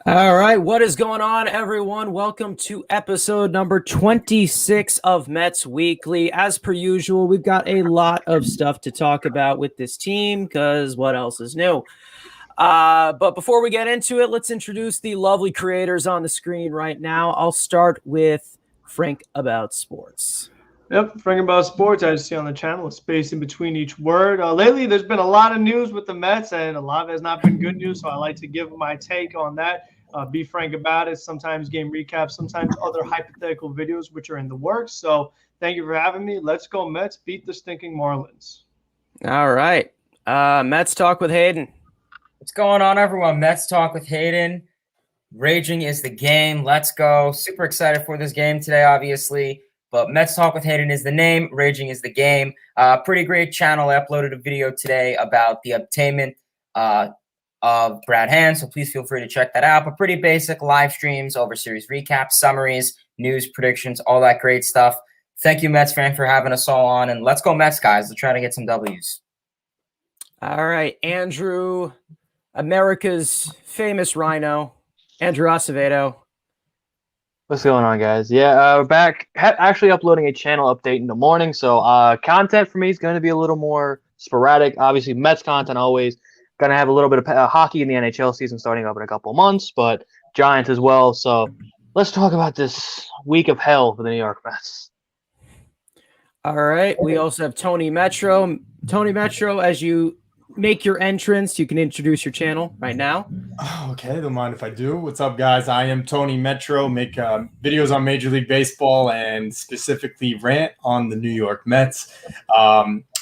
All right, what is going on, everyone? Welcome to episode number 26 of Mets Weekly. As per usual, we've got a lot of stuff to talk about with this team because what else is new? But before we get into it, let's introduce the lovely creators on the screen right now. I'll start with Frank About Sports. Yep, Frank About Sports, as you see on the channel, a space in between each word. Lately, there's been a lot of news with the Mets, and a lot has not been good news, so I like to give my take on that. Be frank about it. Sometimes game recaps, sometimes other hypothetical videos, which are in the works. So thank you for having me. Let's go Mets. Beat the stinking Marlins. All right. Mets Talk with Hayden. What's going on, everyone? Mets Talk with Hayden. Raging is the game. Let's go. Super excited for this game today, obviously. But Mets Talk with Hayden is the name. Raging is the game. Pretty great channel. I uploaded a video today about the obtainment of Brad Hand, so please feel free to check that out. But pretty basic live streams, over series recaps, summaries, news, predictions, all that great stuff. Thank you, Mets fan, for having us all on. And let's go Mets, guys. Let's try to get some W's. All right, Andrew, America's famous rhino, Andrew Acevedo. What's going on, guys? Yeah, we're back. Actually uploading a channel update in the morning, so content for me is going to be a little more sporadic. Obviously, Mets content always. Going to have a little bit of hockey in the NHL season starting up in a couple of months, but Giants as well. So let's talk about this week of hell for the New York Mets. All right. We also have Tony Metro. Tony Metro, as you make your entrance, you can introduce your channel right now. Okay, don't mind if I do. What's up, guys? I am Tony Metro, make videos on Major League Baseball and specifically rant on the New York Mets.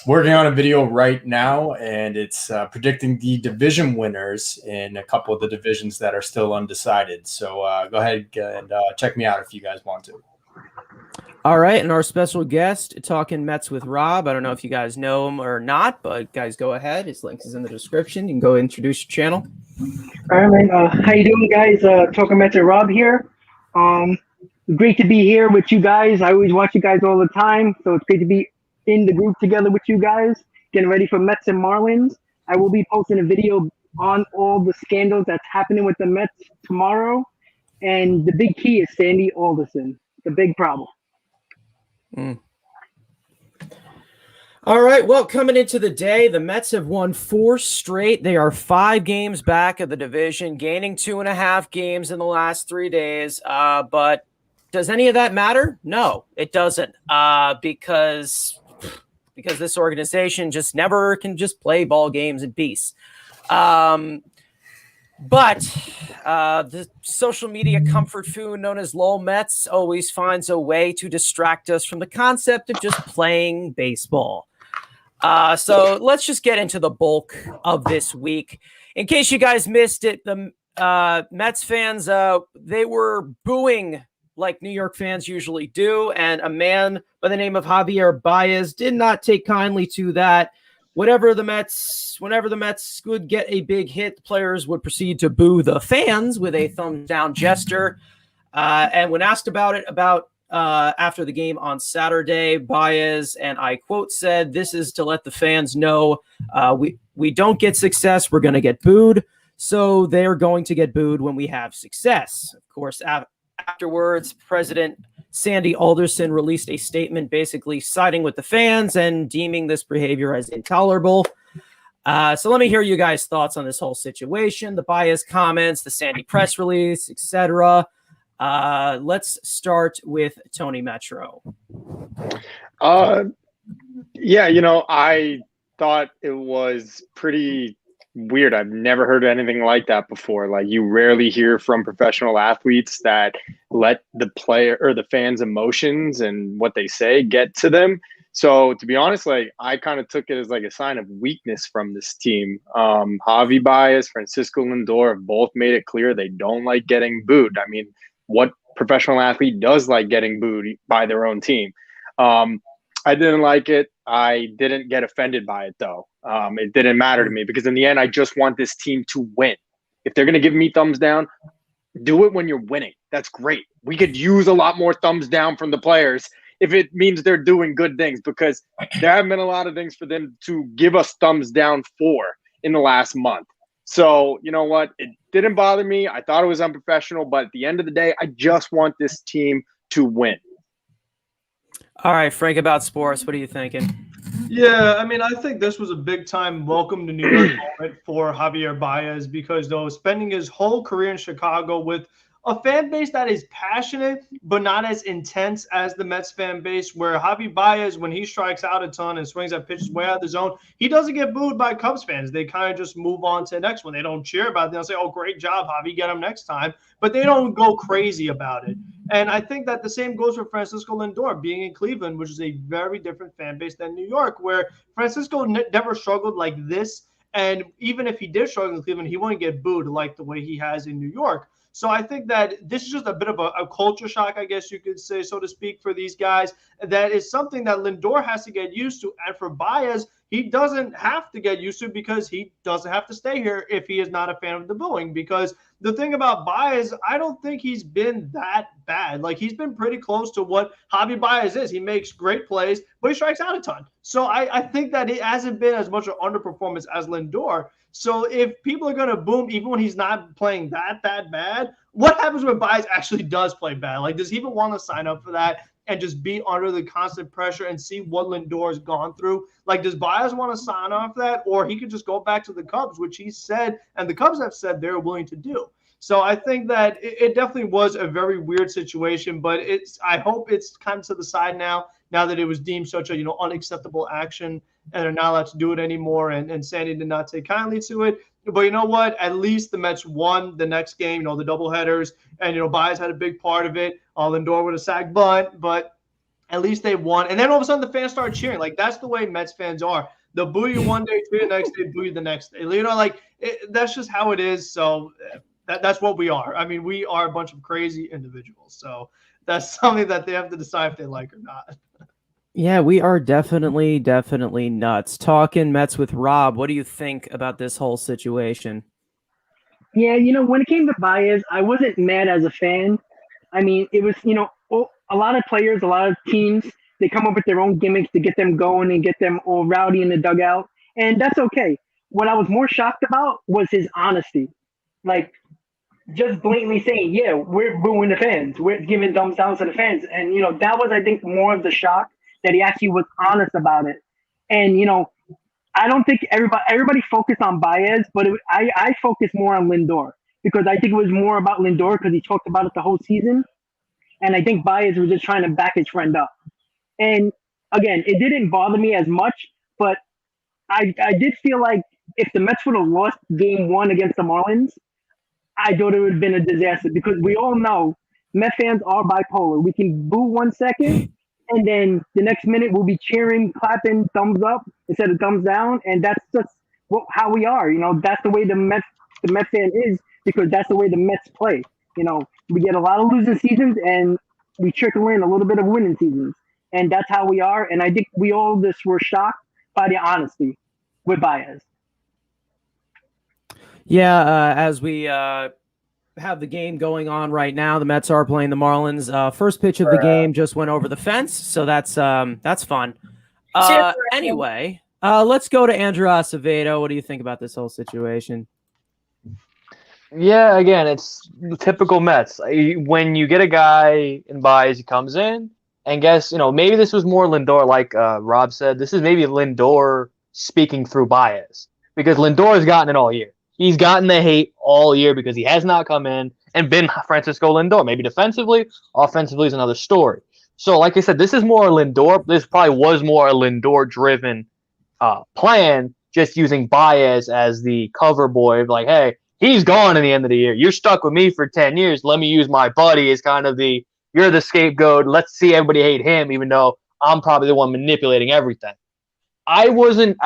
Working on a video right now, and it's predicting the division winners in a couple of the divisions that are still undecided. So go ahead and check me out if you guys want to. All right, and our special guest, Talking Mets with Rob. I don't know if you guys know him or not, but guys, go ahead. His link is in the description. You can go introduce your channel. All right, man. How you doing, guys? Talking Mets with Rob here. Great to be here with you guys. I always watch you guys all the time, so it's great to be in the group together with you guys, getting ready for Mets and Marlins. I will be posting a video on all the scandals that's happening with the Mets tomorrow, and the big key is Sandy Alderson, the big problem. All right, well, coming into the day, the Mets have won 4 straight. They are 5 games back of the division, gaining 2.5 games in the last 3 days. But does any of that matter? No, it doesn't, because this organization just never can just play ball games in peace. But the social media comfort food known as LOL Mets always finds a way to distract us from the concept of just playing baseball. So let's just get into the bulk of this week. In case you guys missed it, the Mets fans, they were booing like New York fans usually do, and a man by the name of Javier Baez did not take kindly to that. Whenever the Mets would get a big hit, the players would proceed to boo the fans with a thumbs down gesture. And when asked about it after the game on Saturday, Baez, and I quote, said, "This is to let the fans know we don't get success, we're going to get booed. So they're going to get booed when we have success." Of course, afterwards, President Sandy Alderson released a statement basically siding with the fans and deeming this behavior as intolerable. So let me hear you guys' thoughts on this whole situation, the Baez comments, the Sandy press release, etc. Let's start with Tony Metro. Yeah, I thought it was pretty weird. I've never heard anything like that before. Like, you rarely hear from professional athletes that let the player or the fans' emotions and what they say get to them. So to be honest, like, I kind of took it as like a sign of weakness from this team. Javi Baez, Francisco Lindor have both made it clear they don't like getting booed. I mean, what professional athlete does like getting booed by their own team? I didn't like it. I didn't get offended by it, though. It didn't matter to me because in the end, I just want this team to win. If they're going to give me thumbs down, do it when you're winning. That's great. We could use a lot more thumbs down from the players if it means they're doing good things, because there have been a lot of things for them to give us thumbs down for in the last month. So, you know what? It didn't bother me. I thought it was unprofessional, but at the end of the day, I just want this team to win. All right, Frank, about sports, what are you thinking? Yeah, I mean, I think this was a big time welcome to New York moment for Javier Baez because though spending his whole career in Chicago with a fan base that is passionate but not as intense as the Mets fan base, where Javi Baez, when he strikes out a ton and swings at pitches way out of the zone, he doesn't get booed by Cubs fans. They kind of just move on to the next one. They don't cheer about it. They'll say, "Oh, great job, Javi, get him next time," but they don't go crazy about it. And I think that the same goes for Francisco Lindor being in Cleveland, which is a very different fan base than New York, where Francisco never struggled like this. And even if he did struggle in Cleveland, he wouldn't get booed like the way he has in New York. So I think that this is just a bit of a culture shock, I guess you could say, so to speak, for these guys. That is something that Lindor has to get used to. And for Baez, he doesn't have to get used to because he doesn't have to stay here if he is not a fan of the booing. Because the thing about Baez, I don't think he's been that bad. Like, he's been pretty close to what Javi Baez is. He makes great plays, but he strikes out a ton. So I think that it hasn't been as much an underperformance as Lindor. So if people are going to boom even when he's not playing that bad, what happens when Baez actually does play bad? Like, does he even want to sign up for that and just be under the constant pressure and see what Lindor's gone through? Like, does Baez want to sign off that? Or he could just go back to the Cubs, which he said, and the Cubs have said they're willing to do. So I think that it definitely was a very weird situation, but I hope it's kind of to the side now that it was deemed such a, unacceptable action and they're not allowed to do it anymore. And Sandy did not take kindly to it. But you know what? At least the Mets won the next game, the doubleheaders. And, Baez had a big part of it. Lindor with a sac bunt, but at least they won. And then all of a sudden the fans started cheering. Like, that's the way Mets fans are. They'll boo you one day, cheer the next day, boo you the next day. That's just how it is. So that's what we are. I mean, we are a bunch of crazy individuals. So that's something that they have to decide if they like or not. Yeah, we are definitely nuts. Talking Mets with Rob, what do you think about this whole situation? Yeah, when it came to Baez, I wasn't mad as a fan. I mean, it was, a lot of players, a lot of teams, they come up with their own gimmicks to get them going and get them all rowdy in the dugout. And that's okay. What I was more shocked about was his honesty. Like, just blatantly saying, yeah, we're booing the fans. We're giving thumbs down to the fans. And, that was, I think, more of the shock that he actually was honest about it. And, I don't think everybody focused on Baez, but I focused more on Lindor because I think it was more about Lindor because he talked about it the whole season. And I think Baez was just trying to back his friend up. And again, it didn't bother me as much, but I did feel like if the Mets would have lost game 1 against the Marlins, I thought it would have been a disaster because we all know Met fans are bipolar. We can boo 1 second, and then the next minute we'll be cheering, clapping, thumbs up instead of thumbs down, and that's just how we are. That's the way the Mets fan is because that's the way the Mets play. We get a lot of losing seasons, and we trickle in a little bit of winning seasons, and that's how we are. And I think we all just were shocked by the honesty with Baez. Yeah, as we have the game going on right now, the Mets are playing the Marlins. First pitch of the game just went over the fence, so that's fun. Anyway, let's go to Andrew Acevedo. What do you think about this whole situation? Yeah, again, it's typical Mets. When you get a guy in Baez, he comes in, and maybe this was more Lindor, like Rob said. This is maybe Lindor speaking through Baez because Lindor has gotten it all year. He's gotten the hate all year because he has not come in and been Francisco Lindor. Maybe defensively, offensively is another story. So, like I said, this is more Lindor. This probably was more a Lindor-driven plan, just using Baez as the cover boy of like, hey, he's gone in the end of the year. You're stuck with me for 10 years. Let me use my buddy as kind of you're the scapegoat. Let's see everybody hate him, even though I'm probably the one manipulating everything. I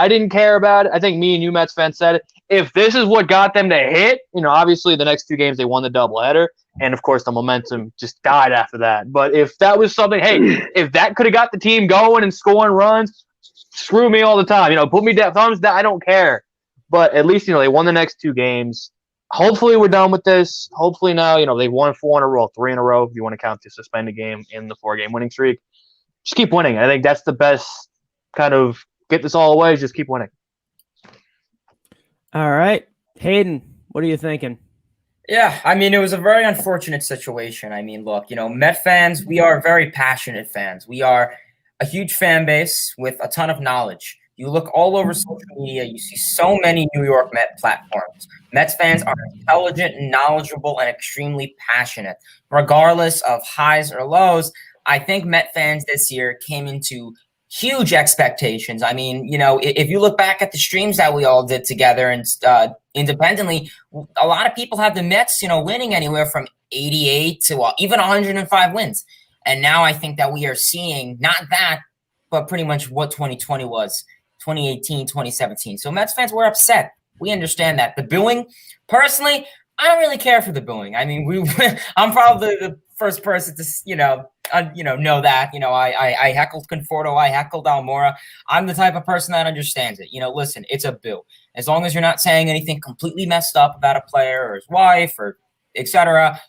didn't care about it. I think me and you Mets fans said it. If this is what got them to hit, obviously the next 2 games they won the doubleheader, and of course the momentum just died after that. But if that was something, hey, if that could have got the team going and scoring runs, screw me all the time. Put me down, thumbs down. I don't care. But at least they won the next 2 games. Hopefully we're done with this. Hopefully now they've won 4 in a row, 3 in a row. If you want to count the suspended game in the 4-game winning streak, just keep winning. I think that's the best kind of get this all away. Just keep winning. All right. Hayden, what are you thinking? Yeah, I mean, it was a very unfortunate situation. I mean, look, Met fans, we are very passionate fans. We are a huge fan base with a ton of knowledge. You look all over social media, you see so many New York Met platforms. Mets fans are intelligent, knowledgeable, and extremely passionate. Regardless of highs or lows, I think Met fans this year came into huge expectations. I mean, if you look back at the streams that we all did together and independently, a lot of people have the Mets, winning anywhere from 88 to even 105 wins. And now I think that we are seeing not that, but pretty much what 2020 was, 2018, 2017. So Mets fans were upset. We understand that. The booing, personally, I don't really care for the booing. I mean, I'm probably the first person to, know that. I heckled Conforto, I heckled Almora. I'm the type of person that understands it. Listen, it's a boo. As long as you're not saying anything completely messed up about a player or his wife or etc.,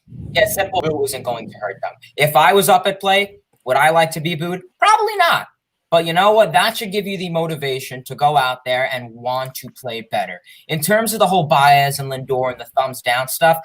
simple boo isn't going to hurt them. If I was up at plate, would I like to be booed? Probably not. But you know what? That should give you the motivation to go out there and want to play better. In terms of the whole Baez and Lindor and the thumbs down stuff,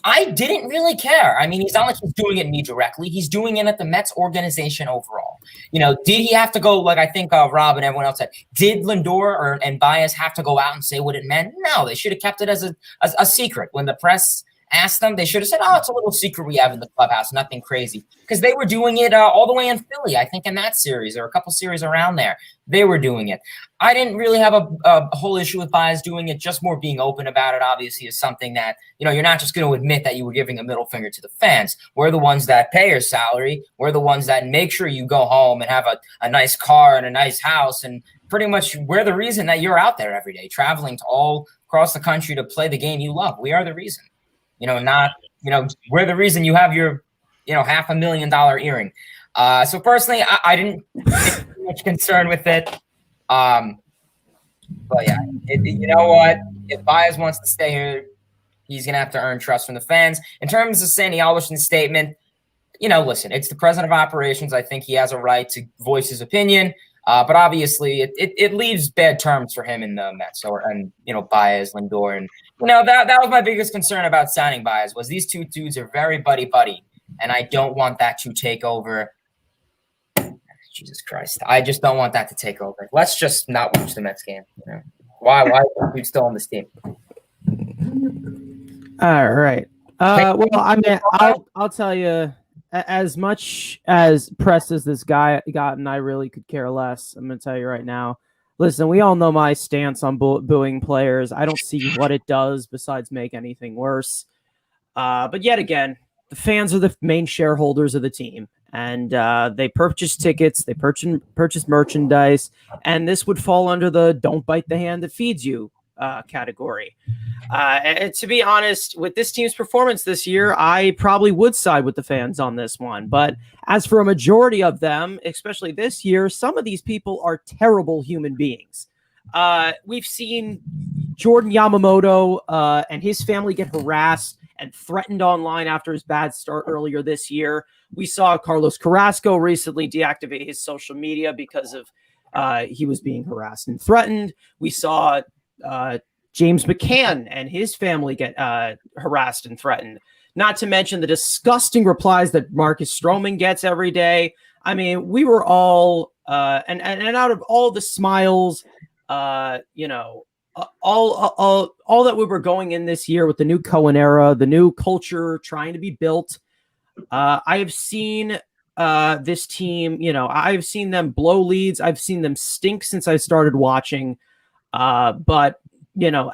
I didn't really care. I mean, he's not like he's doing it me directly. He's doing it at the Mets organization overall. Did he have to go, like I think Rob and everyone else said, did Lindor and Baez have to go out and say what it meant? No, they should have kept it as a secret. When the press asked them, they should have said, oh, it's a little secret we have in the clubhouse, nothing crazy. Because they were doing it all the way in Philly, I think in that series or a couple series around there. They were doing it. I didn't really have a whole issue with Baez doing it, just more being open about it, obviously, is something that, you're not just going to admit that you were giving a middle finger to the fans. We're the ones that pay your salary. We're the ones that make sure you go home and have a nice car and a nice house. And pretty much we're the reason that you're out there every day, traveling to all across the country to play the game you love. We are the reason. We're the reason you have your, $500,000 earring. So personally, I didn't take too much concern with it. But yeah, you know what? If Baez wants to stay here, he's going to have to earn trust from the fans. In terms of Sandy Alderson's statement, listen, it's the president of operations. I think he has a right to voice his opinion. But obviously, it leaves bad terms for him in the Mets, Baez, Lindor, and that was my biggest concern about signing Baez was these two dudes are very buddy, and I don't want that to take over. Jesus Christ, I just don't want that to take over. Let's just not watch the Mets game. Why are we still on this team? All right. Well, I mean, I'll tell you. As much as press as this guy got, and I really could care less. I'm going to tell you right now. Listen, we all know my stance on booing players. I don't see what it does besides make anything worse. But yet again, the fans are the main shareholders of the team, and they purchase tickets, they purchase merchandise, and this would fall under the "don't bite the hand that feeds you" category. And to be honest, with this team's performance this year, I probably would side with the fans on this one. But as for a majority of them, especially this year, some of these people are terrible human beings. We've seen Jordan Yamamoto and his family get harassed and threatened online after his bad start earlier this year. We saw Carlos Carrasco recently deactivate his social media because of he was being harassed and threatened. We saw James McCann and his family get harassed and threatened. Not to mention the disgusting replies that Marcus Stroman gets every day. I mean, we were all and out of all the smiles, all that we were going in this year with the new Cohen era, the new culture trying to be built. I have seen this team. I've seen them blow leads. I've seen them stink since I started watching. But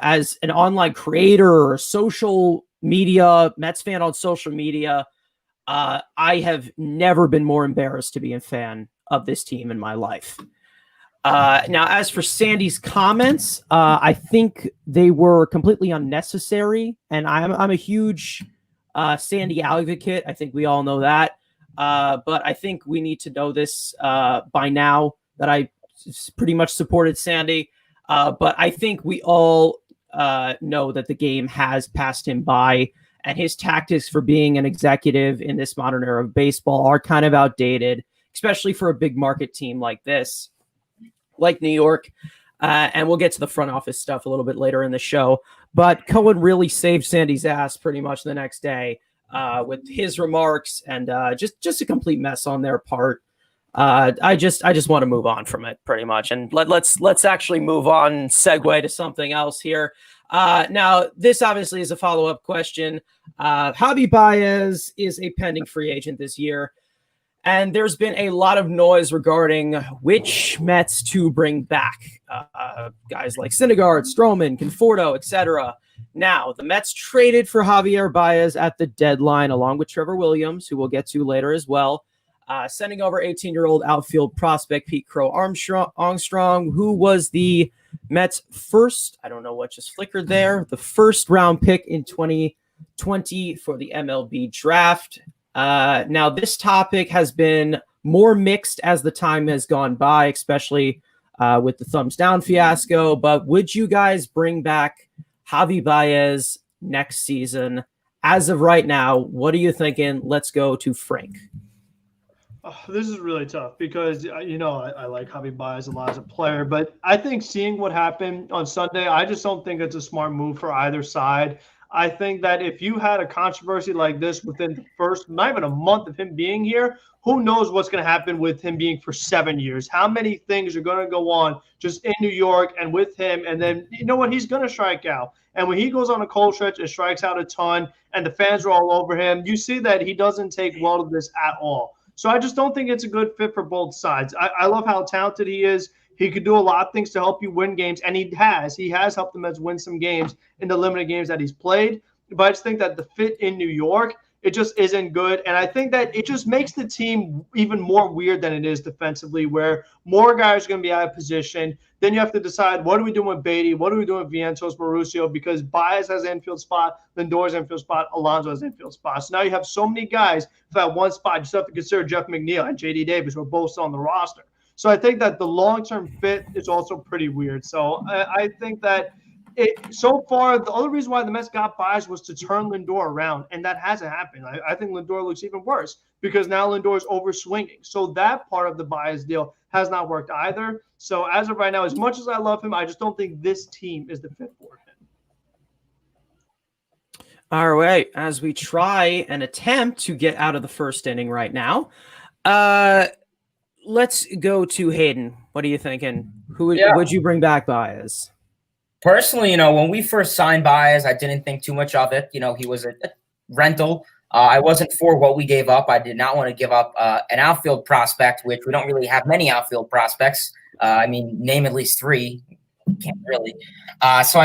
as an online creator or a social media Mets fan on social media, I have never been more embarrassed to be a fan of this team in my life. Now, as for Sandy's comments, I think they were completely unnecessary, and I'm a huge Sandy advocate. I think we all know that, but I think we need to know this by now that I pretty much supported Sandy. But I think we all know that the game has passed him by, and his tactics for being an executive in this modern era of baseball are kind of outdated, especially for a big market team like this, like New York. And we'll get to the front office stuff a little bit later in the show. But Cohen really saved Sandy's ass pretty much the next day with his remarks and just a complete mess on their part. I just want to move on from it pretty much. And let's actually move on, segue to something else here. Now, this obviously is a follow-up question. Javi Baez is a pending free agent this year. And there's been a lot of noise regarding which Mets to bring back. Guys like Syndergaard, Stroman, Conforto, etc. Now, the Mets traded for Javier Baez at the deadline, along with Trevor Williams, who we'll get to later as well, sending over 18-year-old outfield prospect Pete Crow Armstrong, who was the Mets' first, I don't know what just flickered there, the first round pick in 2020 for the MLB draft. Now, this topic has been more mixed as the time has gone by, especially with the thumbs down fiasco. But would you guys bring back Javi Baez next season? As of right now, what are you thinking? Let's go to Frank. Oh, this is really tough because, I like Javi Baez a lot as a player, but I think seeing what happened on Sunday, I just don't think it's a smart move for either side. I think that if you had a controversy like this within the first, not even a month of him being here, who knows what's going to happen with him being for 7 years? How many things are going to go on just in New York and with him? And then, you know what? He's going to strike out. And when he goes on a cold stretch and strikes out a ton and the fans are all over him, you see that he doesn't take well to this at all. So I just don't think it's a good fit for both sides. I love how talented he is. He could do a lot of things to help you win games, and he has. He has helped the Mets win some games in the limited games that he's played. But I just think that the fit in New York, it just isn't good. And I think that it just makes the team even more weird than it is defensively, where more guys are going to be out of position. Then you have to decide, what are we doing with Beatty? What are we doing with Vientos, Mauricio? Because Baez has an infield spot, Lindor's infield spot, Alonso has an infield spot. So now you have so many guys for that one spot. You still have to consider Jeff McNeil and J.D. Davis, who are both still on the roster. So I think that the long-term fit is also pretty weird. So I think that so far, the only reason why the Mets got Baez was to turn Lindor around, and that hasn't happened. I think Lindor looks even worse because now Lindor is overswinging. So that part of the Baez deal has not worked either. So as of right now, as much as I love him, I just don't think this team is the fit for him. All right, as we try and attempt to get out of the first inning right now, let's go to Hayden. What are you thinking? Who would you bring back Baez? Personally, when we first signed Baez, I didn't think too much of it. He was a rental. I wasn't for what we gave up. I did not want to give up an outfield prospect, which we don't really have many outfield prospects. Name at least 3. Can't really.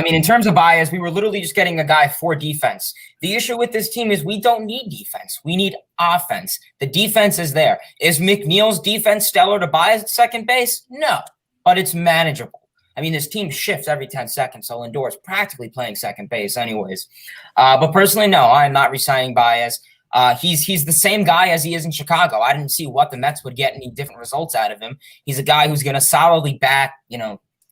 In terms of Baez, we were literally just getting a guy for defense. The issue with this team is we don't need defense. We need offense. The defense is there. Is McNeil's defense stellar to Baez at second base? No, but it's manageable. This team shifts every 10 seconds, so Lindor is practically playing second base anyways. But personally, no, I'm not re-signing Baez. He's the same guy as he is in Chicago. I didn't see what the Mets would get any different results out of him. He's a guy who's going to solidly bat,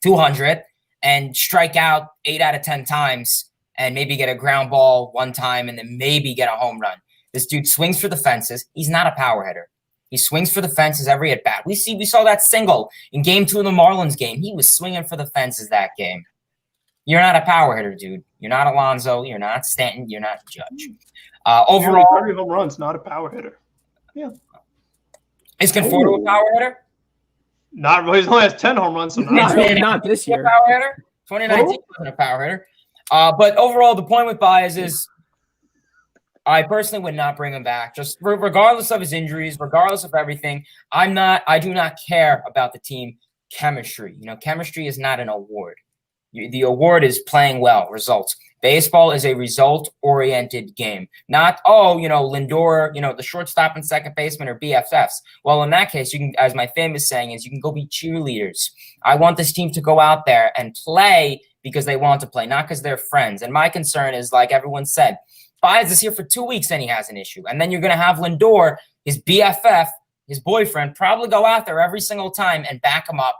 200 and strike out 8 out of 10 times and maybe get a ground ball one time and then maybe get a home run. This dude swings for the fences. He's not a power hitter. He swings for the fences every at bat. We saw that single in Game 2 of the Marlins game. He was swinging for the fences that game. You're not a power hitter, dude. You're not Alonso. You're not Stanton. You're not Judge. Overall, 30 home runs, not a power hitter. Yeah. Is Conforto a power hitter? Not really. He only has 10 home runs. So not this year. Power hitter. 2019 wasn't a power hitter. But overall, the point with Baez is, I personally would not bring him back. Just regardless of his injuries, regardless of everything, I do not care about the team chemistry. Chemistry is not an award. The award is playing well, results. Baseball is a result-oriented game. Not, Lindor, the shortstop and second baseman are BFFs. Well, in that case, you can, as my famous saying is, you can go be cheerleaders. I want this team to go out there and play because they want to play, not because they're friends. And my concern is, like everyone said, Baez is here for 2 weeks and he has an issue. And then you're going to have Lindor, his BFF, his boyfriend, probably go out there every single time and back him up.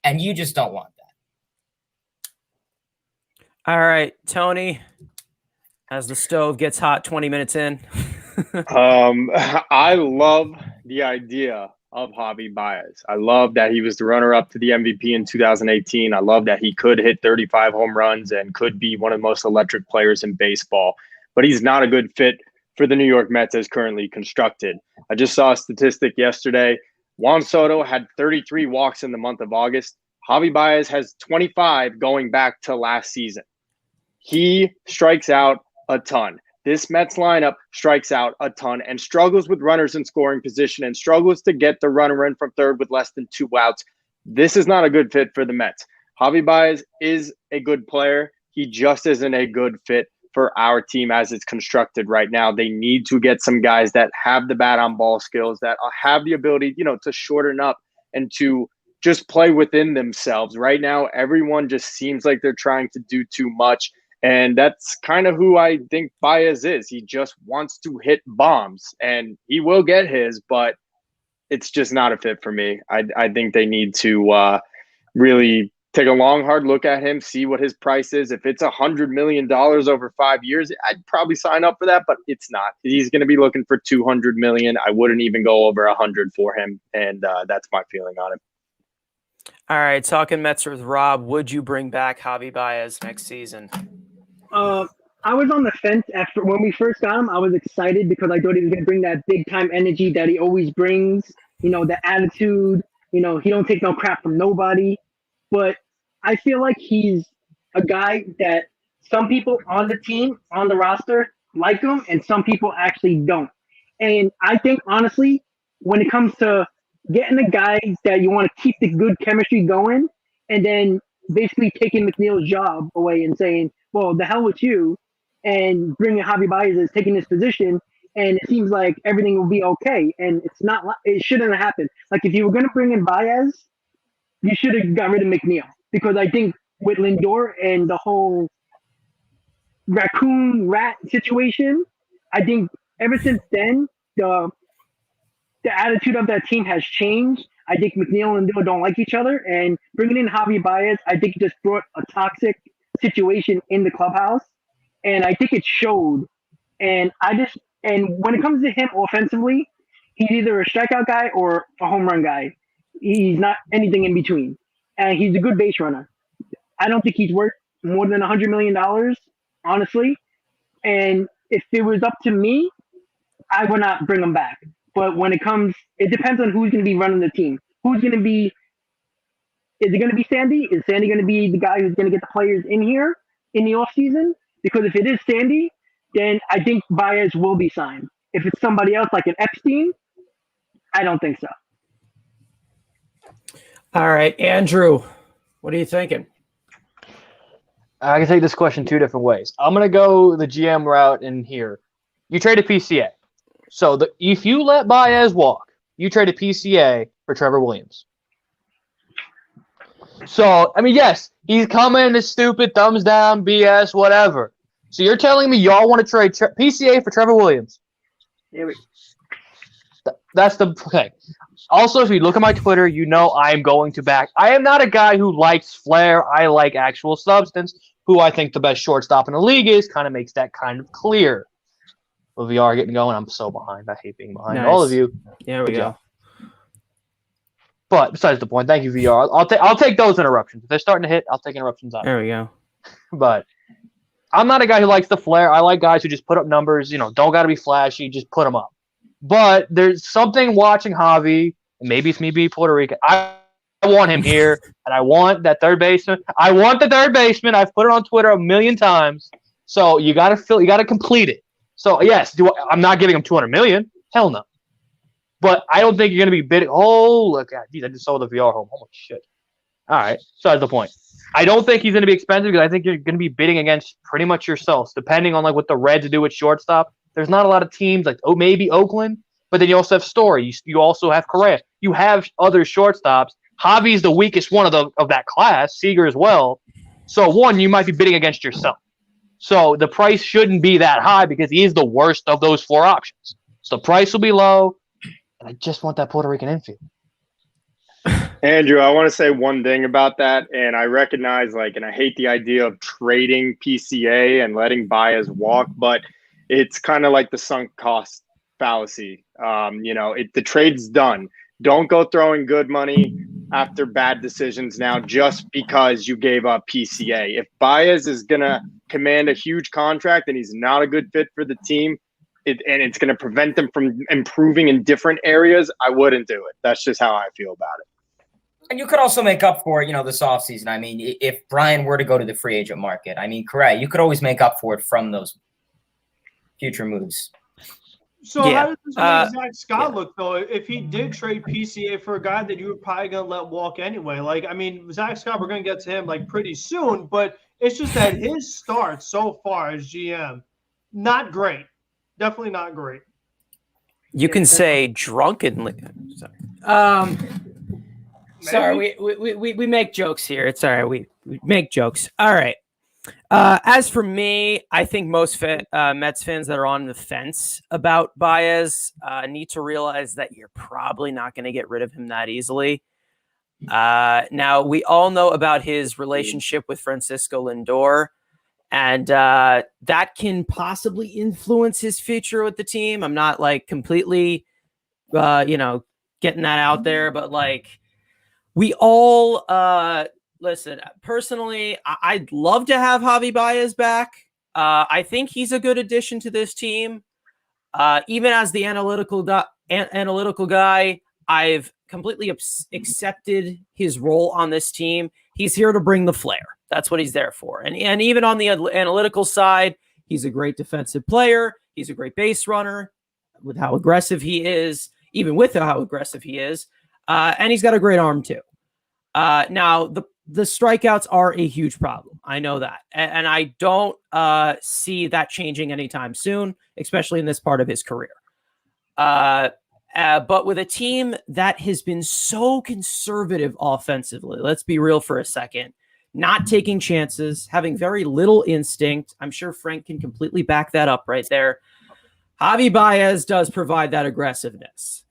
And you just don't want that. All right, Tony, as the stove gets hot 20 minutes in. I love the idea of Javi Baez. I love that he was the runner-up to the MVP in 2018. I love that he could hit 35 home runs and could be one of the most electric players in baseball. But he's not a good fit for the New York Mets as currently constructed. I just saw a statistic yesterday. Juan Soto had 33 walks in the month of August. Javi Baez has 25 going back to last season. He strikes out a ton. This Mets lineup strikes out a ton and struggles with runners in scoring position and struggles to get the runner in from third with less than 2 outs. This is not a good fit for the Mets. Javi Baez is a good player. He just isn't a good fit for our team as it's constructed right now. They need to get some guys that have the bat on ball skills, that have the ability, to shorten up and to just play within themselves. Right now, everyone just seems like they're trying to do too much. And that's kind of who I think Baez is. He just wants to hit bombs, and he will get his, but it's just not a fit for me. I think they need to really take a long, hard look at him, see what his price is. If it's $100 million over 5 years, I'd probably sign up for that, but it's not. He's going to be looking for $200 million. I wouldn't even go over 100 for him, and that's my feeling on him. All right, talking Mets with Rob, would you bring back Javi Baez next season? I was on the fence after when we first got him. I was excited because I thought he was going to bring that big time energy that he always brings. The attitude. He don't take no crap from nobody. But I feel like he's a guy that some people on the team, on the roster, like him, and some people actually don't. And I think honestly, when it comes to getting the guys that you want to keep the good chemistry going, and then basically taking McNeil's job away and saying, well, the hell with you, and bringing Javi Baez is taking his position, and it seems like everything will be okay. And it's not. It shouldn't have happened. Like if you were going to bring in Baez, you should have got rid of McNeil, because I think with Lindor and the whole raccoon rat situation, I think ever since then the attitude of that team has changed. I think McNeil and Lindor don't like each other, and bringing in Javi Baez, I think just brought a toxic situation in the clubhouse, and I think it showed. And when it comes to him offensively, he's either a strikeout guy or a home run guy. He's not anything in between, and he's a good base runner. I don't think he's worth more than $100 million, honestly. And if it was up to me, I would not bring him back. But when it depends on who's going to be running the team. Is it going to be Sandy? Is Sandy going to be the guy who's going to get the players in here in the offseason? Because if it is Sandy, then I think Baez will be signed. If it's somebody else like an Epstein, I don't think so. All right, Andrew, what are you thinking? I can take this question 2 different ways. I'm going to go the GM route in here. You trade a PCA. So if you let Baez walk, you trade a PCA for Trevor Williams. So, yes, he's coming to stupid, thumbs down, BS, whatever. So you're telling me y'all want to trade PCA for Trevor Williams? That's the okay. Also, if you look at my Twitter, I am going to back. I am not a guy who likes flair. I like actual substance. Who I think the best shortstop in the league is kind of makes that kind of clear. With VR getting going, I'm so behind. I hate being behind all of you. There we go. But besides the point, thank you, VR. I'll take those interruptions. If they're starting to hit, I'll take interruptions out. There we go. But I'm not a guy who likes the flair. I like guys who just put up numbers. Don't got to be flashy. Just put them up. But there's something watching Javi, and maybe it's me being Puerto Rican. I want him here, and I want that third baseman. I want the third baseman. I've put it on Twitter a million times. So you got to complete it. So yes, I'm not giving him $200 million. Hell no. But I don't think you're going to be bidding. Oh, look at I just saw the VR home. Holy shit. All right. So that's the point. I don't think he's going to be expensive because I think you're going to be bidding against pretty much yourselves, depending on what the Reds do with shortstop. There's not a lot of teams maybe Oakland, but then you also have Story. You also have Correa. You have other shortstops. Javi's the weakest one of that class. Seager as well. So one, you might be bidding against yourself. So the price shouldn't be that high because he is the worst of those 4 options. So the price will be low, and I just want that Puerto Rican infield. Andrew, I want to say one thing about that, and I recognize, and I hate the idea of trading PCA and letting Baez walk, but it's kind of like the sunk cost fallacy. The trade's done. Don't go throwing good money after bad decisions now just because you gave up PCA. If Baez is going to command a huge contract and he's not a good fit for the team, and it's going to prevent them from improving in different areas, I wouldn't do it. That's just how I feel about it. And you could also make up for it, this offseason. I mean, if Brian were to go to the free agent market, I mean, correct, you could always make up for it from those future moves. So how does this make Zack Scott look, though, if he did trade PCA for a guy that you were probably going to let walk anyway? Like, I mean, Zack Scott, we're going to get to him, like, pretty soon, but it's just that his start so far as GM, not great. Definitely not great. You can say drunkenly. Sorry, we make jokes here. It's all right. We make jokes. All right. As for me, I think most Mets fans that are on the fence about Baez need to realize that you're probably not going to get rid of him that easily. Now, we all know about his relationship with Francisco Lindor, and that can possibly influence his future with the team. I'm not like completely, getting that out there, but like we all listen, personally, I'd love to have Javi Baez back. I think he's a good addition to this team. Even as the analytical guy, I've completely accepted his role on this team. He's here to bring the flair. That's what he's there for. And even on the analytical side, he's a great defensive player. He's a great base runner with how aggressive he is, even with how aggressive he is. And he's got a great arm too. Now, the strikeouts are a huge problem. I know that. And I don't see that changing anytime soon, especially in this part of his career. But with a team that has been so conservative offensively, let's be real for a second, not taking chances, having very little instinct. I'm sure Frank can completely back that up right there. Javi Baez does provide that aggressiveness.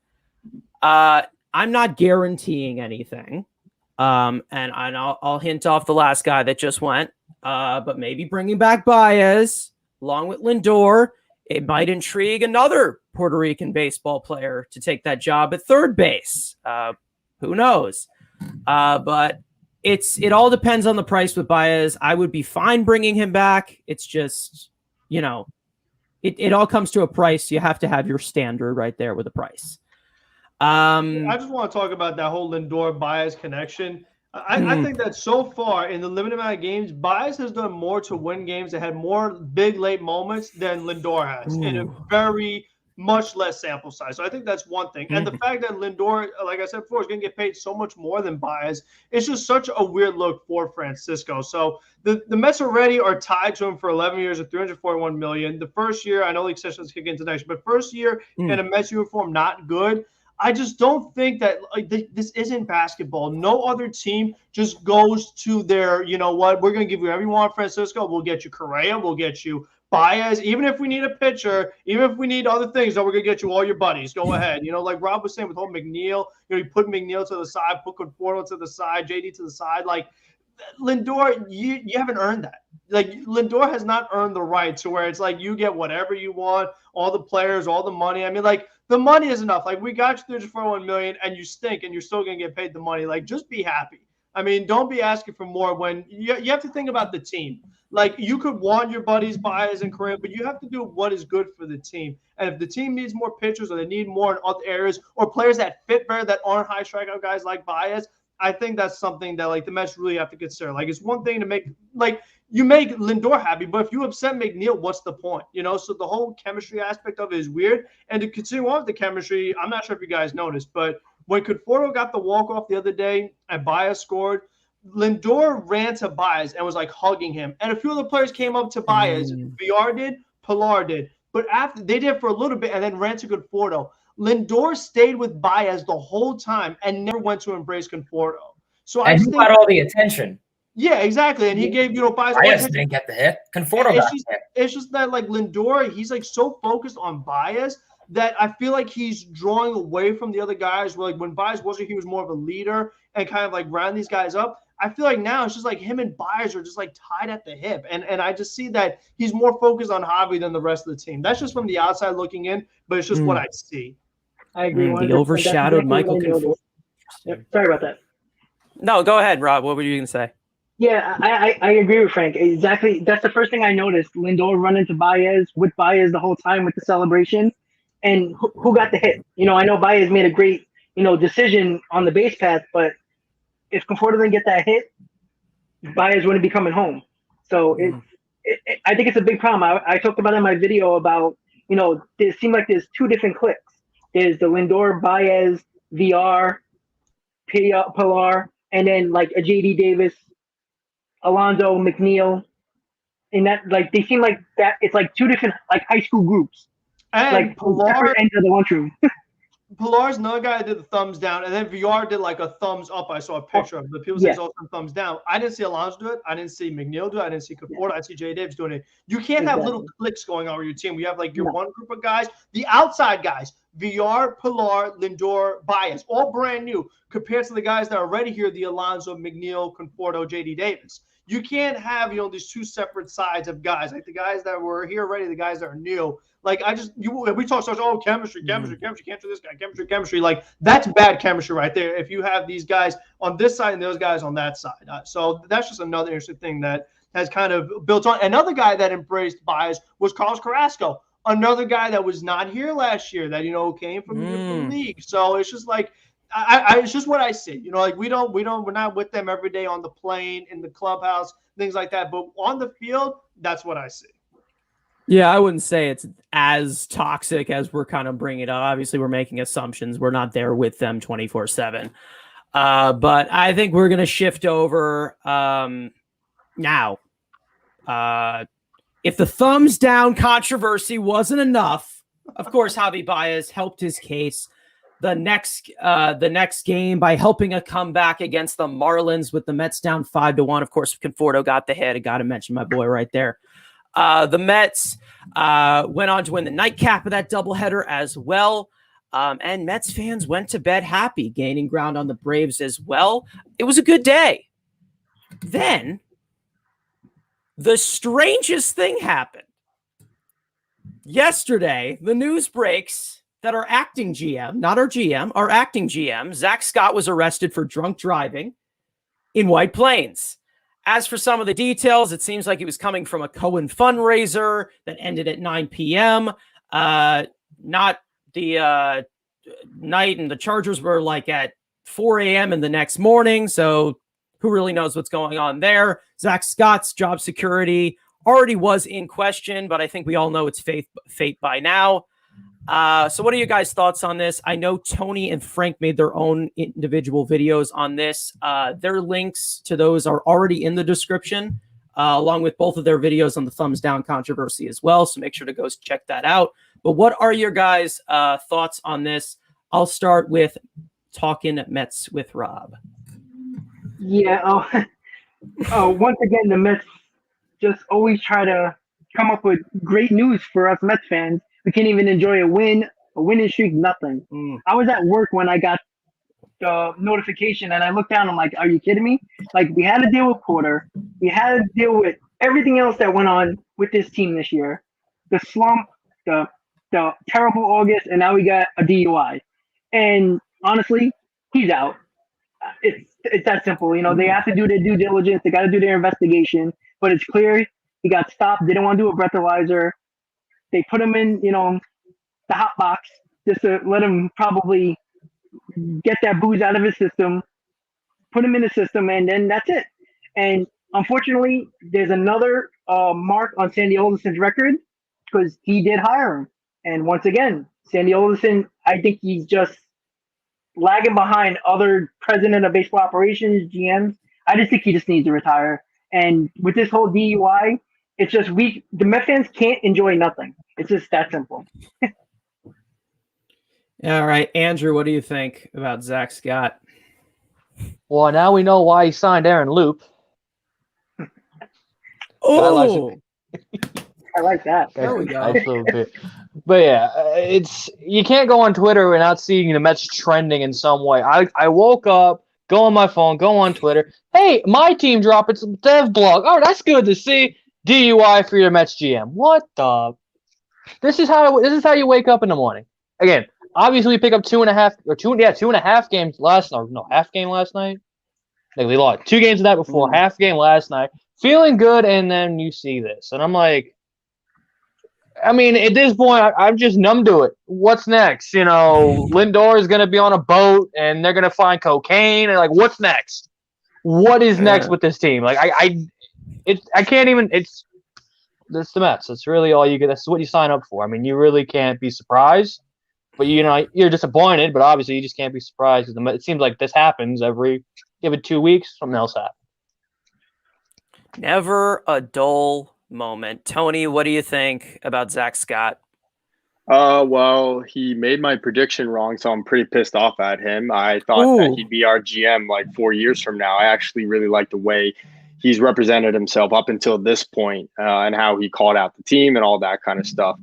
I'm not guaranteeing anything. And I'll hint off the last guy that just went, but maybe bringing back Baez along with Lindor, it might intrigue another Puerto Rican baseball player to take that job at third base. Who knows? But it all depends on the price with Baez. I would be fine bringing him back. It's just, it all comes to a price. You have to have your standard right there with the price. I just want to talk about that whole Lindor Baez connection. I think that so far in the limited amount of games, Baez has done more to win games that had more big late moments than Lindor has in a very much less sample size. So I think that's one thing. And the fact that Lindor, like I said before, is going to get paid so much more than Baez, it's just such a weird look for Francisco. So the Mets already are tied to him for 11 years at $341 million. The first year, I know the extensions kick into next, but first year in a Mets uniform, not good. I just don't think that this isn't basketball. No other team just goes to their, you know what, we're going to give you everyone you want, Francisco. We'll get you Correa. We'll get you Baez. Even if we need a pitcher, even if we need other things, we're going to get you all your buddies. Go ahead. Like Rob was saying with whole McNeil, you put McNeil to the side, put Conforto to the side, JD to the side. Like Lindor, you haven't earned that. Like Lindor has not earned the right to where it's like you get whatever you want, all the players, all the money. I mean, like, the money is enough. Like, we got you $341 million and you stink and you're still going to get paid the money. Like, just be happy. I mean, don't be asking for more when you have to think about the team. Like, you could want your buddies, Baez and Correa, but you have to do what is good for the team. And if the team needs more pitchers or they need more in other areas or players that fit better that aren't high strikeout guys like Baez, I think that's something that, like, the Mets really have to consider. Like, it's one thing to make, like, you make Lindor happy, but if you upset McNeil, what's the point? So the whole chemistry aspect of it is weird. And to continue on with the chemistry, I'm not sure if you guys noticed, but when Conforto got the walk-off the other day and Baez scored, Lindor ran to Baez and was, like, hugging him. And a few of the players came up to Baez. VR did, Pilar did. But after they did for a little bit and then ran to Conforto. Lindor stayed with Baez the whole time and never went to embrace Conforto. So I just got all the attention. Yeah, exactly. And he gave, Baez didn't get the hit. Conforto got the hit. It's just that, like, Lindor, he's, like, so focused on Baez that I feel like he's drawing away from the other guys. Where, like, when Baez wasn't, he was more of a leader and kind of, like, round these guys up. I feel like now it's just, like, him and Baez are just, like, tied at the hip. And I just see that he's more focused on Javi than the rest of the team. That's just from the outside looking in, but it's just what I see. I agree. The 100%. That's overshadowed exactly Michael what I noticed. Conforto. Yep. Sorry about that. No, go ahead, Rob. What were you going to say? Yeah, I agree with Frank. Exactly. That's the first thing I noticed. Lindor running to Baez with Baez the whole time with the celebration. And who got the hit? I know Baez made a great, decision on the base path, but if Conforto didn't get that hit, Baez wouldn't be coming home. So I think it's a big problem. I talked about in my video about, it seemed like there's two different clicks. There's the Lindor, Baez, VR, Pilar, and then like a JD Davis, Alonso, McNeil, and that like they seem like that. It's like two different like high school groups, And like separate ends of the lunchroom. Pilar's another guy that did the thumbs down, and then VR did like a thumbs up. I saw a picture of it. But people say it's also thumbs down. I didn't see Alonso do it. I didn't see McNeil do it. I didn't see Conforto. I didn't see Jay Davis doing it. You can't have little clicks going on with your team. We have like your one group of guys, the outside guys, VR, Pilar, Lindor, Baez, all brand new compared to the guys that are already here, the Alonso, McNeil, Conforto, JD Davis. You can't have, these two separate sides of guys, like the guys that were here already, the guys that are new. Like we talk so much, chemistry, can't do this guy, chemistry. Like that's bad chemistry right there. If you have these guys on this side and those guys on that side. So that's just another interesting thing that has kind of built on. Another guy that embraced Baez was Carlos Carrasco, another guy that was not here last year that, came from the league. So it's just like, it's just what I see. Like we're not with them every day on the plane, in the clubhouse, things like that. But on the field, that's what I see. Yeah, I wouldn't say it's as toxic as we're kind of bringing it up. Obviously, we're making assumptions. We're not there with them 24/7. But I think we're going to shift over now. If the thumbs down controversy wasn't enough, of course, Javi Baez helped his case the next game by helping a comeback against the Marlins with the Mets down 5-1. Of course, Conforto got the hit. I got to mention my boy right there. The Mets went on to win the nightcap of that doubleheader as well. And Mets fans went to bed happy, gaining ground on the Braves as well. It was a good day. Then the strangest thing happened. Yesterday, the news breaks that our acting GM, not our GM, our acting GM, Zack Scott, was arrested for drunk driving in White Plains. As for some of the details, it seems like he was coming from a Cohen fundraiser that ended at 9 p.m. Not the night, and the Chargers were like at 4 a.m. in the next morning. So who really knows what's going on there? Zack Scott's job security already was in question, but I think we all know it's fate by now. So what are you guys' thoughts on this? I know Tony and Frank made their own individual videos on this. Their links to those are already in the description, along with both of their videos on the thumbs down controversy as well. So make sure to go check that out. But what are your guys' thoughts on this? I'll start with talking Mets with Rob. Yeah. Once again, the Mets just always try to come up with great news for us Mets fans. We can't even enjoy a winning streak, nothing. I was at work when I got the notification and I looked down. I'm like, are you kidding me? Like, we had to deal with Porter. We had to deal with everything else that went on with this team this year. The slump, the terrible August, and now we got a DUI. And honestly, he's out. It's that simple. They have to do their due diligence. They got to do their investigation. But it's clear he got stopped. They didn't want to do a breathalyzer. They put him in, the hot box just to let him probably get that booze out of his system, put him in the system, and then that's it. And unfortunately, there's another mark on Sandy Alderson's record because he did hire him. And once again, Sandy Alderson, I think he's just lagging behind other president of baseball operations, GMs. I just think he just needs to retire. And with this whole DUI, it's just the Met fans can't enjoy nothing. It's just that simple. All right, Andrew, what do you think about Zack Scott? Well, now we know why he signed Aaron Loop. Oh, I like that. There we go. But yeah, you can't go on Twitter without seeing the Mets trending in some way. I woke up, go on my phone, go on Twitter. Hey, my team dropping some dev blog. Oh, that's good to see. DUI for your Mets GM. What the? This is how you wake up in the morning. Again, obviously we pick up 2.5 games last night. No, half game last night. Like we lost 2 games of that before, half game last night. Feeling good, and then you see this, and I'm like, I mean, at this point, I'm just numb to it. What's next? Lindor is going to be on a boat, and they're going to find cocaine, and like, what's next? What is next with this team? Like, I can't even. It's the Mets. It's really all you get. That's what you sign up for. I mean, you really can't be surprised, but you're disappointed. But obviously, you just can't be surprised. It seems like this happens every give it 2 weeks, something else happens. Never a dull moment. Tony, what do you think about Zack Scott? Well, he made my prediction wrong, so I'm pretty pissed off at him. I thought that he'd be our GM like 4 years from now. I actually really like the way he's represented himself up until this point, and how he called out the team and all that kind of stuff.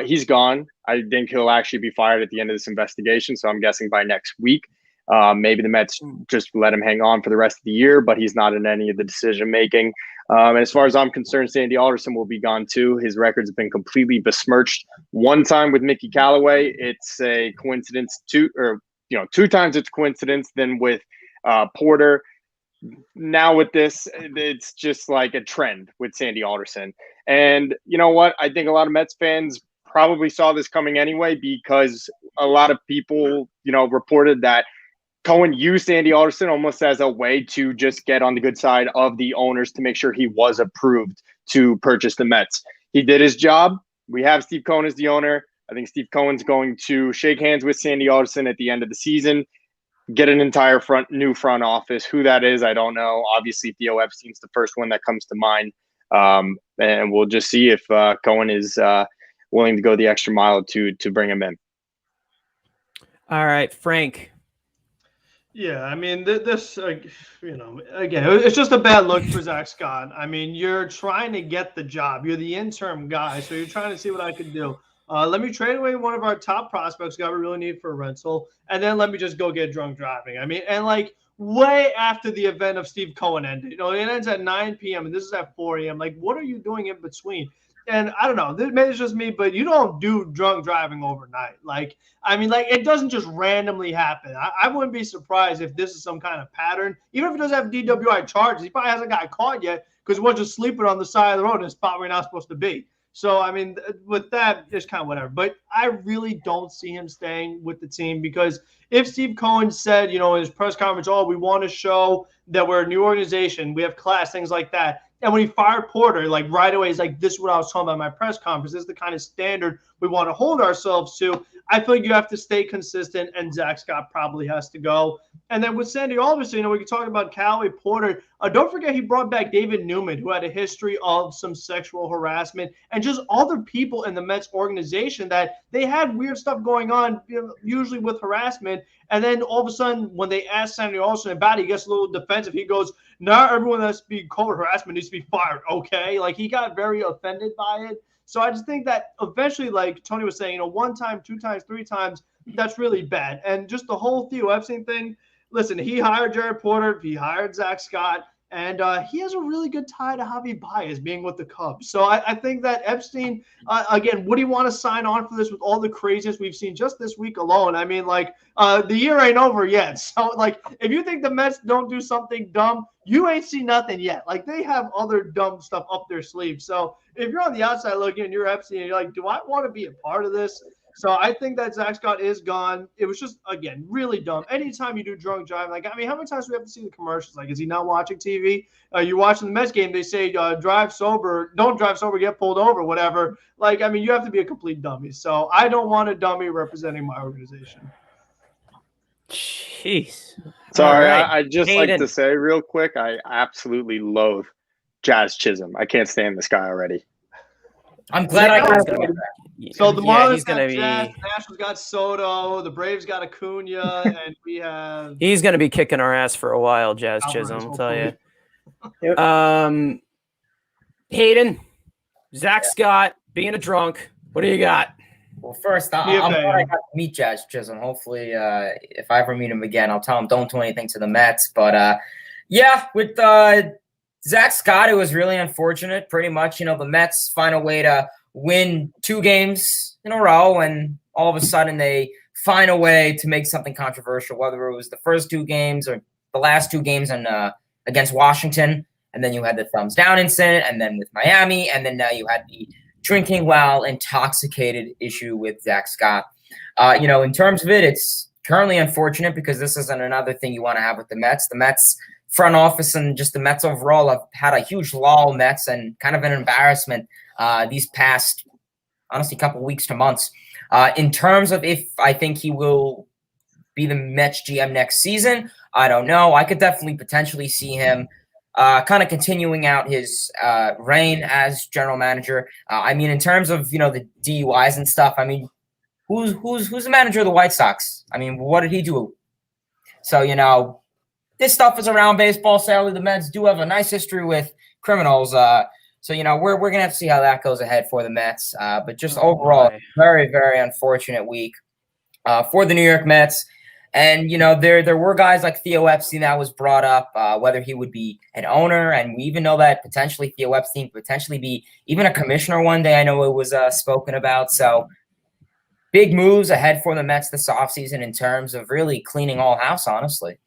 He's gone. I think he'll actually be fired at the end of this investigation, so I'm guessing by next week. Maybe the Mets just let him hang on for the rest of the year, but he's not in any of the decision making. And as far as I'm concerned, Sandy Alderson will be gone too. His record's been completely besmirched. One time with Mickey Callaway, it's a coincidence. 2 times it's coincidence. Then with Porter, now with this, it's just like a trend with Sandy Alderson. And you know what? I think a lot of Mets fans probably saw this coming anyway, because a lot of people, reported that Cohen used Sandy Alderson almost as a way to just get on the good side of the owners to make sure he was approved to purchase the Mets. He did his job. We have Steve Cohen as the owner. I think Steve Cohen's going to shake hands with Sandy Alderson at the end of the season, get an entire new front office. Who that is, I don't know. Obviously, Theo Epstein's the first one that comes to mind. And we'll just see if Cohen is willing to go the extra mile to bring him in. All right, Frank. Yeah, I mean, this, again, it's just a bad look for Zack Scott. I mean, you're trying to get the job. You're the interim guy, so you're trying to see what I can do. Let me trade away one of our top prospects, guy we really need for a rental, and then let me just go get drunk driving. I mean, and like way after the event of Steve Cohen ended. It ends at 9 p.m., and this is at 4 a.m. Like, what are you doing in between? And I don't know, maybe it's just me, but you don't do drunk driving overnight. Like, I mean, like, it doesn't just randomly happen. I wouldn't be surprised if this is some kind of pattern. Even if he doesn't have DWI charges, he probably hasn't got caught yet because he was just sleeping on the side of the road in a spot where you're not supposed to be. So, I mean, with that, it's kind of whatever. But I really don't see him staying with the team, because if Steve Cohen said, in his press conference, we want to show that we're a new organization, we have class, things like that. And when he fired Porter, like right away, he's like, this is what I was talking about in my press conference. This is the kind of standard we want to hold ourselves to. I feel like you have to stay consistent, and Zack Scott probably has to go. And then with Sandy Alderson, we can talk about Callaway, Porter. Don't forget he brought back David Newman, who had a history of some sexual harassment, and just other people in the Mets organization that they had weird stuff going on, usually with harassment. And then all of a sudden, when they asked Sandy Alderson about it, he gets a little defensive. He goes, not everyone that's being called harassment needs to be fired, okay? Like, he got very offended by it. So I just think that eventually, like Tony was saying, 1 time, 2 times, 3 times, that's really bad. And just the whole Theo Epstein thing, listen, he hired Jared Porter, he hired Zack Scott, and he has a really good tie to Javi Baez being with the Cubs. So I think that Epstein, again, would he want to sign on for this with all the craziness we've seen just this week alone? I mean, like, the year ain't over yet. So, like, if you think the Mets don't do something dumb, you ain't seen nothing yet. Like, they have other dumb stuff up their sleeve. So if you're on the outside looking and you're Epstein and you're like, do I want to be a part of this? So I think that Zack Scott is gone. It was just, again, really dumb. Anytime you do drunk driving, like, I mean, how many times do we have to see the commercials? Like, is he not watching TV? You're watching the Mets game, they say drive sober, don't drive sober, get pulled over, whatever. Like, I mean, you have to be a complete dummy. So I don't want a dummy representing my organization. Jeez. Sorry, Right. I just Hayden. like to say real quick, I absolutely loathe Jazz Chisholm. I can't stand this guy already. I'm glad I got gonna it. So the Marlins he's gonna got be. Jazz, the Nationals got Soto, the Braves got Acuna, and we have He's gonna be kicking our ass for a while, Jazz Alvarez, Chisholm. I'll tell you. Yep. Hayden, Zack Scott being a drunk. What do you got? Well, first, I'm glad I got to meet Jazz Chisholm. Hopefully, if I ever meet him again, I'll tell him don't do anything to the Mets. But, yeah, with Zack Scott, it was really unfortunate. Pretty much, the Mets find a way to win 2 games in a row, and all of a sudden they find a way to make something controversial, whether it was the first 2 games or the last 2 games against Washington, and then you had the thumbs down incident, and then with Miami, and then now you had the drinking while intoxicated issue with Zack Scott. In terms of it, it's currently unfortunate because this isn't another thing you want to have with the Mets. The Mets front office and just the Mets overall have had a huge lull, Mets, and kind of an embarrassment these past, honestly, couple weeks to months. In terms of if I think he will be the Mets GM next season, I don't know. I could definitely potentially see him kind of continuing out his reign as general manager. In terms of, the DUIs and stuff, who's the manager of the White Sox? What did he do? So, this stuff is around baseball. Sadly, the Mets do have a nice history with criminals. So, we're going to have to see how that goes ahead for the Mets. But just overall, very, very unfortunate week for the New York Mets. And, there were guys like Theo Epstein that was brought up, whether he would be an owner. And we even know that potentially Theo Epstein could potentially be even a commissioner one day. I know it was spoken about. So big moves ahead for the Mets this offseason in terms of really cleaning all house, honestly.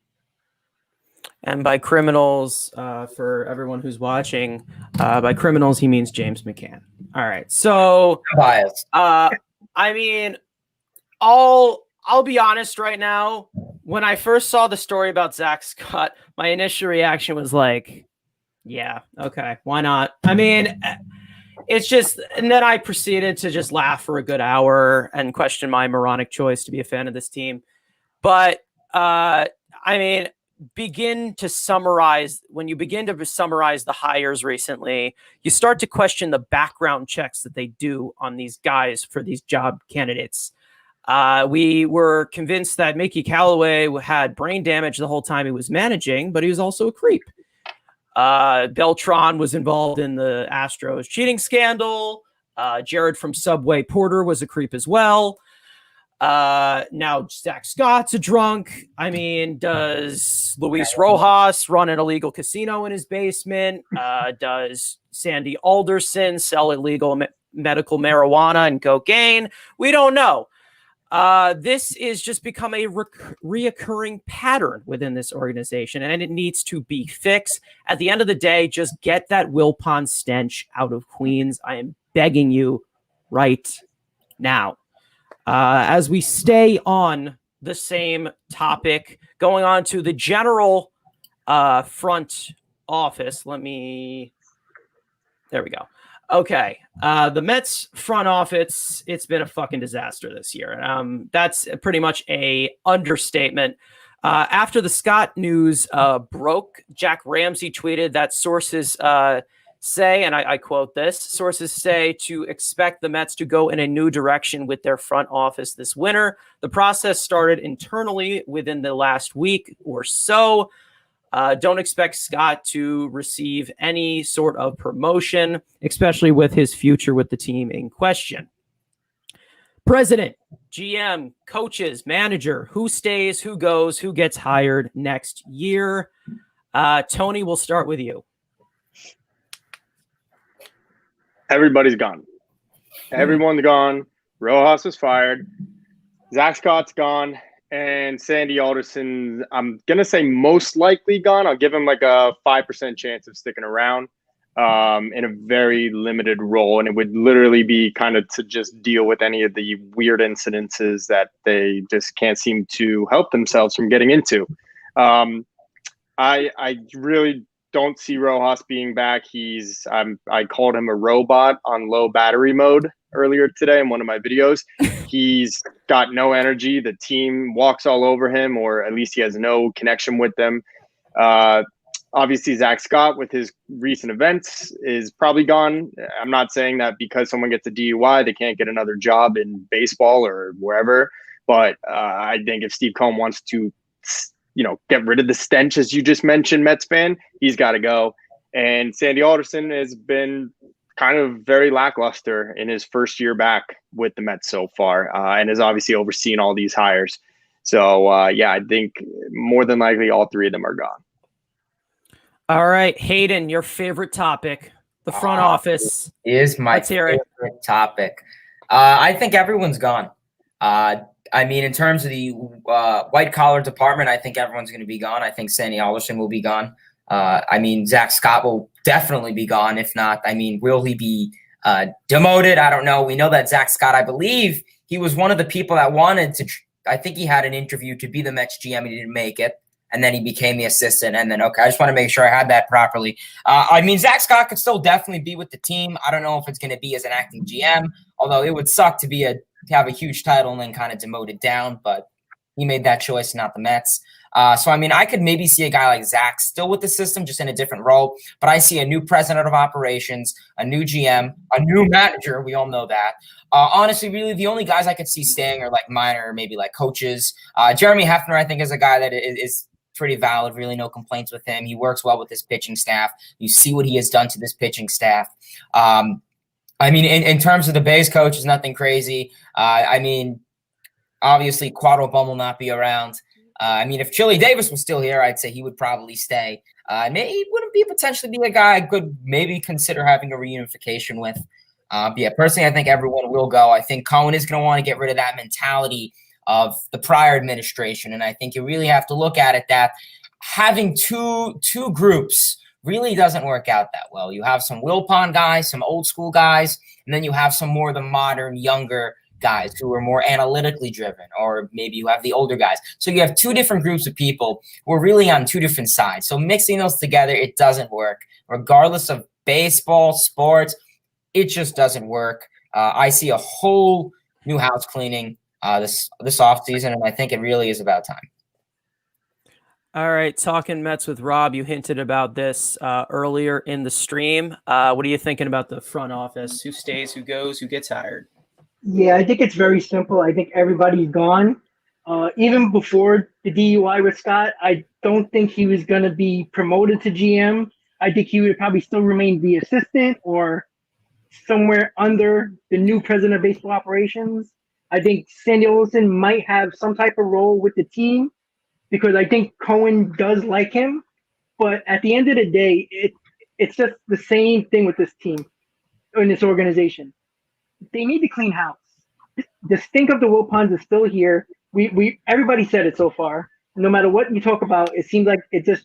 And by criminals, for everyone who's watching, by criminals, he means James McCann. All right. So, biased. I'll be honest right now. When I first saw the story about Zack Scott, my initial reaction was like, yeah, okay, why not? It's just, and then I proceeded to just laugh for a good hour and question my moronic choice to be a fan of this team. But, begin to summarize the hires recently, you start to question the background checks that they do on these guys for these job candidates. We were convinced that Mickey Callaway had brain damage the whole time he was managing, but he was also a creep. Beltran was involved in the Astros cheating scandal. Jared from Subway Porter was a creep as well. Now Zack Scott's a drunk. Does Luis Rojas run an illegal casino in his basement? Does Sandy Alderson sell illegal medical marijuana and cocaine? We don't know. This is just become a reoccurring pattern within this organization, and it needs to be fixed. At the end of the day, just get that Wilpon stench out of Queens. I am begging you right now. As we stay on the same topic, going on to the general front office. There we go. Okay. The Mets front office, it's been a fucking disaster this year. That's pretty much a understatement. After the Scott news broke, Jack Ramsey tweeted that sources say, and I quote this, sources say to expect the Mets to go in a new direction with their front office this winter. The process started internally within the last week or so. Don't expect Scott to receive any sort of promotion, especially with his future with the team in question. President, GM, coaches, manager, who stays, who goes, who gets hired next year? Tony, we'll start with you. Everybody's gone. Everyone's gone. Rojas was fired. Zack Scott's gone. And Sandy Alderson, I'm going to say most likely gone. I'll give him like a 5% chance of sticking around in a very limited role. And it would literally be kind of to just deal with any of the weird incidences that they just can't seem to help themselves from getting into. I really don't see Rojas being back. I called him a robot on low battery mode earlier today in one of my videos. He's got no energy. The team walks all over him, or at least he has no connection with them. Obviously, Zack Scott, with his recent events, is probably gone. I'm not saying that because someone gets a DUI, they can't get another job in baseball or wherever. But I think if Steve Cohen wants to, get rid of the stench, as you just mentioned, Mets fan, he's got to go. And Sandy Alderson has been kind of very lackluster in his first year back with the Mets so far, and has obviously overseen all these hires. So, I think more than likely all three of them are gone. All right, Hayden, your favorite topic, the front office. Is my favorite topic. I think everyone's gone. I mean, in terms of the white collar department, I think everyone's going to be gone. I think Sandy Alderson will be gone. I mean, Zach Scott will definitely be gone. If not, I mean, will he be demoted? I don't know. We know that Zach Scott, I believe he was one of the people that wanted to, I think he had an interview to be the Mets GM. He didn't make it. And then he became the assistant. And then, okay, I just want to make sure I had that properly. I mean, Zach Scott could still definitely be with the team. I don't know if it's going to be as an acting GM, although it would suck to have a huge title and then kind of demoted down. But he made that choice, not the Mets. So, I mean, I could maybe see a guy like Zack still with the system, just in a different role. But I see a new president of operations, a new GM, a new manager. We all know that. Honestly, really, the only guys I could see staying are like minor, maybe like coaches. Jeremy Hefner, I think, is a guy that is pretty valid. Really, no complaints with him. He works well with his pitching staff. You see what he has done to this pitching staff. I mean, in terms of the base coach, is nothing crazy. I mean, obviously, Quadro Bum will not be around. I mean, if Chili Davis was still here, I'd say he would probably stay. He wouldn't potentially be a guy I could maybe consider having a reunification with. But yeah, personally, I think everyone will go. I think Cohen is going to want to get rid of that mentality of the prior administration. And I think you really have to look at it that having two groups really doesn't work out that well. You have some Wilpon guys, some old school guys, and then you have some more of the modern, younger guys who are more analytically driven, or maybe you have the older guys. So you have two different groups of people who are really on two different sides. So mixing those together, it doesn't work. Regardless of baseball, sports, it just doesn't work. I see a whole new house cleaning this offseason, and I think it really is about time. All right, talking Mets with Rob, you hinted about this earlier in the stream. What are you thinking about the front office? Who stays, who goes, who gets hired? Yeah, I think it's very simple. I think everybody's gone. Even before the DUI with Scott, I don't think he was going to be promoted to GM. I think he would probably still remain the assistant or somewhere under the new president of baseball operations. I think Sandy Alderson might have some type of role with the team because I think Cohen does like him. But at the end of the day, it's just the same thing with this team in this organization. They need to clean house. The stink of the Wilpons is still here. We everybody said it so far. No matter what you talk about, it seems like it just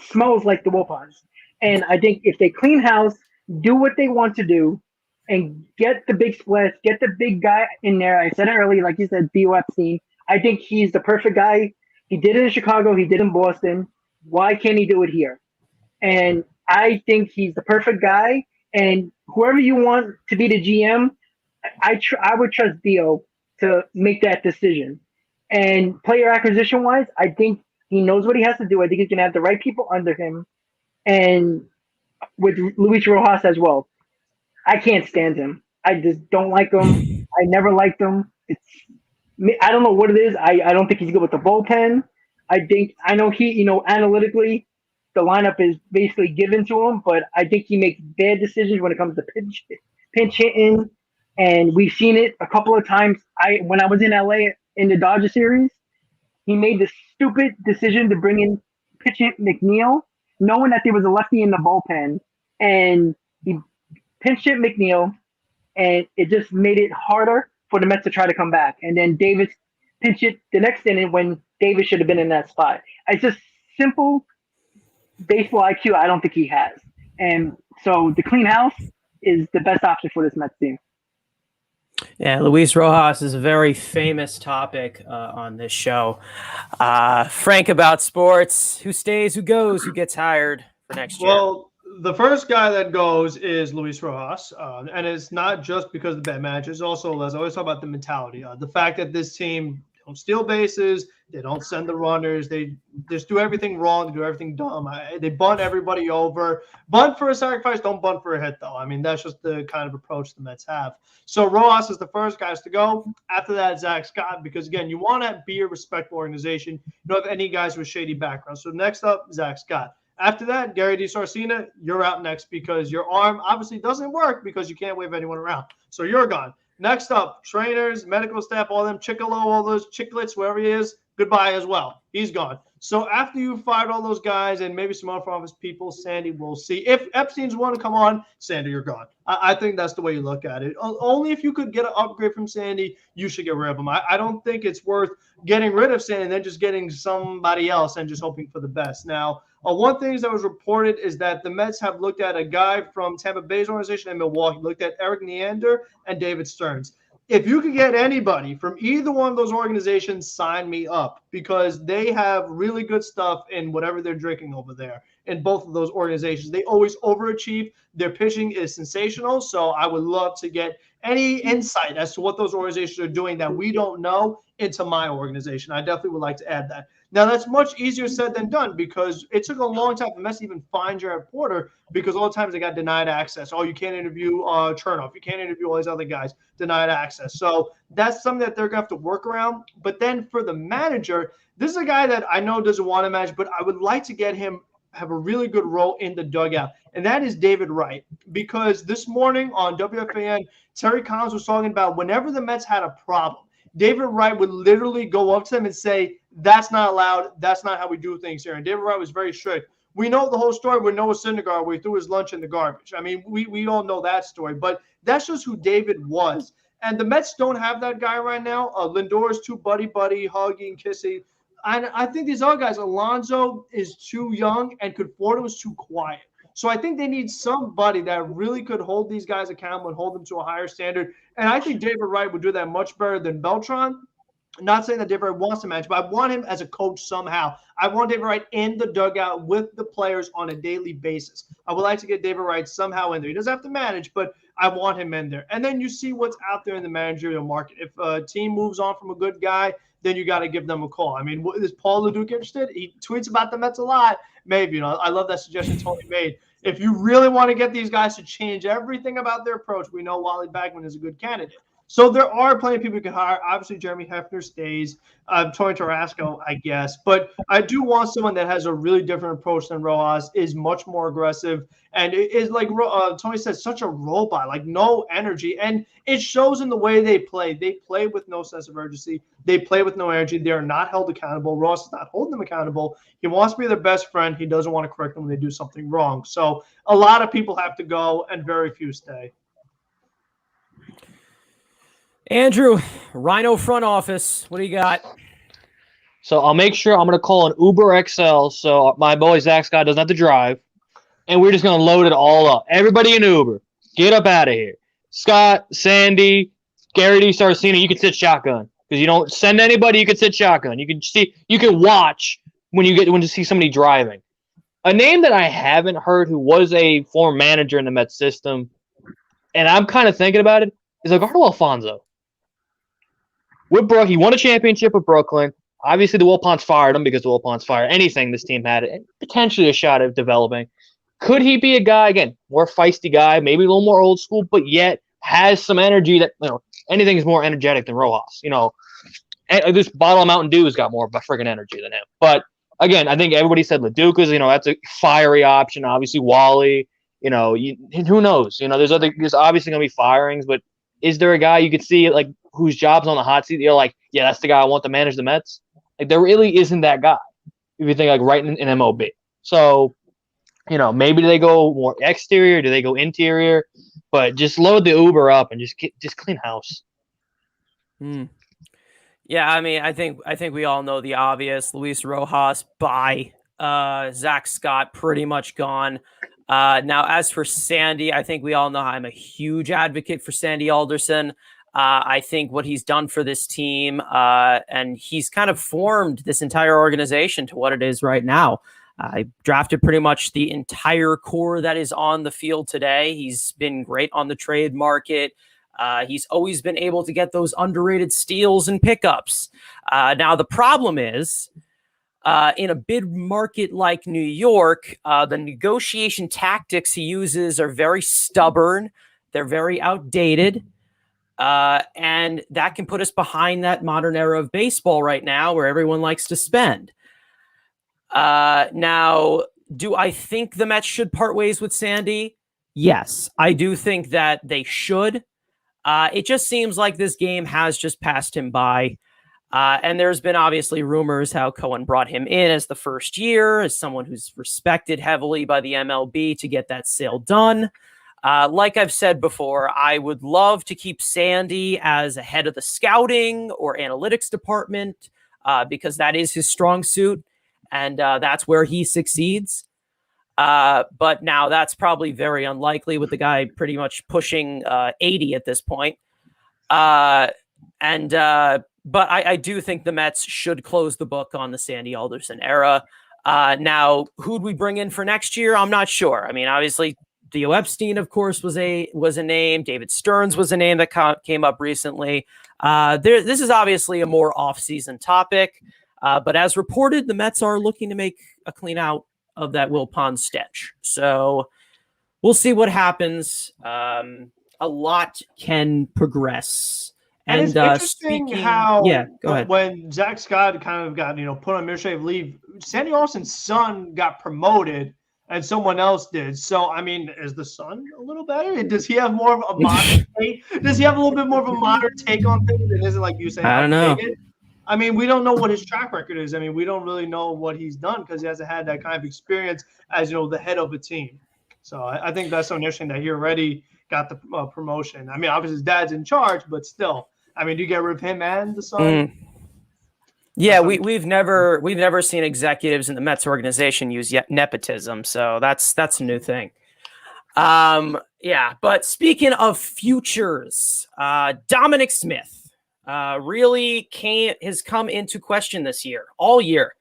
smells like the Wilpons. And I think if they clean house, do what they want to do, and get the big splash, get the big guy in there. I said it earlier, like you said, Theo Epstein. I think he's the perfect guy. He did it in Chicago. He did it in Boston. Why can't he do it here? And I think he's the perfect guy. And whoever you want to be the GM, I would trust Theo to make that decision. And player acquisition wise, I think he knows what he has to do. I think he can have the right people under him, and with Luis Rojas as well. I can't stand him. I just don't like him. I never liked him. I don't know what it is. I don't think he's good with the bullpen. I know he, analytically, the lineup is basically given to him, but I think he makes bad decisions when it comes to pinch hitting, and we've seen it a couple of times. When I was in LA in the Dodger series, he made the stupid decision to bring in pitch hit McNeil, knowing that there was a lefty in the bullpen, and he pinch hit McNeil, and it just made it harder for the Mets to try to come back. And then Davis pinch hit the next inning when Davis should have been in that spot. It's just simple baseball IQ I don't think he has. And so the clean house is the best option for this Mets team. Yeah, Luis Rojas is a very famous topic on this show. Frank, about sports, who stays, who goes, who gets hired for next year? Well, the first guy that goes is Luis Rojas, and it's not just because of the bad match. It's also, as I always talk about, the mentality. The fact that this team don't steal bases, they don't send the runners, they just do everything wrong, they do everything dumb. They bunt everybody over. Bunt for a sacrifice, don't bunt for a hit, though. I mean, that's just the kind of approach the Mets have. So Rojas is the first guys to go. After that, Zack Scott, because, again, you want to be a respectable organization. You don't have any guys with shady backgrounds. So next up, Zack Scott. After that, Gary DiSarcina, you're out next because your arm obviously doesn't work because you can't wave anyone around. So you're gone. Next up, trainers, medical staff, all them Chickalo, all those Chicklets, wherever he is, goodbye as well. He's gone. So after you fired all those guys and maybe some other office people, Sandy, we'll see. If Epstein's want to come on, Sandy, you're gone. I think that's the way you look at it. Only if you could get an upgrade from Sandy, you should get rid of him. I don't think it's worth getting rid of Sandy and then just getting somebody else and just hoping for the best. Now, one thing that was reported is that the Mets have looked at a guy from Tampa Bay's organization in Milwaukee, looked at Eric Neander and David Stearns. If you could get anybody from either one of those organizations, sign me up, because they have really good stuff in whatever they're drinking over there in both of those organizations. They always overachieve. Their pitching is sensational. So I would love to get any insight as to what those organizations are doing that we don't know into my organization. I definitely would like to add that. Now, that's much easier said than done, because it took a long time for Mets to even find Jared Porter, because all the times they got denied access. Oh, you can't interview Chernoff. You can't interview all these other guys, denied access. So that's something that they're going to have to work around. But then for the manager, this is a guy that I know doesn't want to manage, but I would like to get him have a really good role in the dugout, and that is David Wright. Because this morning on WFAN, Terry Collins was talking about whenever the Mets had a problem, David Wright would literally go up to them and say, "That's not allowed. That's not how we do things here." And David Wright was very strict. We know the whole story with Noah Syndergaard, where he threw his lunch in the garbage. I mean, we all know that story, but that's just who David was. And the Mets don't have that guy right now. Lindor is too buddy, hugging, kissing. And I think these other guys, Alonso is too young, and Conforto is too quiet. So I think they need somebody that really could hold these guys accountable and hold them to a higher standard. And I think David Wright would do that much better than Beltran. Not saying that David Wright wants to manage, but I want him as a coach somehow. I want David Wright in the dugout with the players on a daily basis. I would like to get David Wright somehow in there. He doesn't have to manage, but I want him in there. And then you see what's out there in the managerial market. If a team moves on from a good guy, then you got to give them a call. I mean, is Paul LeDuc interested? He tweets about the Mets a lot. Maybe, I love that suggestion Tony made. If you really want to get these guys to change everything about their approach, we know Wally Bagman is a good candidate. So there are plenty of people you can hire. Obviously, Jeremy Hefner stays. Tony Tarasco, I guess. But I do want someone that has a really different approach than Rojas, is much more aggressive, and it is like Tony said, such a robot, like no energy. And it shows in the way they play. They play with no sense of urgency. They play with no energy. They are not held accountable. Ross is not holding them accountable. He wants to be their best friend. He doesn't want to correct them when they do something wrong. So a lot of people have to go, and very few stay. Andrew, Rhino front office, what do you got? So I'll make sure I'm going to call an Uber XL so my boy Zack Scott doesn't have to drive. And we're just going to load it all up. Everybody in Uber, get up out of here. Scott, Sandy, Gary D. Sarcina, you can sit shotgun. Because you don't send anybody, you can sit shotgun. You can watch when you see somebody driving. A name that I haven't heard who was a former manager in the Mets system, and I'm kind of thinking about it, is Edgardo Alfonso. With Brooke, he won a championship with Brooklyn. Obviously, the Wilpons fired him because the Wilpons fire anything this team had, and potentially a shot at developing. Could he be a guy, again, more feisty guy, maybe a little more old school, but yet has some energy that, anything is more energetic than Rojas. This bottle of Mountain Dew has got more of a freaking energy than him. But, again, I think everybody said Leducas, that's a fiery option. Obviously, Wally, who knows? There's obviously going to be firings, but is there a guy you could see, whose job's on the hot seat? You're like, yeah, that's the guy I want to manage the Mets. There really isn't that guy. If you think right in MLB. So, maybe do they go more exterior? Do they go interior? But just load the Uber up and just clean house. Yeah, I mean, I think we all know the obvious. Luis Rojas, bye. Zack Scott, pretty much gone. Now, as for Sandy, I think we all know I'm a huge advocate for Sandy Alderson. I think what he's done for this team, and he's kind of formed this entire organization to what it is right now. I drafted pretty much the entire core that is on the field today. He's been great on the trade market. He's always been able to get those underrated steals and pickups. Now, the problem is, in a big market like New York, the negotiation tactics he uses are very stubborn. They're very outdated. And that can put us behind that modern era of baseball right now where everyone likes to spend. Now, do I think the Mets should part ways with Sandy? Yes, I do think that they should. It just seems like this game has just passed him by. And there's been obviously rumors how Cohen brought him in as the first year, as someone who's respected heavily by the MLB to get that sale done. Like I've said before, I would love to keep Sandy as a head of the scouting or analytics department because that is his strong suit, and that's where he succeeds. But now that's probably very unlikely with the guy pretty much pushing 80 at this point. But I do think the Mets should close the book on the Sandy Alderson era. Now, who'd we bring in for next year? I'm not sure. I mean, obviously, Theo Epstein, of course, was a name. David Stearns was a name that came up recently. This is obviously a more off-season topic, but as reported, the Mets are looking to make a clean out of that Will Pond stench. So we'll see what happens. A lot can progress. And it's interesting how go ahead. When Zack Scott kind of got put on administrative leave, Sandy Alderson's son got promoted and someone else did. So I mean, is the son a little better? Does he have more of a modern take? Does he have a little bit more of a modern take on things? It isn't like you saying. I don't know. I mean, we don't know what his track record is. I mean, we don't really know what he's done because he hasn't had that kind of experience as the head of a team. So I think that's so interesting that he already got the promotion. I mean, obviously his dad's in charge, but still, I mean, do you get rid of him and the son? Yeah, we've never seen executives in the Mets organization use nepotism, so that's a new thing. Yeah, but speaking of futures, Dominic Smith really has come into question this year, all year.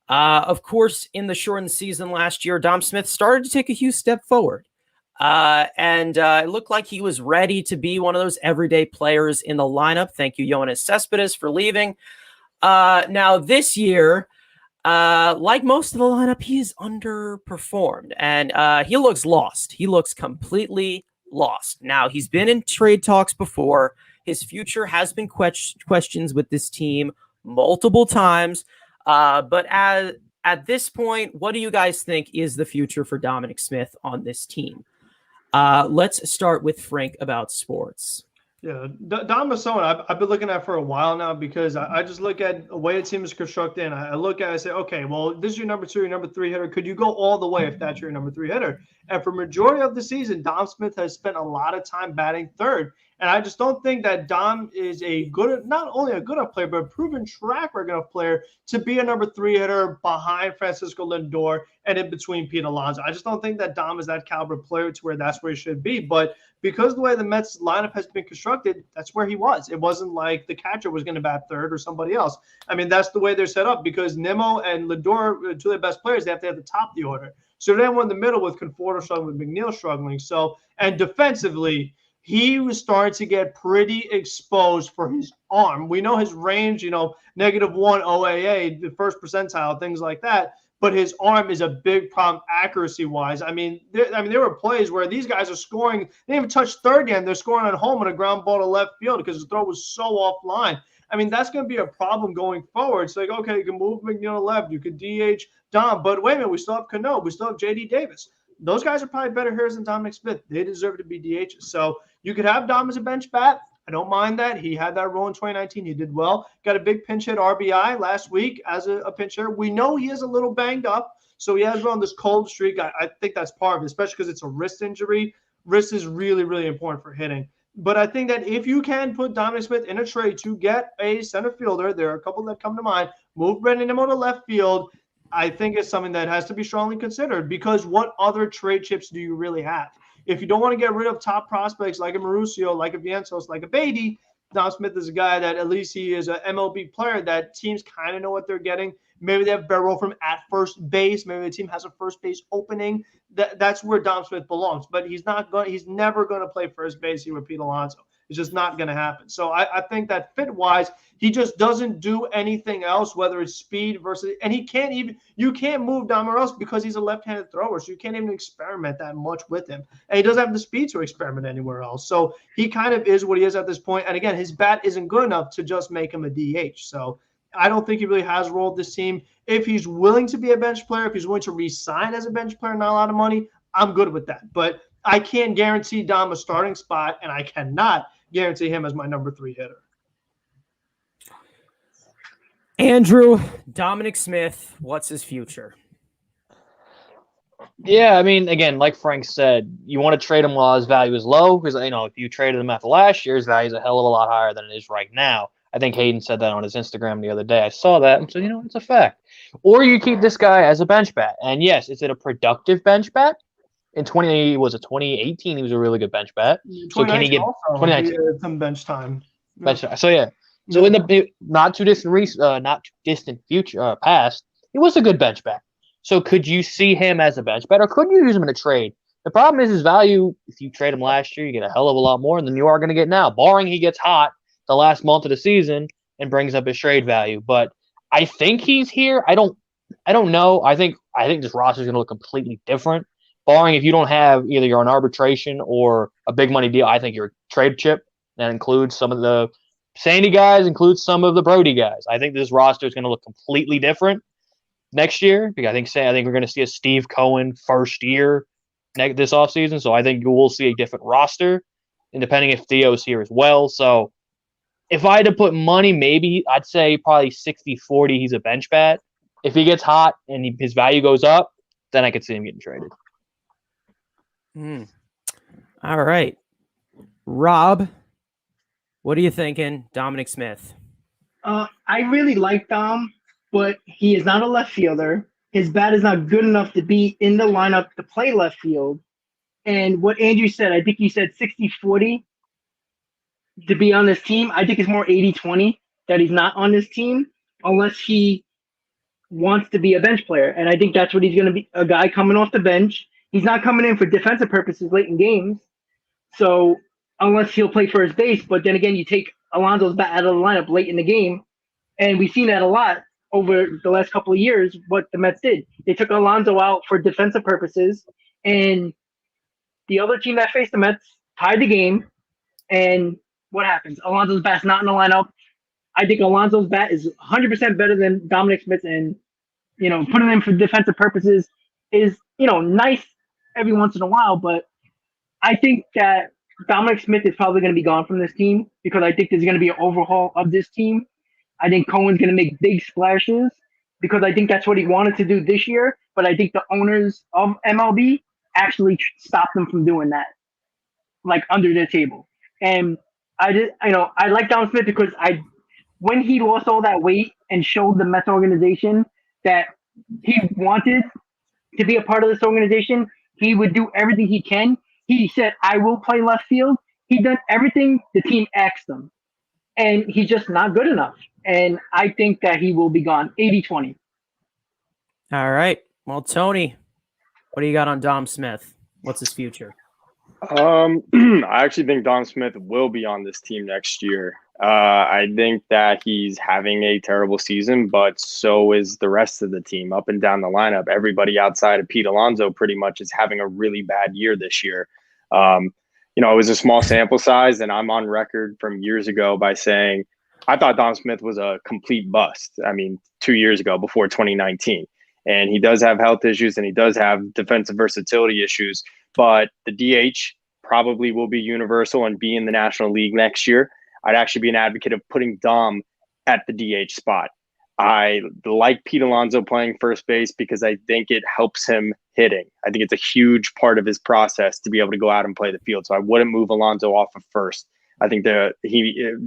Of course, in the shortened season last year, Dom Smith started to take a huge step forward. And it looked like he was ready to be one of those everyday players in the lineup. Thank you, Yoenis Cespedes, for leaving. Now, this year, like most of the lineup, he's underperformed. And he looks lost. He looks completely lost. Now, he's been in trade talks before. His future has been questions with this team multiple times. But at this point, what do you guys think is the future for Dominic Smith on this team? Let's start with Frank about sports. Yeah, Dom is someone I've been looking at for a while now because I just look at the way the team is constructed and I look at it and say, okay, well, this is your number 2, your number 3 hitter. Could you go all the way if that's your number 3 hitter? And for majority of the season, Dom Smith has spent a lot of time batting third. And I just don't think that Dom is not only a good enough player, but a proven track record of player to be a number 3 hitter behind Francisco Lindor and in between Pete Alonso. I just don't think that Dom is that caliber player to where that's where he should be. But because the way the Mets lineup has been constructed, that's where he was. It wasn't like the catcher was going to bat third or somebody else. I mean, that's the way they're set up because Nimmo and Lindor, two of their best players, they have to have the top of the order. So then we're in the middle with Conforto struggling, with McNeil struggling. So, and defensively, he was starting to get pretty exposed for his arm. We know his range, -1 OAA, the first percentile, things like that. But his arm is a big problem accuracy-wise. I mean, there were plays where these guys are scoring. They didn't even touch third yet. They're scoring at home on a ground ball to left field because the throw was so offline. I mean, that's going to be a problem going forward. It's like, okay, you can move McNeil to left. You could DH Dom. But wait a minute, we still have Cano. We still have J.D. Davis. Those guys are probably better hitters than Dominic Smith. They deserve to be DHs. So you could have Dom as a bench bat. I don't mind that. He had that role in 2019. He did well. Got a big pinch hit RBI last week as a pinch hitter. We know he is a little banged up, so he has been on this cold streak. I think that's part of it, especially because it's a wrist injury. Wrist is really, really important for hitting. But I think that if you can put Dominic Smith in a trade to get a center fielder, there are a couple that come to mind, move Brandon Nimmo to left field, I think it's something that has to be strongly considered because what other trade chips do you really have? If you don't want to get rid of top prospects like a Mauricio, like a Vientos, like a Beatty, Dom Smith is a guy that at least he is an MLB player that teams kind of know what they're getting. Maybe they have Barrel from at first base. Maybe the team has a first base opening. That's where Dom Smith belongs. But he's never going to play first base here with Pete Alonso. It's just not going to happen. So I think that fit-wise, he just doesn't do anything else, whether it's speed versus – and you can't move Dom or else because he's a left-handed thrower, so you can't even experiment that much with him. And he doesn't have the speed to experiment anywhere else. So he kind of is what he is at this point. And, again, his bat isn't good enough to just make him a DH. So I don't think he really has a role with this team. If he's willing to be a bench player, if he's willing to re-sign as a bench player, not a lot of money, I'm good with that. But I can't guarantee Dom a starting spot, and I cannot guarantee him as my number 3 hitter. Andrew, Dominic Smith, what's his future? Yeah, I mean, again, like Frank said, you want to trade him while his value is low because, if you traded him after last year's value is a hell of a lot higher than it is right now. I think Hayden said that on his Instagram the other day. I saw that and said, it's a fact. Or you keep this guy as a bench bat. And yes, is it a productive bench bat? In 2018, he was a really good bench bat. So can he get 2019? He had some bench time. Bench time. So yeah. So in the not too distant future past, he was a good bench bat. So could you see him as a bench bat, or could you use him in a trade? The problem is his value. If you trade him last year, you get a hell of a lot more than you are going to get now, barring he gets hot the last month of the season and brings up his trade value. But I think he's here. I don't know. I think this roster is going to look completely different, barring if you don't have either you're on arbitration or a big money deal. I think you're a trade chip. That includes some of the Sandy guys, includes some of the Brody guys. I think this roster is going to look completely different next year because I think we're going to see a Steve Cohen first year this offseason. So I think you will see a different roster, and depending if Theo's here as well. So if I had to put money, maybe I'd say probably 60-40 he's a bench bat. If he gets hot and his value goes up, then I could see him getting traded. All right. Rob, what are you thinking? Dominic Smith. I really like Dom, but he is not a left fielder. His bat is not good enough to be in the lineup to play left field. And what Andrew said, I think he said 60-40 to be on this team. I think it's more 80-20 that he's not on this team unless he wants to be a bench player. And I think that's what he's going to be, a guy coming off the bench. He's not coming in for defensive purposes late in games. So unless he'll play first base, but then again, you take Alonso's bat out of the lineup late in the game. And we've seen that a lot over the last couple of years, what the Mets did. They took Alonso out for defensive purposes, and the other team that faced the Mets tied the game. And what happens? Alonso's bat's not in the lineup. I think Alonso's bat is 100% better than Dominic Smith, and, putting him for defensive purposes is, nice every once in a while, but I think that Dominic Smith is probably going to be gone from this team because I think there's going to be an overhaul of this team. I think Cohen's going to make big splashes because I think that's what he wanted to do this year, but I think the owners of MLB actually stopped them from doing that, like under their table. And I like Dom Smith because when he lost all that weight and showed the Mets organization that he wanted to be a part of this organization, he would do everything he can. He said, I will play left field. He done everything the team asked him. And he's just not good enough. And I think that he will be gone 80-20. All right. Well, Tony, what do you got on Dom Smith? What's his future? I actually think Dom Smith will be on this team next year. I think that he's having a terrible season, but so is the rest of the team up and down the lineup. Everybody outside of Pete Alonso pretty much is having a really bad year this year. It was a small sample size, and I'm on record from years ago by saying I thought Dom Smith was a complete bust. 2 years ago before 2019. And he does have health issues and he does have defensive versatility issues, but the DH probably will be universal and be in the National League next year. I'd actually be an advocate of putting Dom at the DH spot. I like Pete Alonso playing first base because I think it helps him hitting. I think it's a huge part of his process to be able to go out and play the field. So I wouldn't move Alonso off of first. I think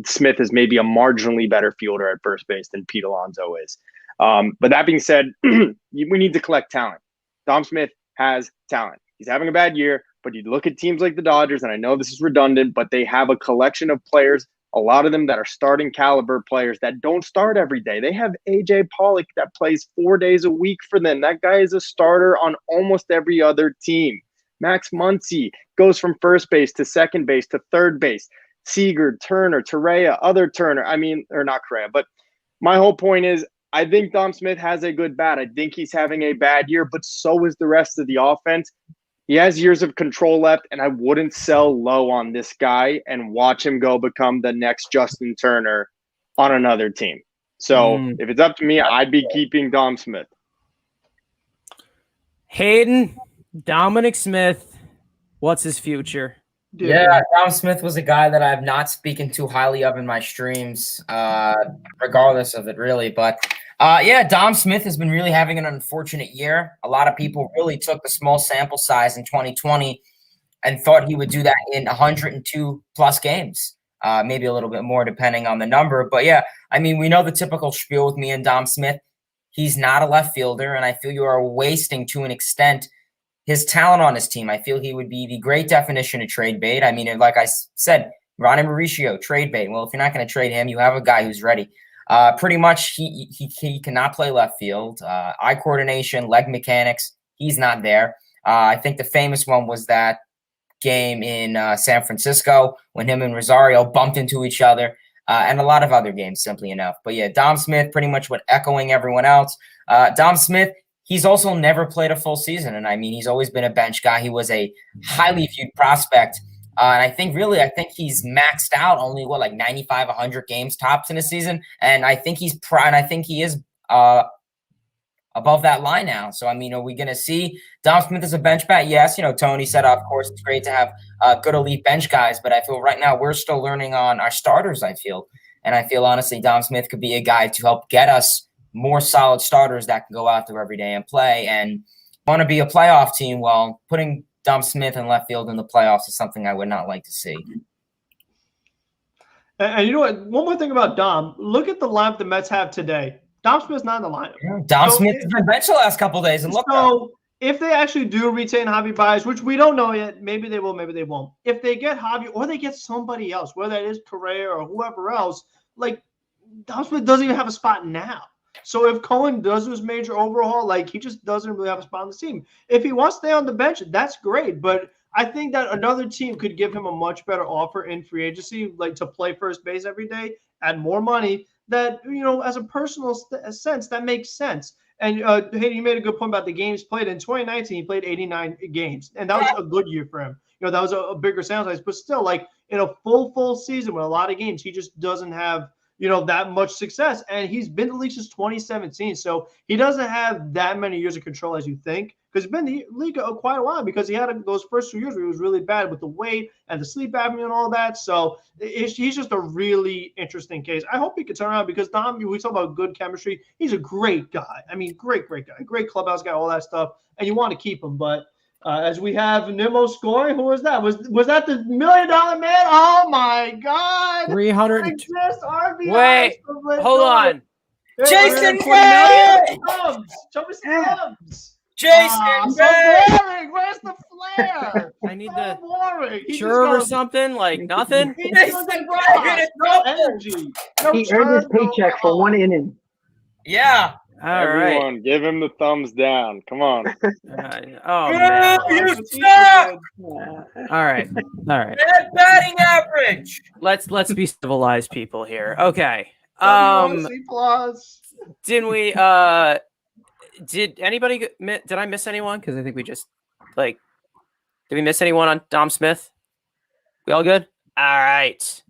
Smith is maybe a marginally better fielder at first base than Pete Alonso is. But that being said, we need to collect talent. Dom Smith has talent. He's having a bad year, but you look at teams like the Dodgers, and I know this is redundant, but they have a collection of players, a lot of them that are starting caliber players that don't start every day. They have A.J. Pollock that plays 4 days a week for them. That guy is a starter on almost every other team. Max Muncy goes from first base to second base to third base. Seager, Turner, Torrea, other Turner. Or not Correa, but my whole point is I think Dom Smith has a good bat. I think he's having a bad year, but so is the rest of the offense. He has years of control left, and I wouldn't sell low on this guy and watch him go become the next Justin Turner on another team. So if it's up to me, I'd be keeping Dom Smith. Hayden, Dominic Smith, what's his future? Yeah, Dom Smith was a guy that I'm not speaking too highly of in my streams, regardless of it, really. But yeah, Dom Smith has been really having an unfortunate year. A lot of people really took the small sample size in 2020 and thought he would do that in 102 plus games, maybe a little bit more depending on the number. But yeah, I mean, we know the typical spiel with me and Dom Smith. He's not a left fielder, and I feel you are wasting, to an extent, his talent on his team. I feel he would be the great definition of trade bait. I mean, like I said, Ronnie Mauricio, trade bait. Well, if you're not going to trade him, you have a guy who's ready. Pretty much, he cannot play left field. Eye coordination, leg mechanics, he's not there. I think the famous one was that game in San Francisco when him and Rosario bumped into each other, and a lot of other games, simply enough. But yeah, Dom Smith pretty much what echoing everyone else. Dom Smith, he's also never played a full season. And I mean, he's always been a bench guy. He was a highly viewed prospect. And I think he's maxed out only like 95, 100 games tops in a season. And I think he is above that line now. So, I mean, are we going to see Dom Smith as a bench bat? Yes. Tony said, of course, it's great to have good elite bench guys, but I feel right now we're still learning on our starters, I feel. And I feel, honestly, Dom Smith could be a guy to help get us more solid starters that can go out there every day and play and want to be a playoff team. Well, putting Dom Smith in left field in the playoffs is something I would not like to see. And you know what? One more thing about Dom. Look at the lineup the Mets have today. Dom Smith's not in the lineup. Yeah, Dom Smith has been benched the last couple of days. And look, if they actually do retain Javi Baez, which we don't know yet, maybe they will, maybe they won't. If they get Javi or they get somebody else, whether that is Correa or whoever else, like Dom Smith doesn't even have a spot now. So if Cohen does this major overhaul, like he just doesn't really have a spot on the team. If he wants to stay on the bench, that's great. But I think that another team could give him a much better offer in free agency, like to play first base every day at more money. That, as a personal sense, that makes sense. And hey, you made a good point about the games played. In 2019, he played 89 games, and that was a good year for him. That was a bigger sample size, but still, like in a full season with a lot of games, he just doesn't have that much success. And he's been in the league since 2017. So he doesn't have that many years of control as you think, because he's been in the league quite a while, because he had those first 2 years where he was really bad with the weight and the sleep apnea and all that. So he's just a really interesting case. I hope he can turn around, because Dom, we talk about good chemistry. He's a great guy. I mean, great guy, great clubhouse guy, all that stuff. And you want to keep him. But as we have Nimmo scoring, who was that? Was that the $1 million man? Oh my God! 300. Wait, hold on. Jason Gray! Jason Gray! Where's the flair? I need the boring. chirp or something, like nothing. No energy. He earned his paycheck for one inning. Yeah. Everyone, give him the thumbs down. Come on. Oh, man. You suck! All right. Bad batting average. Let's be civilized people here. Okay. Didn't we? Did anybody? Did I miss anyone? Because I think we just did we miss anyone on Dom Smith? We all good? All right.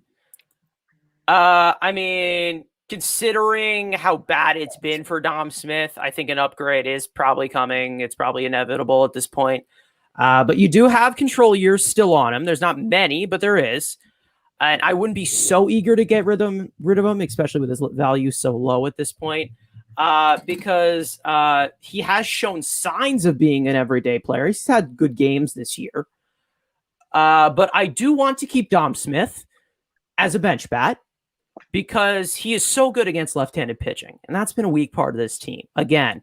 I mean, considering how bad it's been for Dom Smith, I think an upgrade is probably coming. It's probably inevitable at this point. But you do have control years still on him. There's not many, but there is. And I wouldn't be so eager to get rid of him, especially with his value so low at this point, because he has shown signs of being an everyday player. He's had good games this year. But I do want to keep Dom Smith as a bench bat, because he is so good against left-handed pitching, and that's been a weak part of this team. Again,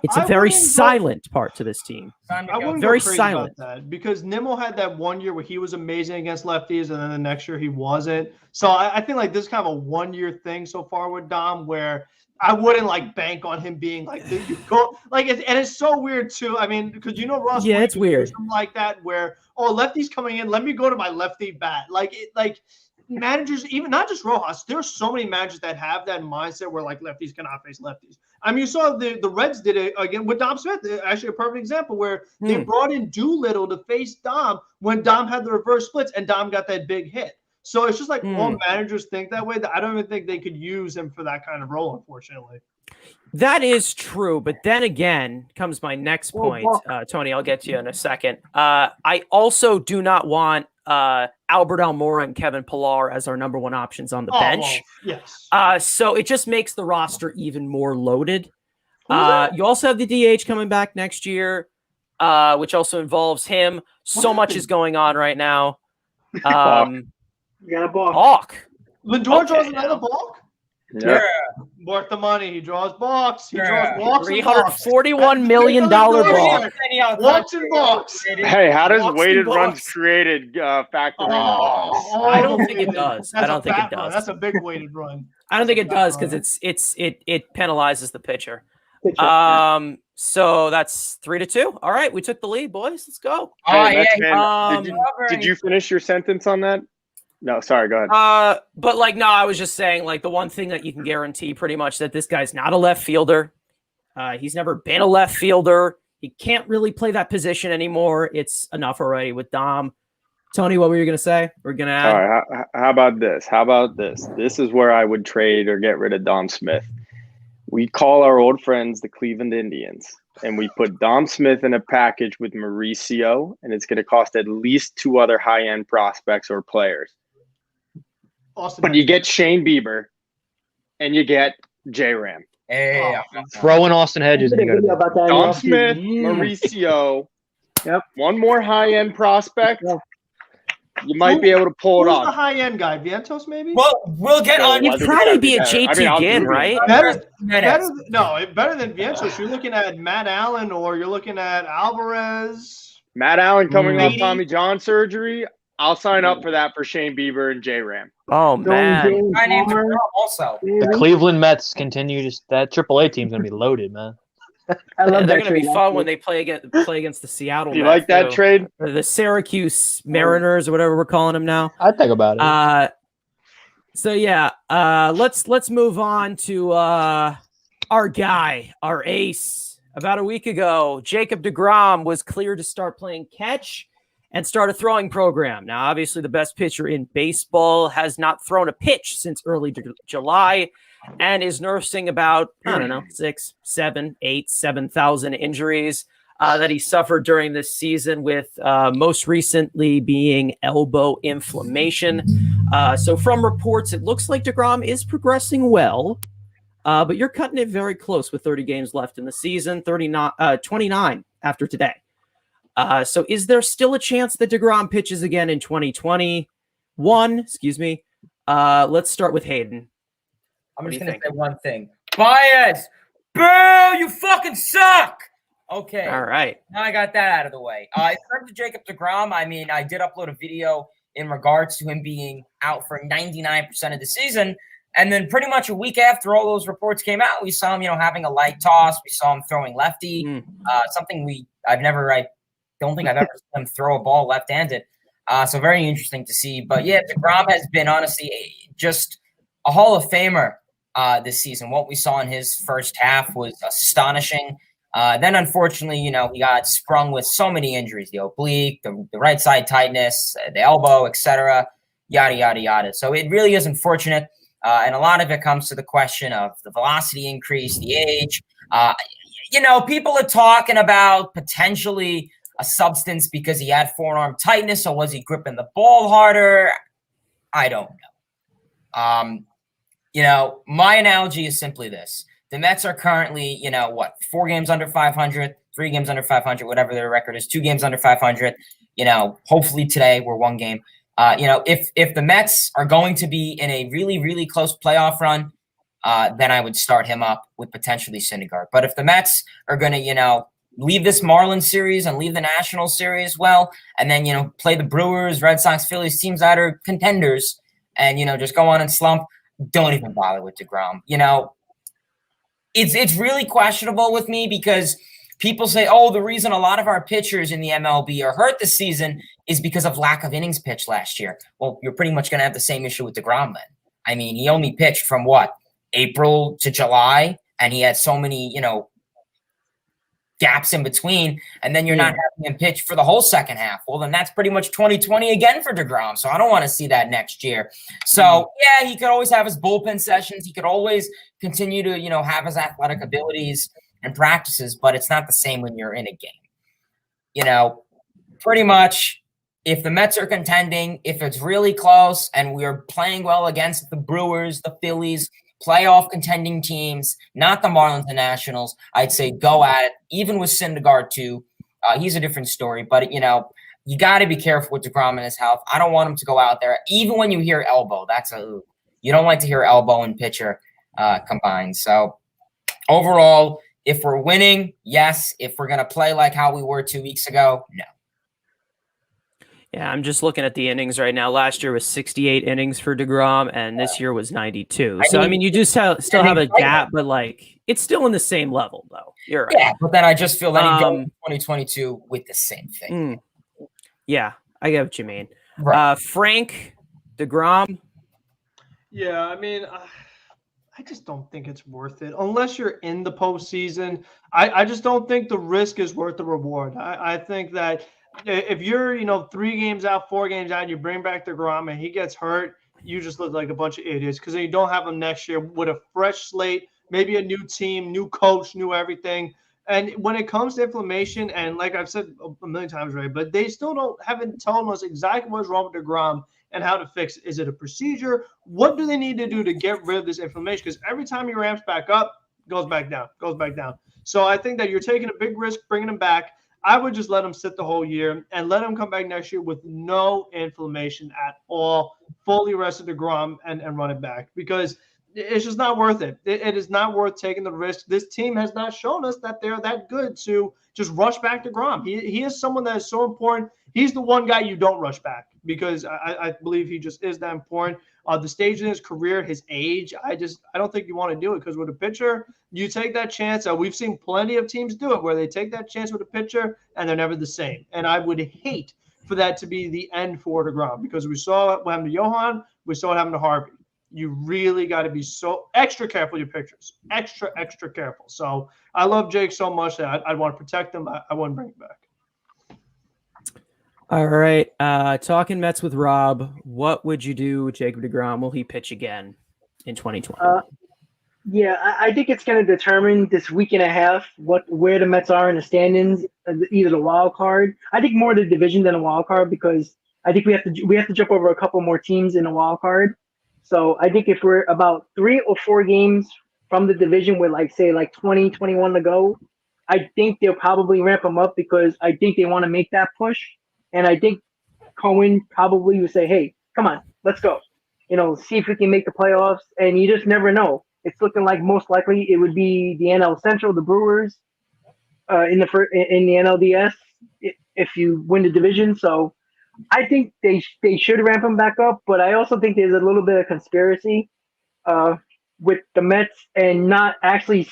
it's a very silent part to this team. I wouldn't very silent about that, because Nimmo had that 1 year where he was amazing against lefties, and then the next year he wasn't. So I think like this is kind of a 1 year thing so far with Dom, where I wouldn't bank on him being and it's so weird too. I mean, because Ross, it's weird like that, where lefty's coming in, let me go to my lefty bat, managers, even not just Rojas, there's so many managers that have that mindset where lefties cannot face lefties. I mean, you saw the Reds did it again with Dom Smith, actually a perfect example, where they brought in Doolittle to face Dom when Dom had the reverse splits and Dom got that big hit. So it's just all managers think that way. That I don't even think they could use him for that kind of role, unfortunately. That is true, but then again comes my next point. Tony, I'll get to you in a second. I also do not want Albert Almora and Kevin Pillar as our number one options on the bench. Well, yes. So it just makes the roster even more loaded. You also have the DH coming back next year, which also involves him. So much is going on right now. You got a balk. Hawk. Lindor Okay. draws another balk? Yeah. Worth the money. He draws balks. He draws walks and balks. $341 million balk. Walks and balks. Hey, how does Walks and weighted runs balks. created factor in? I don't think it does. I don't think it does. That's a big weighted run. I don't think it does because it penalizes the pitcher. Pitcher. So that's 3-2. All right, we took the lead, boys. Let's go. Hey, yeah, Mets fan, did you finish your sentence on that? No, sorry, go ahead. But like, no, I was just saying, like, the one thing that you can guarantee pretty much that this guy's not a left fielder. He's never been a left fielder. He can't really play that position anymore. It's enough already with Dom. Tony, what were you going to say? We're going to add. All right, how about this? How about this? This is where I would trade or get rid of Dom Smith. We call our old friends the Cleveland Indians, and we put Dom Smith in a package with Mauricio, and it's going to cost at least 2 other high-end prospects or players. But you get Shane Bieber, and you get J-Ram. Hey, Throw in Austin Hedges and you got about that. Dom Smith, Mauricio, Yep. one more high-end prospect. Yep. You might be able to pull it Who's the off. high-end guy? Vientos, maybe? well, we'll get on. You'd probably be a JT Ginn, right? better than Vientos. You're looking at Matt Allen or you're looking at Alvarez. Matt Allen coming off Maybe. Tommy John surgery. I'll sign up for that for Shane Bieber and J-Ram. Oh, man. My name's also. The Cleveland Mets continue to that AAA team's gonna be loaded, man. I love They're that going to be trade, fun actually. when they play against the Seattle. Do you Mets, like that too. trade? Or the Syracuse Mariners or whatever we're calling them now. I'd think about it. So yeah, let's move on to our guy, our ace. About a week ago, Jacob deGrom was cleared to start playing catch and start a throwing program. Now, obviously, the best pitcher in baseball has not thrown a pitch since early July and is nursing about, I don't know, 7,000 injuries that he suffered during this season, with most recently being elbow inflammation. So from reports, it looks like deGrom is progressing well, but you're cutting it very close with 30 games left in the season, 29 after today. So is there still a chance that deGrom pitches again in 2021? Excuse me. Let's start with Hayden. I'm What just do going you to say one thing. Bias! Boo! You fucking suck! Okay. All right. Now I got that out of the way. In terms of Jacob deGrom, I mean, I did upload a video in regards to him being out for 99% of the season. And then pretty much a week after all those reports came out, we saw him, having a light toss. We saw him throwing lefty, something I don't think I've ever seen him throw a ball left-handed. So very interesting to see. But yeah, deGrom has been honestly just a Hall of Famer this season. What we saw in his first half was astonishing. Then, unfortunately, he got sprung with so many injuries, the oblique, the right side tightness, the elbow, etc., yada, yada, yada. So it really is unfortunate. And a lot of it comes to the question of the velocity increase, the age. People are talking about potentially a substance because he had forearm tightness, or was he gripping the ball harder? I don't know. My analogy is simply this. The Mets are currently, 4 games under 500, 3 games under 500, whatever their record is, 2 games under 500. Hopefully today we're 1 game. If the Mets are going to be in a really, really close playoff run, then I would start him up with potentially Syndergaard. But if the Mets are going to, leave this Marlins series and leave the National series well, and then, play the Brewers, Red Sox, Phillies, teams that are contenders, and, just go on and slump, don't even bother with deGrom. It's really questionable with me because people say, the reason a lot of our pitchers in the MLB are hurt this season is because of lack of innings pitched last year. Well, you're pretty much going to have the same issue with deGrom then. I mean, he only pitched from April to July, and he had so many, gaps in between, and then you're not having him pitch for the whole second half. Well, then that's pretty much 2020 again for deGrom. So I don't want to see that next year. So yeah, he could always have his bullpen sessions. He could always continue to, have his athletic abilities and practices, but it's not the same when you're in a game. Pretty much if the Mets are contending, if it's really close and we're playing well against the Brewers, the Phillies, playoff contending teams, not the Marlins and Nationals, I'd say go at it. Even with Syndergaard too, he's a different story. But, you know, you got to be careful with DeGrom and his health. I don't want him to go out there. Even when you hear elbow, you don't like to hear elbow and pitcher combined. So overall, if we're winning, yes. If we're going to play like how we were 2 weeks ago, no. Yeah, I'm just looking at the innings right now. Last year was 68 innings for DeGrom, and this year was 92. So, I mean, you just still have a gap, but, like, it's still in the same level, though. You're right. Yeah, but then I just feel that he goes in 2022 with the same thing. Yeah, I get what you mean. Right. Frank, DeGrom. Yeah, I mean, I just don't think it's worth it unless you're in the postseason. I just don't think the risk is worth the reward. I think that if you're, 3 games out, 4 games out, and you bring back DeGrom and he gets hurt, you just look like a bunch of idiots because then you don't have him next year with a fresh slate, maybe a new team, new coach, new everything. And when it comes to inflammation, and like I've said a million times, right, but they still haven't told us exactly what's wrong with DeGrom and how to fix it. Is it a procedure? What do they need to do to get rid of this inflammation? Because every time he ramps back up, goes back down. So I think that you're taking a big risk bringing him back. I would just let him sit the whole year and let him come back next year with no inflammation at all, fully rested DeGrom and run it back because it's just not worth it. It is not worth taking the risk. This team has not shown us that they're that good to just rush back DeGrom. He is someone that is so important. He's the one guy you don't rush back because I believe he just is that important. The stage in his career, his age, I don't think you want to do it because with a pitcher, you take that chance. We've seen plenty of teams do it where they take that chance with a pitcher and they're never the same. And I would hate for that to be the end for DeGrom because we saw what happened to Johan, we saw what happened to Harvey. You really got to be so extra careful with your pitchers, extra careful. So I love Jake so much that I'd want to protect him. I wouldn't bring him back. All right. Talking Mets with Rob, what would you do with Jacob DeGrom? Will he pitch again in 2020? Yeah, I think it's going to determine this week and a half where the Mets are in the standings, either the wild card. I think more the division than a wild card because I think we have to jump over a couple more teams in the wild card. So I think if we're about 3 or 4 games from the division with like 20, 21 to go, I think they'll probably ramp them up because I think they want to make that push. And I think Cohen probably would say, hey, come on, let's go. See if we can make the playoffs. And you just never know. It's looking like most likely it would be the NL Central, the Brewers, in the NLDS if you win the division. So I think they should ramp them back up. But I also think there's a little bit of conspiracy with the Mets and not actually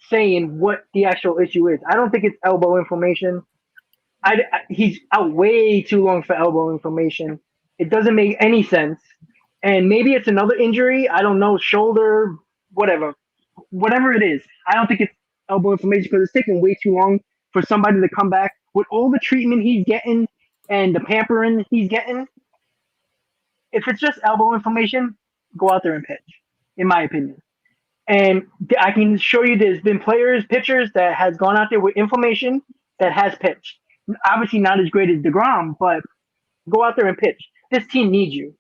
saying what the actual issue is. I don't think it's elbow inflammation. He's out way too long for elbow inflammation. It doesn't make any sense. And maybe it's another injury. I don't know, shoulder, whatever it is. I don't think it's elbow inflammation because it's taking way too long for somebody to come back with all the treatment he's getting and the pampering he's getting. If it's just elbow inflammation, go out there and pitch, in my opinion. And I can show you there's been pitchers that has gone out there with inflammation that has pitched. Obviously not as great as DeGrom, but go out there and pitch. This team needs you.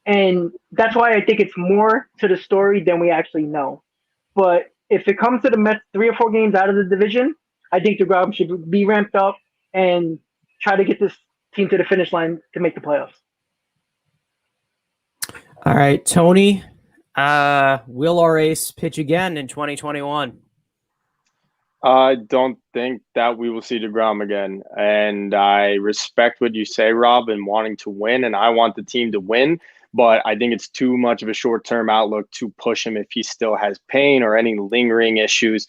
And that's why I think it's more to the story than we actually know. But if it comes to the Mets 3 or 4 games out of the division, I think DeGrom should be ramped up and try to get this team to the finish line to make the playoffs. All right, Tony, will our ace pitch again in 2021? I don't think that we will see DeGrom again. And I respect what you say, Rob, and wanting to win. And I want the team to win. But I think it's too much of a short-term outlook to push him if he still has pain or any lingering issues.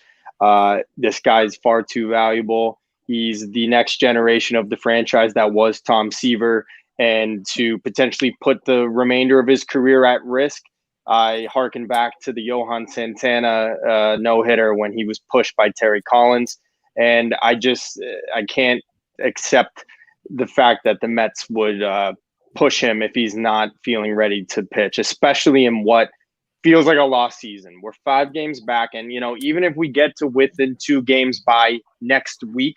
This guy's far too valuable. He's the next generation of the franchise that was Tom Seaver. And to potentially put the remainder of his career at risk, I hearken back to the Johan Santana no-hitter when he was pushed by Terry Collins. And I can't accept the fact that the Mets would push him if he's not feeling ready to pitch, especially in what feels like a lost season. We're 5 games back. And, even if we get to within 2 games by next week,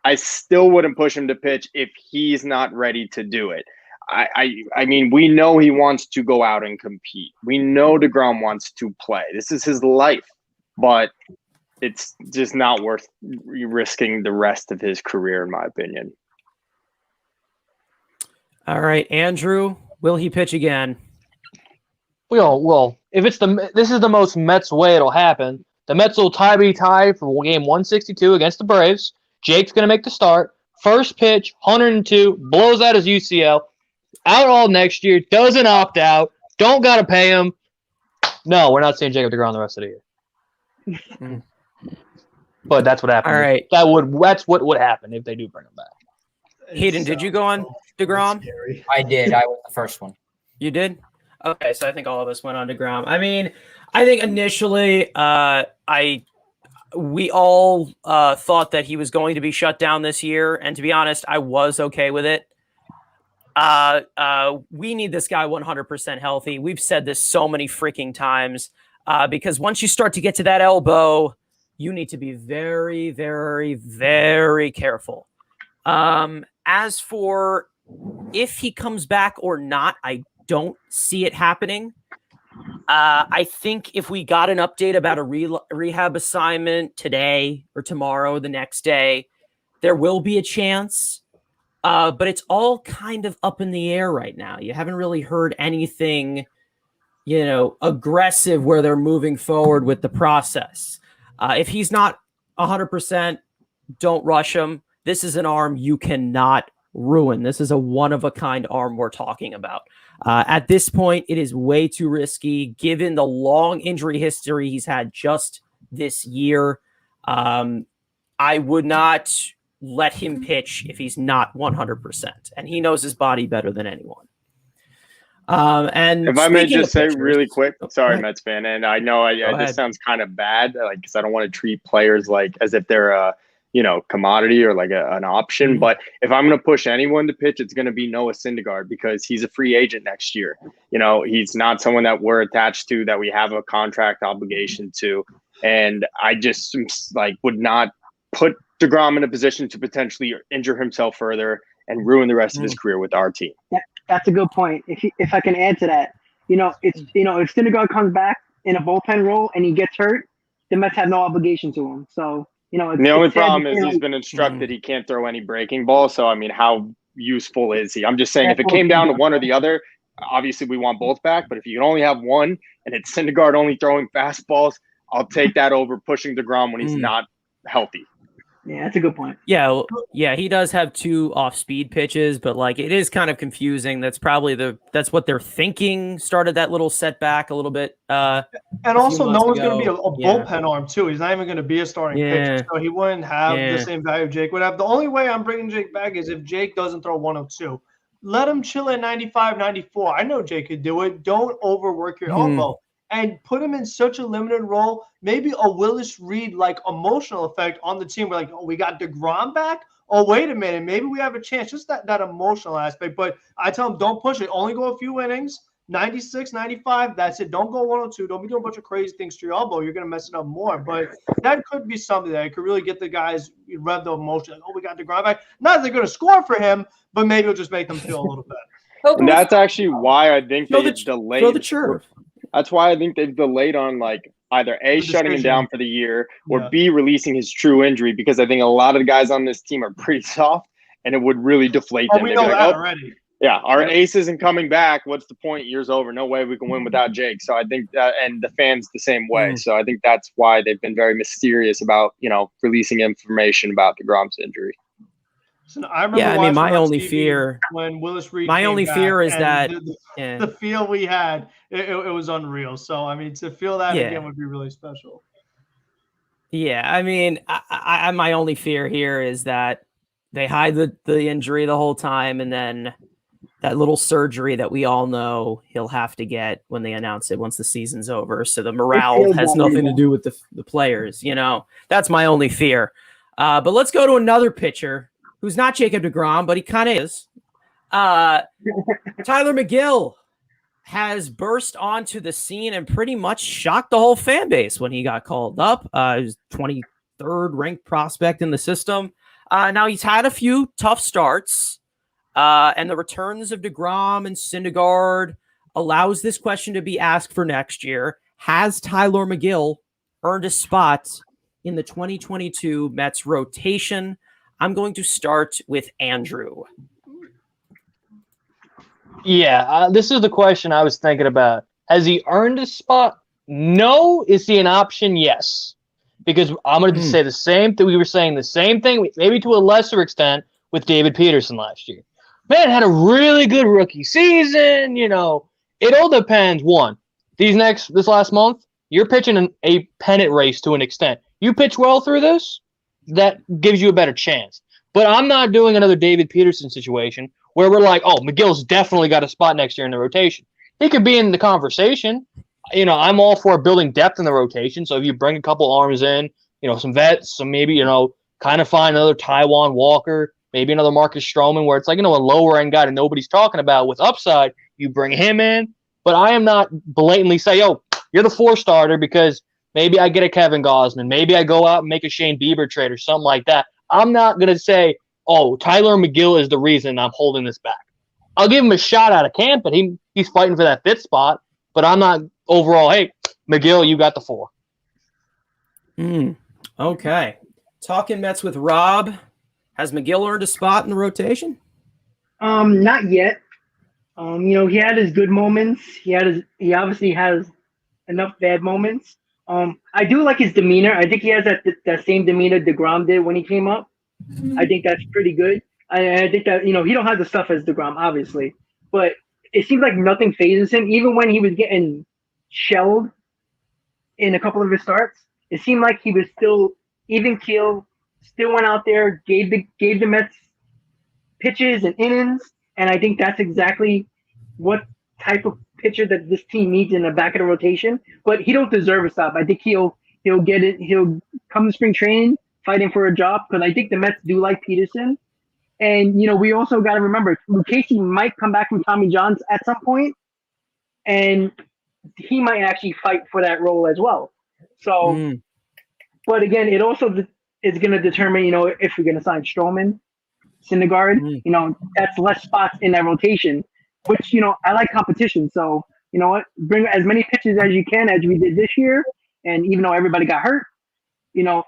I still wouldn't push him to pitch if he's not ready to do it. I mean, we know he wants to go out and compete. We know DeGrom wants to play. This is his life, but it's just not worth risking the rest of his career, in my opinion. All right, Andrew, will he pitch again? Well, if this is the most Mets way it'll happen. The Mets will tie for game 162 against the Braves. Jake's going to make the start. First pitch, 102, blows out his UCL. Out all next year, doesn't opt out. Don't got to pay him. No, we're not seeing Jacob DeGrom the rest of the year. But that's what happened. All right. That's what would happen if they do bring him back. Hayden, did you go on DeGrom? I did. I was the first one. You did? Okay, so I think all of us went on DeGrom. I mean, I think initially we all thought that he was going to be shut down this year, and to be honest, I was okay with it. We need this guy 100% healthy. We've said this so many freaking times because once you start to get to that elbow, you need to be very, very, very careful. As for if he comes back or not, I don't see it happening. I think if we got an update about a rehab assignment today or tomorrow, the next day, there will be a chance. But it's all kind of up in the air right now. You haven't really heard anything, aggressive where they're moving forward with the process. If he's not 100%, don't rush him. This is an arm you cannot ruin. This is a one-of-a-kind arm we're talking about. At this point, it is way too risky, given the long injury history he's had just this year. I would not let him pitch if he's not 100%, and he knows his body better than anyone. And if I may just say really quick, sorry, Mets fan, and I know this sounds kind of bad, because I don't want to treat players like as if they're a commodity or like an option. Mm-hmm. But if I'm going to push anyone to pitch, it's going to be Noah Syndergaard, because he's a free agent next year. He's not someone that we're attached to, that we have a contract obligation to, and I just would not put DeGrom in a position to potentially injure himself further and ruin the rest of his career with our team. That's a good point. If I can add to that, if Syndergaard comes back in a bullpen role and he gets hurt, the Mets have no obligation to him. So, the only problem is he's been instructed he can't throw any breaking balls. So, I mean, how useful is he? I'm just saying, if it came down to one or the other, obviously we want both back. But if you can only have one and it's Syndergaard only throwing fastballs, I'll take that over pushing DeGrom when he's not healthy. Yeah, that's a good point. Yeah, he does have 2 off-speed pitches, but it is kind of confusing. That's probably that's what they're thinking. Started that little setback a little bit. And also, no one's going to be a bullpen arm too. He's not even going to be a starting pitcher, so he wouldn't have the same value Jake would have. The only way I'm bringing Jake back is if Jake doesn't throw 102. Let him chill at 95, 94. I know Jake could do it. Don't overwork your elbow. And put him in such a limited role, maybe a Willis Reed emotional effect on the team. We're like, oh, we got DeGrom back? Oh, wait a minute. Maybe we have a chance. Just that emotional aspect. But I tell him, don't push it. Only go a few innings, 96, 95. That's it. Don't go 102. Don't be doing a bunch of crazy things to your elbow. You're going to mess it up more. But that could be something that could really get the guys rev the emotion. Like, oh, we got DeGrom back. Not that they're going to score for him, but maybe it'll just make them feel a little better. And that's actually why I think they delayed. Throw the chirp. That's why I think they've delayed on either A, shutting him down for the year, or B, releasing his true injury, because I think a lot of the guys on this team are pretty soft, and it would really deflate them. We know that already. Yeah, our ace isn't coming back. What's the point? Year's over. No way we can win without Jake. So I think that, and the fans the same way. So I think that's why they've been very mysterious about, releasing information about DeGrom's injury. So I remember my only fear when Willis Reed. My only fear is that the feel we had, it was unreal. So I mean, to feel that again would be really special. Yeah, I mean, I my only fear here is that they hide the injury the whole time, and then that little surgery that we all know he'll have to get when they announce it once the season's over. So the morale has nothing to do with the players. That's my only fear. But let's go to another pitcher who's not Jacob DeGrom, but he kind of is. Tyler McGill has burst onto the scene and pretty much shocked the whole fan base when he got called up. He was 23rd ranked prospect in the system. Now, he's had a few tough starts, and the returns of DeGrom and Syndergaard allows this question to be asked for next year. Has Tyler McGill earned a spot in the 2022 Mets rotation? I'm going to start with Andrew. Yeah, this is the question I was thinking about. Has he earned a spot? No. Is he an option? Yes. Because I'm going to say the same thing. We were saying the same thing, maybe to a lesser extent, with David Peterson last year. Man, had a really good rookie season. It all depends. One, this last month, you're pitching a pennant race to an extent. You pitch well through this, that gives you a better chance. But I'm not doing another David Peterson situation where we're like, oh, McGill's definitely got a spot next year in the rotation. He could be in the conversation. I'm all for building depth in the rotation. So if you bring a couple arms in, some vets, some maybe, kind of find another Taiwan Walker, maybe another Marcus Stroman where it's like, a lower end guy that nobody's talking about with upside, you bring him in. But I am not blatantly say, oh, you're the 4 starter because maybe I get a Kevin Gausman. Maybe I go out and make a Shane Bieber trade or something like that. I'm not going to say, oh, Tyler McGill is the reason I'm holding this back. I'll give him a shot out of camp, but he's fighting for that 5th spot. But I'm not overall, hey, McGill, you got the 4. Okay. Talking Mets with Rob. Has McGill earned a spot in the rotation? Not yet. He had his good moments. He obviously has enough bad moments. I do like his demeanor. I think he has that same demeanor DeGrom did when he came up. I think that's pretty good. I think that, he don't have the stuff as DeGrom, obviously. But it seems like nothing phases him. Even when he was getting shelled in a couple of his starts, it seemed like he was still even keel, still went out there, gave the Mets pitches and innings. And I think that's exactly what type of pitcher that this team needs in the back of the rotation. But he don't deserve a stop. I think he'll get it. He'll come to spring training fighting for a job because I think the Mets do like Peterson. And, we also got to remember, Casey might come back from Tommy John's at some point, and he might actually fight for that role as well. So, but again, it also is going to determine, if we're going to sign Stroman, Syndergaard, that's less spots in that rotation, which, I like competition. So, you know what, bring as many pitches as you can as we did this year. And even though everybody got hurt,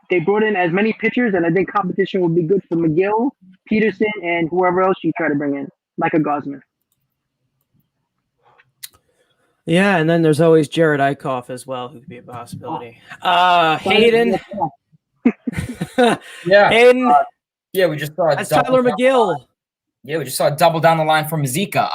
they brought in as many pitchers, and I think competition will be good for McGill, Peterson, and whoever else you try to bring in, like a Gausman. Yeah, and then there's always Jared Eichhoff as well, who could be a possibility. Hayden. Hayden. We just saw Tyler McGill. Yeah, we just saw a double down the line from Mazika.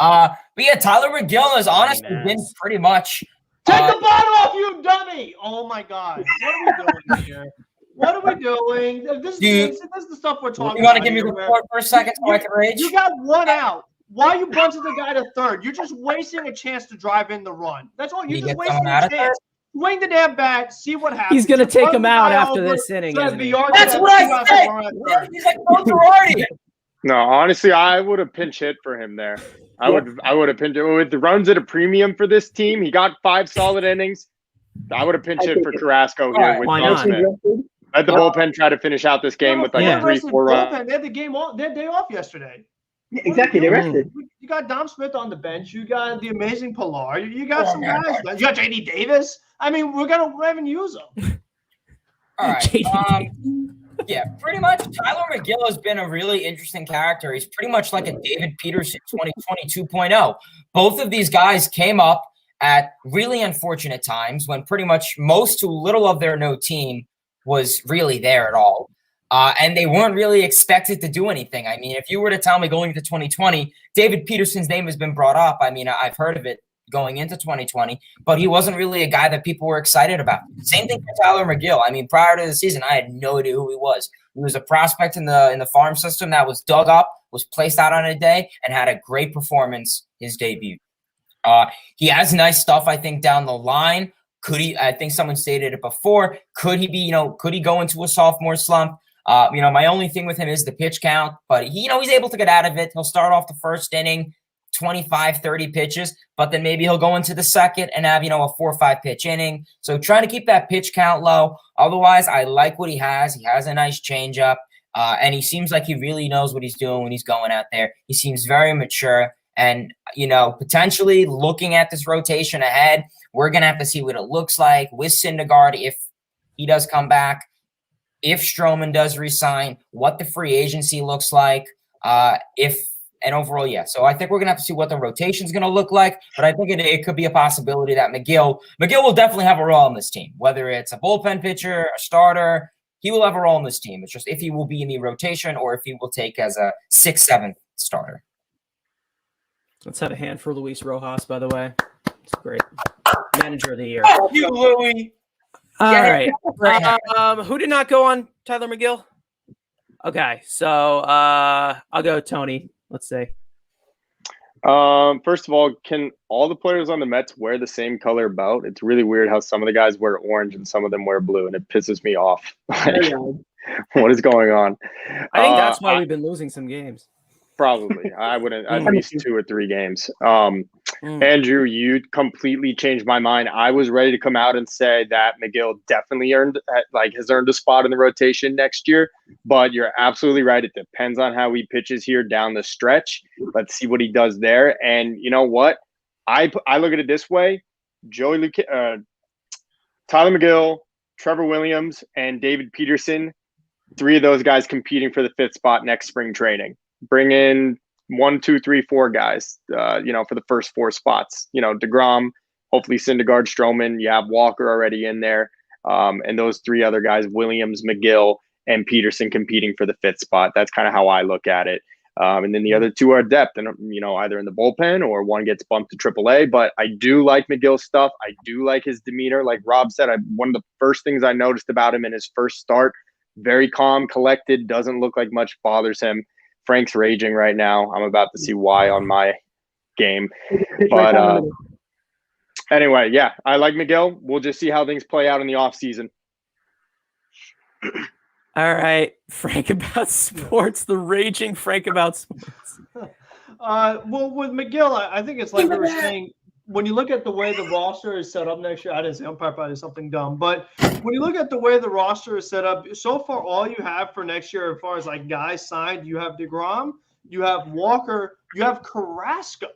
But yeah, Tyler McGill has honestly been pretty much. Take the bottle off, you dummy! Oh my God! What are we doing here? What are we doing? This is the stuff we're talking about. You want to give me the floor for a second so I can rage? You got 1 out. Why are you bunting the guy to 3rd? You're just wasting a chance to drive in the run. That's all. You're just wasting a chance. Swing the damn bat. See what happens. He's going to take him out after this inning. That's what I said. He's like Girardi. No, honestly, I would have pinch hit for him there. I would have pinch hit with the runs at a premium for this team. He got 5 solid innings. I would have pinch hit for Carrasco here with Dominic Smith. Let the bullpen try to finish out this game with like 3-4 runs. They had the game off. They had day off yesterday. Yeah, exactly, they rested. You got Dom Smith on the bench. You got the amazing Pilar. You got some guys. You got JD Davis. I mean, we're gonna use them. All right. Yeah, pretty much. Tyler McGill has been a really interesting character. He's pretty much like a David Peterson 2020 2.0. Both of these guys came up at really unfortunate times when pretty much most to little of their no team was really there at all. And they weren't really expected to do anything. I mean, if you were to tell me going into 2020, David Peterson's name has been brought up. I mean, I've heard of it going into 2020, but he wasn't really a guy that people were excited about. Same thing for Tyler McGill. I mean, prior to the season, I had no idea who he was. He was a prospect in the farm system that was dug up, was placed out on a day, and had a great performance his debut. He has nice stuff, I think, down the line. Could he? I think someone stated it before. Could he be? Could he go into a sophomore slump? My only thing with him is the pitch count, but he's able to get out of it. He'll start off the first inning, 25, 30 pitches, but then maybe he'll go into the second and have, a 4 or 5 pitch inning. So trying to keep that pitch count low. Otherwise, I like what he has. He has a nice changeup. And he seems like he really knows what he's doing when he's going out there. He seems very mature. And, potentially looking at this rotation ahead, we're going to have to see what it looks like with Syndergaard if he does come back, if Stroman does resign, what the free agency looks like, and overall, yeah. So I think we're going to have to see what the rotation is going to look like, but I think it could be a possibility that McGill will definitely have a role on this team, whether it's a bullpen pitcher, a starter, he will have a role in this team. It's just if he will be in the rotation or if he will take as a 6th, 7th starter. Let's have a hand for Luis Rojas, by the way. It's great. Manager of the year. Oh, you, Louie. All Yeah. right. Who did not go on Tyler McGill? Okay, so I'll go Tony. Let's see. First of all, can all the players on the Mets wear the same color belt? It's really weird how some of the guys wear orange and some of them wear blue, and it pisses me off. Like, what is going on? I think that's why we've been losing some games. Probably. I wouldn't at least 2 or 3 games. Andrew, you completely changed my mind. I was ready to come out and say that McGill definitely has earned a spot in the rotation next year, but you're absolutely right. It depends on how he pitches here down the stretch. Let's see what he does there. And you know what? I look at it this way. Tyler McGill, Trevor Williams, and David Peterson, 3 of those guys competing for the 5th spot next spring training. Bring in 1, 2, 3, 4 guys, for the first 4 spots. DeGrom, hopefully Syndergaard, Stroman. You have Walker already in there. And those 3 other guys, Williams, McGill, and Peterson competing for the 5th spot. That's kind of how I look at it. And then the other 2 are depth and, either in the bullpen or one gets bumped to AAA. But I do like McGill's stuff. I do like his demeanor. Like Rob said, one of the first things I noticed about him in his first start, very calm, collected, doesn't look like much bothers him. Frank's raging right now. I'm about to see why on my game. But anyway, yeah, I like McGill. We'll just see how things play out in the offseason. All right, Frank about sports, the raging Frank about sports. Well, with McGill, I think it's like we were saying, when you look at the way the roster is set up next year, I didn't say umpire probably something dumb, but when you look at the way the roster is set up, so far all you have for next year as far as like guys signed, you have DeGrom, you have Walker, you have Carrasco.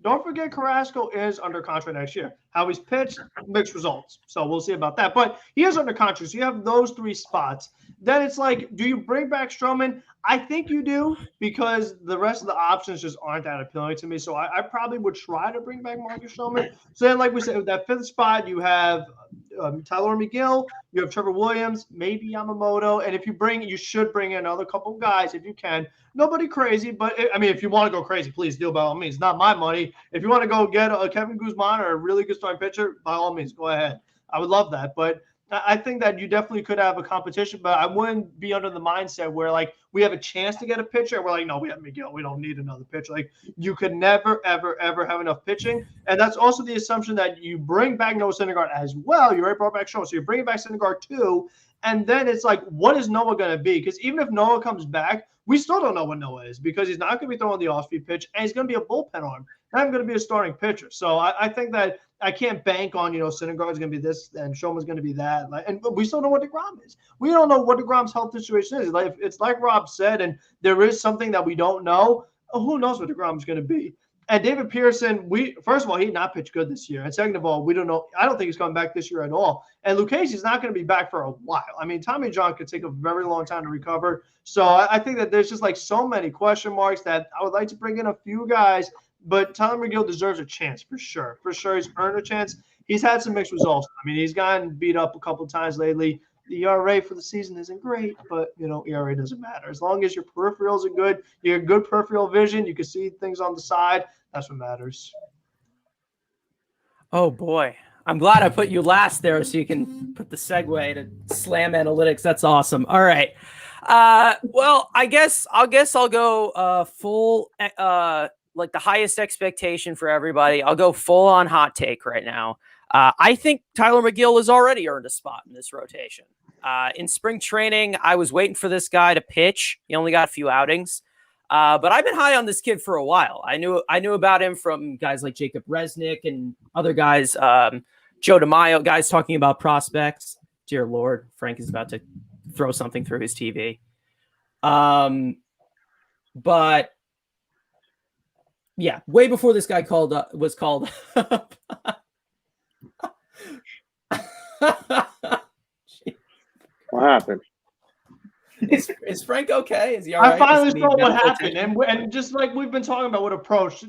Don't forget Carrasco is under contract next year. How he's pitched, mixed results. So we'll see about that. But he is under contract. So you have those 3 spots. Then it's like, do you bring back Stroman? I think you do because the rest of the options just aren't that appealing to me. So I probably would try to bring back Marcus Stroman. So then, like we said, with that 5th spot, you have Tyler McGill, you have Trevor Williams, maybe Yamamoto. And if you should bring in another couple guys if you can. Nobody crazy, but if you want to go crazy, please do by all means. It's not my money. If you want to go get a Kevin Guzman or a really good starting pitcher, by all means, go ahead. I would love that. But I think that you definitely could have a competition, but I wouldn't be under the mindset where like we have a chance to get a pitcher and we're like, no, we have McGill. We don't need another pitcher. Like you could never, ever, ever have enough pitching. And that's also the assumption that you bring back Noah Syndergaard as well. You already brought back Stroman. So you're bringing back Syndergaard too. And then it's like, what is Noah going to be? Because even if Noah comes back, we still don't know what Noah is because he's not going to be throwing the off-speed pitch and he's going to be a bullpen arm. Not going to be a starting pitcher. So I think that I can't bank on, Syndergaard's going to be this and Stroman's going to be that. And we still know what DeGrom is. We don't know what DeGrom's health situation is. Like it's like Rob said, and there is something that we don't know. Who knows what DeGrom's going to be? And David Pearson, first of all, he did not pitch good this year. And second of all, we don't know. I don't think he's coming back this year at all. And Lucchese's not going to be back for a while. Tommy John could take a very long time to recover. So I think that there's just like so many question marks that I would like to bring in a few guys. But Tyler McGill deserves a chance for sure. For sure, he's earned a chance. He's had some mixed results. He's gotten beat up a couple of times lately. The ERA for the season isn't great, but, ERA doesn't matter. As long as your peripherals are good, you have good peripheral vision, you can see things on the side, that's what matters. Oh, boy. I'm glad I put you last there so you can put the segue to Slam Analytics. That's awesome. All right. Well, I guess I'll go full like the highest expectation for everybody. I'll go full on hot take right now. I think Tyler McGill has already earned a spot in this rotation. In spring training, I was waiting for this guy to pitch. He only got a few outings. But I've been high on this kid for a while. I knew about him from guys like Jacob Resnick and other guys, Joe DeMaio, guys talking about prospects. Dear Lord, Frank is about to throw something through his TV. But yeah, way before this guy was called up. What happened? Is Frank okay? Is he all I right? finally Does he saw need what medical happened, attention? and just like we've been talking about, what approach?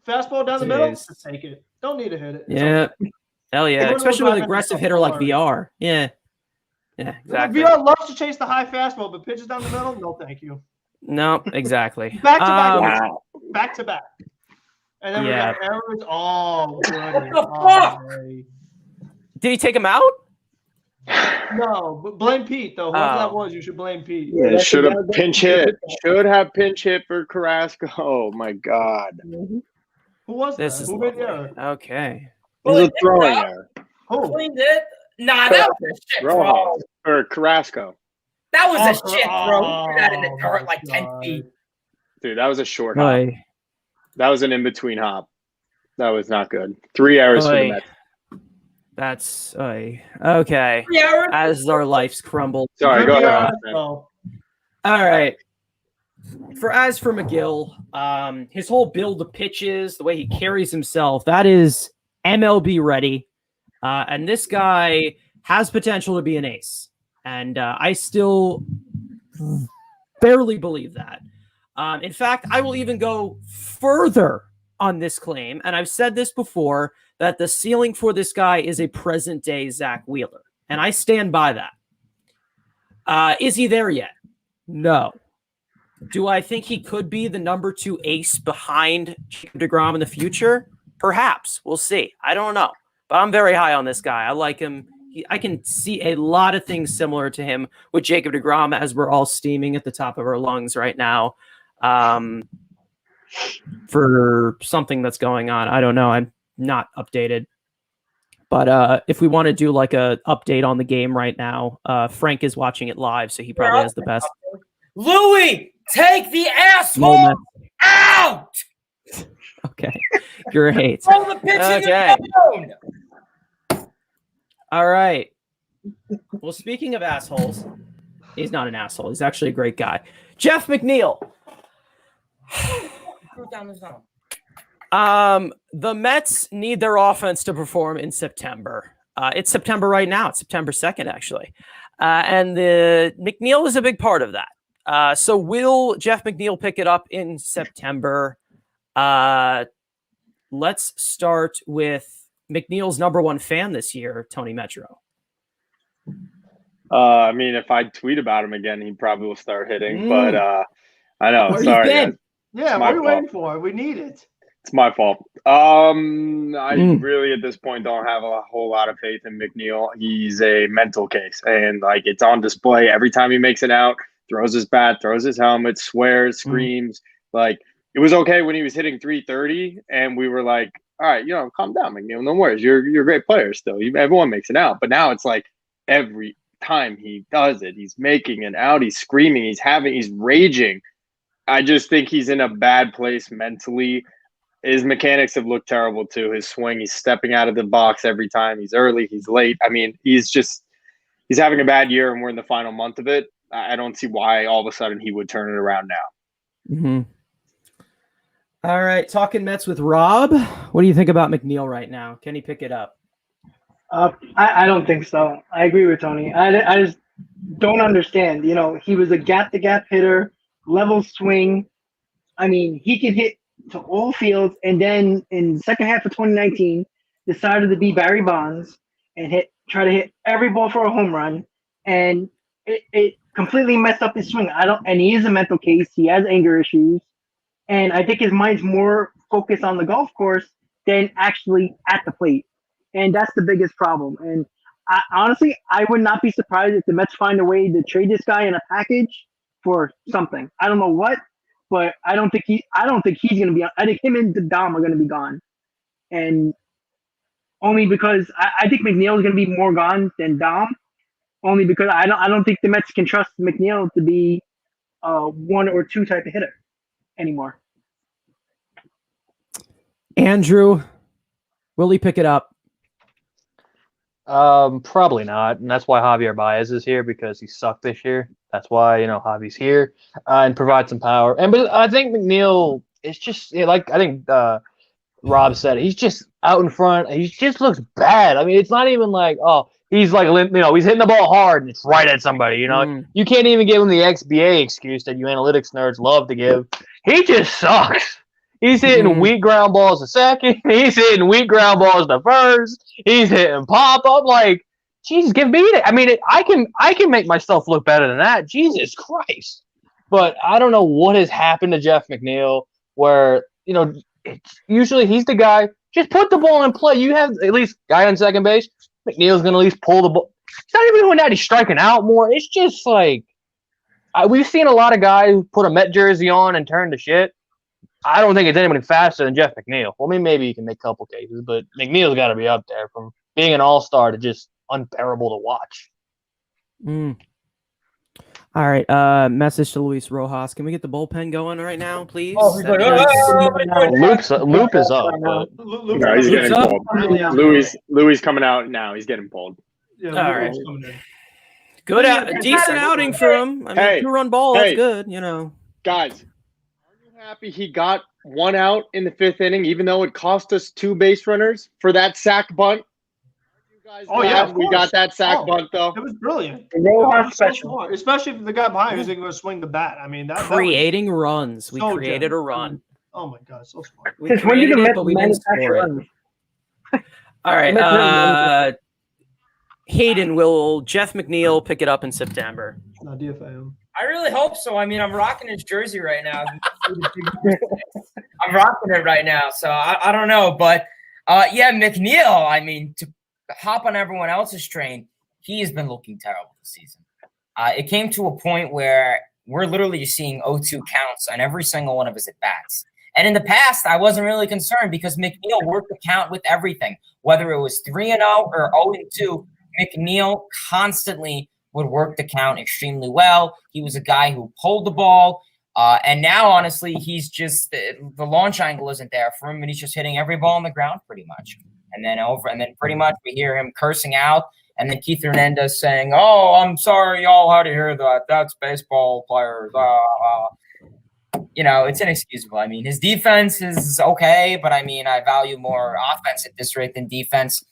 Fastball down the middle, Jeez. just take it. Don't need to hit it. It's Yeah. okay. Hell yeah. We're Especially gonna with an drive in aggressive the hitter don't like worry. VR. Yeah. Yeah, exactly. VR loves to chase the high fastball, but pitches down the middle, no, thank you. No, exactly. Back to back, Wow. back to back, and then Yeah. we got errors. Oh, goodness. the fuck? Boy. Did he take him out? No, but blame Pete though. Whoever that Oh. was, you should blame Pete. Yeah, that's Should have that- pinch hit. Should have pinch hit for Carrasco. Oh my God. Who was This that? is Who made the lovely. error? Okay. It was a throwing error. Who? Cleaned it. Nah, that was a shit throw. Rojas or Carrasco. That was a Oh, shit throw. He threw that in the oh dirt my like 10 God. feet. Dude, that was a short hop. Oy. That was an in-between hop. That was not good. 3 errors for the Oy. Mets. That's okay. 3 hours? As our lives crumble. Sorry, go Good ahead. VR, so. All right. As for McGill, his whole build of pitches, the way he carries himself, that is MLB ready. And this guy has potential to be an ace. And I still barely believe that. In fact, I will even go further on this claim. And I've said this before, that the ceiling for this guy is a present day Zack Wheeler. And I stand by that. Is he there yet? No. Do I think he could be the number 2 ace behind Jacob deGrom in the future? Perhaps. We'll see. I don't know. But I'm very high on this guy. I like him. I can see a lot of things similar to him with Jacob deGrom as we're all steaming at the top of our lungs right now for something that's going on. I don't know. I'm not updated. But if we want to do like a update on the game right now, Frank is watching it live, so he probably has the best Louis, take the asshole moment. out! Okay, great. Throw the pitching Okay. alone! All right. Well, speaking of assholes, he's not an asshole. He's actually a great guy. Jeff McNeil. The Mets need their offense to perform in September. It's September right now. It's September 2nd, actually. And the McNeil is a big part of that. So will Jeff McNeil pick it up in September? Let's start with McNeil's number 1 fan this year, Tony Metro. I mean, if I tweet about him again, he probably will start hitting. But I know. Where you Sorry, been? guys. Yeah, It's what my are you waiting fault. for? We need it. It's my fault. I really at this point don't have a whole lot of faith in McNeil. He's a mental case, and like it's on display every time he makes it out. Throws his bat, throws his helmet, swears, screams. Like it was okay when he was hitting 330, and we were like, "All right, calm down, McNeil. No worries. You're a great player still. Everyone makes it out." But now it's like every time he does it, he's making it out. He's screaming. He's raging. I just think he's in a bad place mentally. His mechanics have looked terrible too. His swing, he's stepping out of the box every time. He's early, he's late. I mean, he's having a bad year, and we're in the final month of it. I don't see why all of a sudden he would turn it around now. Mm-hmm. All right, talking Mets with Rob. What do you think about McNeil right now? Can he pick it up? I don't think so. I agree with Tony. I just don't understand. He was a gap-to-gap hitter, level swing. I mean, he can hit to all fields, and then in the second half of 2019, decided to be Barry Bonds and try to hit every ball for a home run, and it completely messed up his swing. And he is a mental case. He has anger issues, and I think his mind's more focused on the golf course than actually at the plate, and that's the biggest problem. And honestly, I would not be surprised if the Mets find a way to trade this guy in a package for something. I don't know what. But I don't think he's going to be. I think him and Dom are going to be gone, and only because I think McNeil is going to be more gone than Dom. Only because I don't think the Mets can trust McNeil to be a 1 or 2 type of hitter anymore. Andrew, will he pick it up? Probably not, and that's why Javier Baez is here because he sucked this year. That's why Javi's here and provide some power. But I think McNeil is just like I think Rob said, he's just out in front. He just looks bad. I mean, it's not even like he's like he's hitting the ball hard and it's right at somebody. You can't even give him the XBA excuse that you analytics nerds love to give. He just sucks. He's hitting weak ground balls to second. He's hitting weak ground balls to first. He's hitting pop up. Like, Jesus, give me it. I mean, I can make myself look better than that. Jesus Christ. But I don't know what has happened to Jeff McNeil where, usually he's the guy. Just put the ball in play. You have at least guy on second base. McNeil's going to at least pull the ball. He's not even doing that. He's striking out more. It's just like we've seen a lot of guys who put a Met jersey on and turn to shit. I don't think it's anybody faster than Jeff McNeil. Well, maybe you can make a couple cases, but McNeil's got to be up there from being an all-star to just unbearable to watch. All right. Message to Luis Rojas. Can we get the bullpen going right now, please? Loop is up. But... No, he's getting pulled. Louis coming out now. He's getting pulled. Yeah, all right. Good decent outing for him. I mean, 2-run ball. That's good. Guys, are you happy he got one out in the 5th inning, even though it cost us 2 base runners for that sack bunt? We got that sack bunt though. It was brilliant. Special. Especially if the guy behind was going to swing the bat. I mean, creating runs. We created a run. Oh my God, so smart. We created it, but we didn't score it. All right. Hayden, will Jeff McNeil pick it up in September? No, DFA. I really hope so. I mean, I'm rocking his jersey right now. I'm rocking it right now, so I don't know. But, McNeil, I mean, to hop on everyone else's train, he has been looking terrible this season. It came to a point where we're literally seeing 0-2 counts on every single one of his at-bats. And in the past, I wasn't really concerned because McNeil worked the count with everything. Whether it was 3-0 or 0-2, McNeil constantly would work the count extremely well. He was a guy who pulled the ball. And now, honestly, he's just the launch angle isn't there for him, and he's just hitting every ball on the ground pretty much. And then pretty much we hear him cursing out, and then Keith Hernandez saying, "Oh, I'm sorry, y'all had to hear that. That's baseball players." It's inexcusable. I mean, his defense is okay, but I mean, I value more offense at this rate than defense.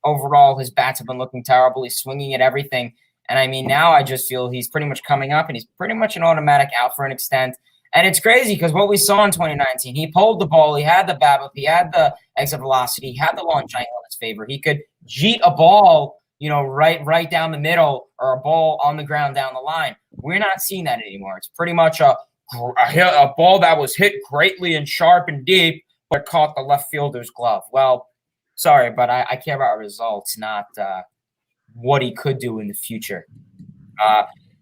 Overall, his bats have been looking terrible. He's swinging at everything. And I mean, now I just feel he's pretty much coming up, and he's pretty much an automatic out for an extent. And it's crazy because what we saw in 2019, he pulled the ball, he had the BABIP, he had the exit velocity, he had the launch angle in his favor. He could jeet a ball, right down the middle, or a ball on the ground down the line. We're not seeing that anymore. It's pretty much a ball that was hit greatly and sharp and deep, but caught the left fielder's glove. Well, sorry, but I care about results, not what he could do in the future.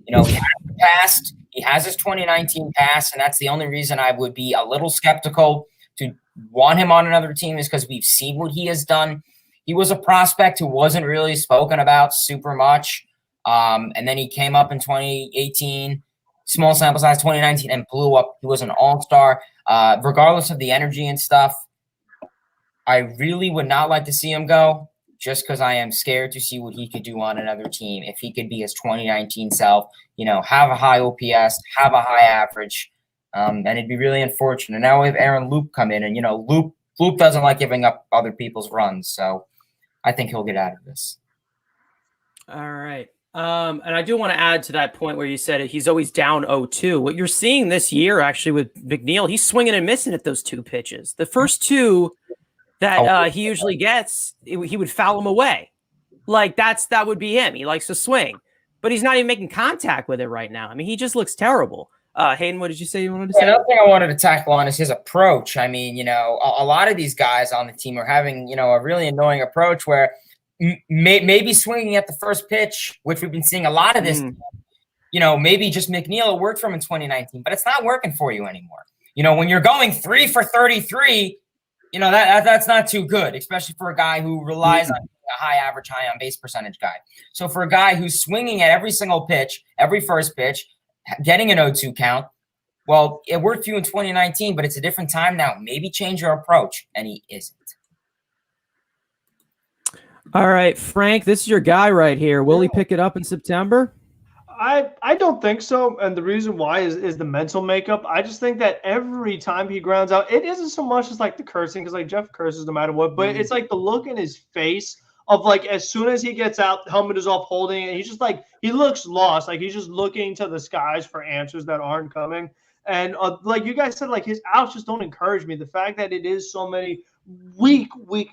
He has the past. He has his 2019 pass, and that's the only reason I would be a little skeptical to want him on another team is because we've seen what he has done. He was a prospect who wasn't really spoken about super much, and then he came up in 2018, small sample size, 2019, and blew up. He was an all-star. Regardless of the energy and stuff, I really would not like to see him go just because I am scared to see what he could do on another team. If he could be his 2019 self, have a high OPS, have a high average, and it'd be really unfortunate. Now we have Aaron Loop come in, and, Loop doesn't like giving up other people's runs, so I think he'll get out of this. All right. And I do want to add to that point where you said he's always down 0-2. What you're seeing this year, actually, with McNeil, he's swinging and missing at those 2 pitches. The first 2 that he usually gets, he would foul him away. Like, that would be him. He likes to swing. But he's not even making contact with it right now. I mean, he just looks terrible. Hayden, what did you say you wanted to say? Another thing I wanted to tackle on is his approach. I mean, a lot of these guys on the team are having, a really annoying approach where maybe swinging at the first pitch, which we've been seeing a lot of this, maybe just McNeil, it worked for him in 2019, but it's not working for you anymore. When you're going 3 for 33, that's not too good, especially for a guy who relies on a high average, high on base percentage guy. So for a guy who's swinging at every single pitch, every first pitch, getting an 0-2 count, well, it worked for you in 2019, but it's a different time now. Maybe change your approach, and he isn't. All right, Frank, this is your guy right here. Will he pick it up in September? I don't think so, and the reason why is the mental makeup. I just think that every time he grounds out, it isn't so much as like the cursing, because like Jeff curses no matter what, but it's like the look in his face of like as soon as he gets out, the helmet is off holding, and he's just like he looks lost, like he's just looking to the skies for answers that aren't coming. And like you guys said, like his outs just don't encourage me. The fact that it is so many weak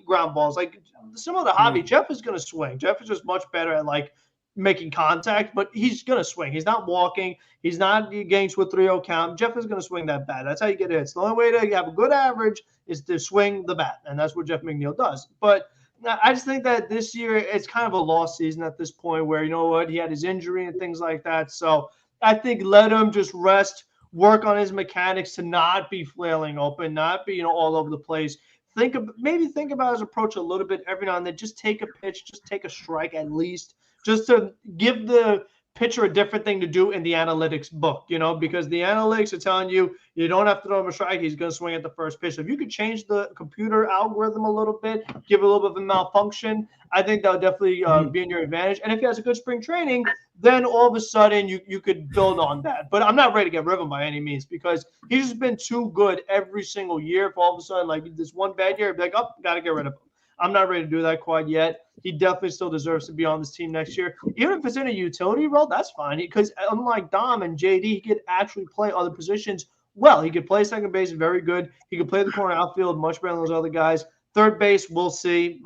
ground balls, like similar to Javi, Jeff is going to swing. Jeff is just much better at like making contact, but he's going to swing. He's not walking. He's not getting to a 3-0 count. Jeff is going to swing that bat. That's how you get hits. The only way to have a good average is to swing the bat, and that's what Jeff McNeil does. But I just think that this year it's kind of a lost season at this point where, you know what, he had his injury and things like that. So I think let him just rest, work on his mechanics to not be flailing open, not be, all over the place. Think about his approach a little bit every now and then. Just take a pitch, just take a strike at least, just to give the pitcher a different thing to do in the analytics book, because the analytics are telling you don't have to throw him a strike. He's going to swing at the first pitch. So if you could change the computer algorithm a little bit, give it a little bit of a malfunction, I think that would definitely be in your advantage. And if he has a good spring training, then all of a sudden you could build on that. But I'm not ready to get rid of him by any means because he's just been too good every single year. If all of a sudden, like this one bad year, I'd be like, oh, got to get rid of him. I'm not ready to do that quite yet. He definitely still deserves to be on this team next year. Even if it's in a utility role, that's fine. Because unlike Dom and JD, he could actually play other positions well. He could play second base very good. He could play the corner outfield much better than those other guys. Third base, we'll see.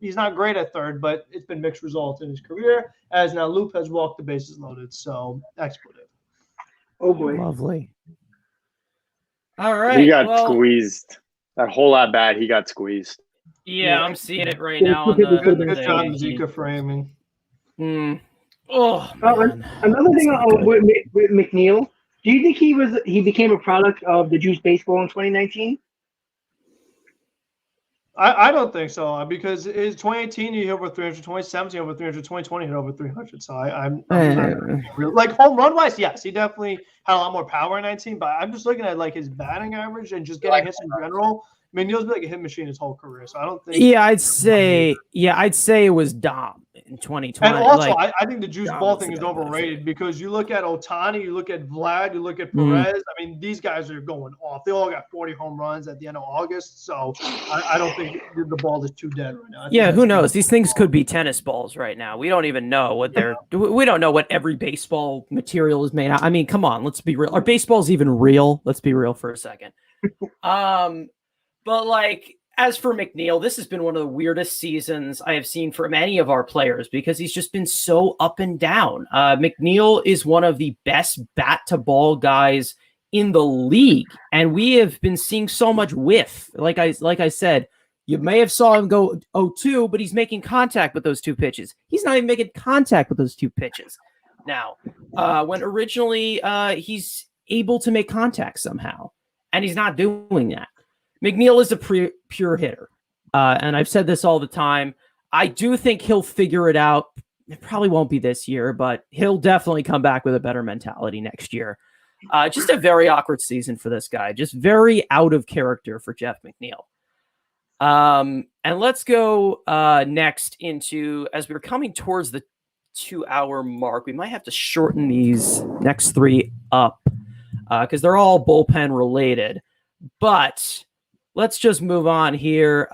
He's not great at third, but it's been mixed results in his career, as now Loop has walked the bases loaded. So, expletive. Oh, boy. Lovely. All right. He got squeezed. That whole at bat, he got squeezed. Yeah, I'm seeing it right now. On the Good job, Zika framing. Oh, another thing with McNeil, do you think he became a product of the Juice Baseball in 2019? I don't think so because his 2018 he hit over 300, 2017 over 300, 2020 hit over 300. So I'm like home run wise, yes, he definitely had a lot more power in 19. But I'm just looking at like his batting average and just getting hits in general. I mean, Neil's been like a hit machine his whole career, so I don't think. Yeah, I'd say it was Dom in 2020. And also, I think the juice ball thing is overrated because you look at Ohtani, you look at Vlad, you look at Perez. I mean, these guys are going off. They all got 40 home runs at the end of August, so I don't think the ball is too dead right now. Yeah, who knows? These things could be tennis balls right now. We don't even know what we don't know what every baseball material is made out. I mean, come on, let's be real. Are baseballs even real? Let's be real for a second. But like, as for McNeil, this has been one of the weirdest seasons I have seen from any of our players because he's just been so up and down. McNeil is one of the best bat to ball guys in the league. And we have been seeing so much whiff. Like I said, you may have saw him go 0-2, but he's making contact with those two pitches. He's not even making contact with those two pitches. Now, when originally he's able to make contact somehow, and he's not doing that. McNeil is a pure hitter, and I've said this all the time. I do think he'll figure it out. It probably won't be this year, but he'll definitely come back with a better mentality next year. Just a very awkward season for this guy. Just very out of character for Jeff McNeil. And let's go next into, as we're coming towards the 2-hour mark, we might have to shorten these next three up because they're all bullpen related. But let's just move on here.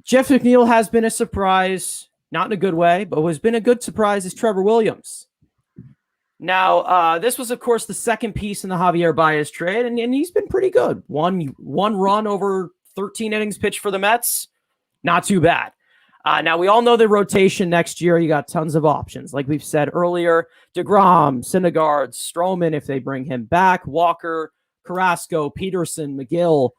Jeff McNeil has been a surprise, not in a good way, but has been a good surprise is Trevor Williams. Now, this was, of course, the second piece in the Javier Baez trade, and he's been pretty good. One run over 13 innings pitched for the Mets. Not too bad. Now, we all know the rotation next year. You got tons of options. Like we've said earlier, DeGrom, Syndergaard, Stroman, if they bring him back, Walker, Carrasco, Peterson, McGill.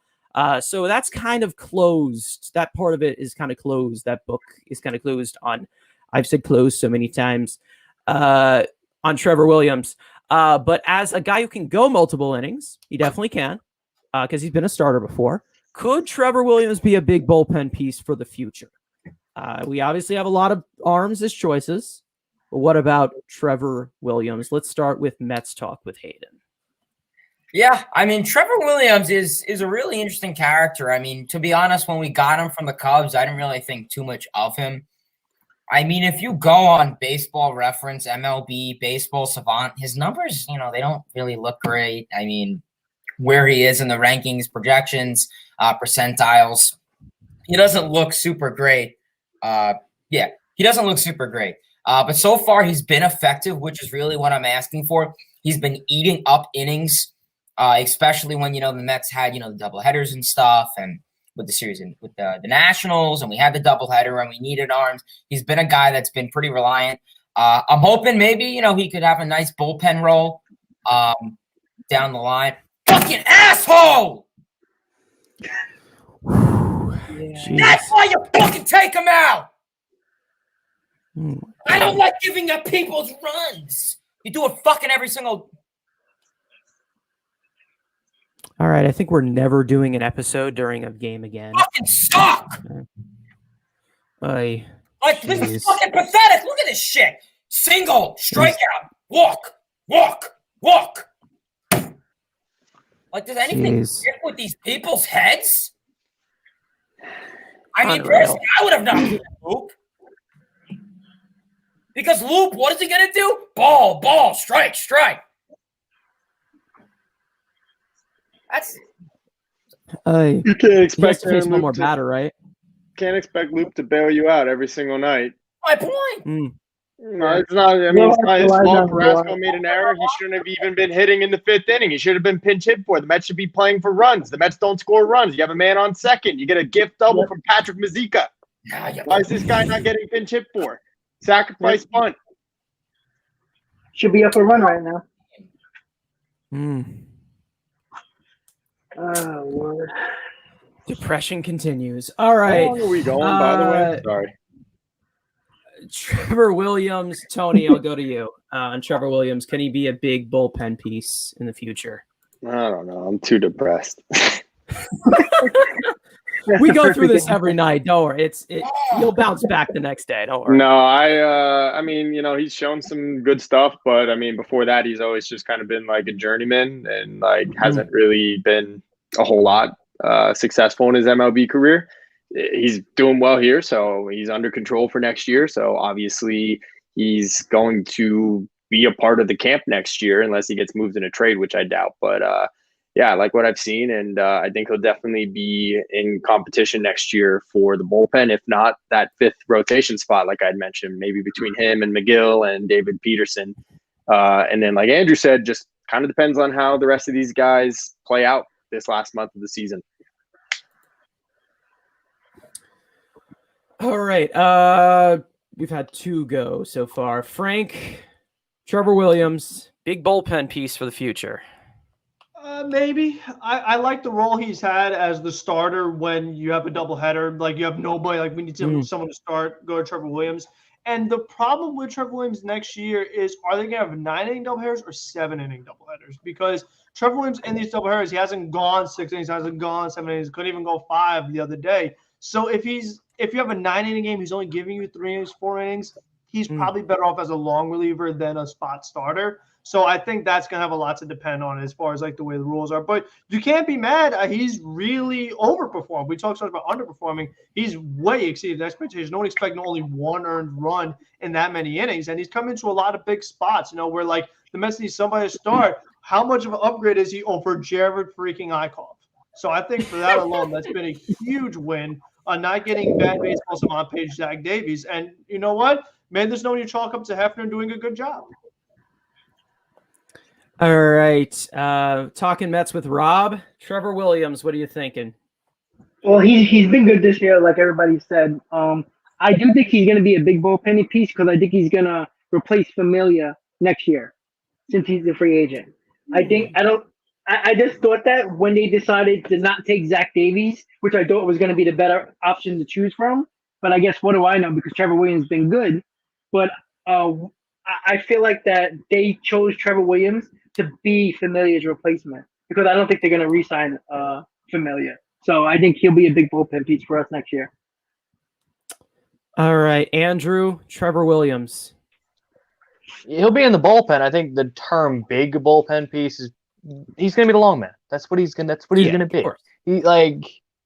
So that's kind of closed. That part of it is kind of closed. That book is kind of closed on, I've said closed so many times, on Trevor Williams. But as a guy who can go multiple innings, he definitely can because he's been a starter before. Could Trevor Williams be a big bullpen piece for the future? We obviously have a lot of arms as choices. But what about Trevor Williams? Let's start with Mets talk with Hayden. Yeah, I mean, Trevor Williams is a really interesting character. I mean, to be honest, when we got him from the Cubs, I didn't really think too much of him. I mean, if you go on Baseball Reference, MLB, Baseball Savant, his numbers, they don't really look great. I mean, where he is in the rankings, projections, percentiles, he doesn't look super great. He doesn't look super great. But so far, he's been effective, which is really what I'm asking for. He's been eating up innings, especially when, the Mets had, the doubleheaders and stuff, and with the series and with the Nationals, and we had the doubleheader and we needed arms. He's been a guy that's been pretty reliant. I'm hoping maybe, he could have a nice bullpen role down the line. Fucking asshole! That's why you fucking take him out! I don't like giving up people's runs. You do it fucking every single... All right, I think we're never doing an episode during a game again. Fucking suck! This is fucking pathetic. Look at this shit. Single, strikeout, walk. Does anything stick with these people's heads? I mean, personally, I would have not given Loop. Because Loop, what is he going to do? Ball, strike. That's... you can't expect one more batter, right? Can't expect Loop to bail you out every single night. My point. No, it's not. I mean, it's not his fault. Carrasco made an error. He shouldn't have even been hitting in the 5th inning. He should have been pinch hit for. The Mets should be playing for runs. The Mets don't score runs. You have a man on second. You get a gift double from Patrick Mazeika. Why is this guy not getting pinch hit for? Sacrifice punt. Should be up a run right now. Oh, Lord. Depression continues. All right. How long are we going, by the way? Sorry. Trevor Williams, Tony, I'll go to you. On Trevor Williams, can he be a big bullpen piece in the future? I don't know. I'm too depressed. We go through this every night. Don't worry. You'll bounce back the next day. Don't worry. No, I mean, he's shown some good stuff, but I mean, before that, he's always just kind of been like a journeyman and hasn't really been a whole lot successful in his MLB career. He's doing well here, so he's under control for next year. So obviously he's going to be a part of the camp next year unless he gets moved in a trade, which I doubt. But I like what I've seen, and I think he'll definitely be in competition next year for the bullpen, if not that 5th rotation spot, like I'd mentioned, maybe between him and McGill and David Peterson. And then, like Andrew said, just kind of depends on how the rest of these guys play out this last month of the season. All right. We've had 2 go so far. Frank, Trevor Williams, big bullpen piece for the future. Maybe. I like the role he's had as the starter when you have a doubleheader. Like, you have nobody. Like, we need someone to start. Go to Trevor Williams. And the problem with Trevor Williams next year is, are they going to have 9-inning doubleheaders or 7-inning doubleheaders? Because Trevor Williams in these doubleheaders, he hasn't gone 6 innings, hasn't gone 7 innings, couldn't even go 5 the other day. So if you have a 9-inning game, he's only giving you 3 innings, 4 innings, he's probably better off as a long reliever than a spot starter. So I think that's going to have a lot to depend on as far as the way the rules are. But you can't be mad. He's really overperformed. We talked so much about underperforming. He's way exceeded expectations. No one expected only 1 earned run in that many innings. And he's come into a lot of big spots, where the Mets need somebody to start. How much of an upgrade is he over Jared freaking Eichhoff? So I think for that alone, that's been a huge win on not getting bad baseball on page Zach Davies. And you know what? Man, there's no need to chalk up to Hefner doing a good job. All right. Talking Mets with Rob. Trevor Williams, what are you thinking? Well, he's been good this year, like everybody said. I do think he's going to be a big bullpen piece because I think he's going to replace Familia next year since he's a free agent. I just thought that when they decided to not take Zach Davies, which I thought was going to be the better option to choose from. But I guess what do I know? Because Trevor Williams has been good. But I feel like that they chose Trevor Williams to be Familia's replacement because I don't think they're going to re-sign Familia. So I think he'll be a big bullpen piece for us next year. All right, Andrew, Trevor Williams. He'll be in the bullpen. I think the term big bullpen piece is he's gonna be the long man. That's what he's gonna be. Of course.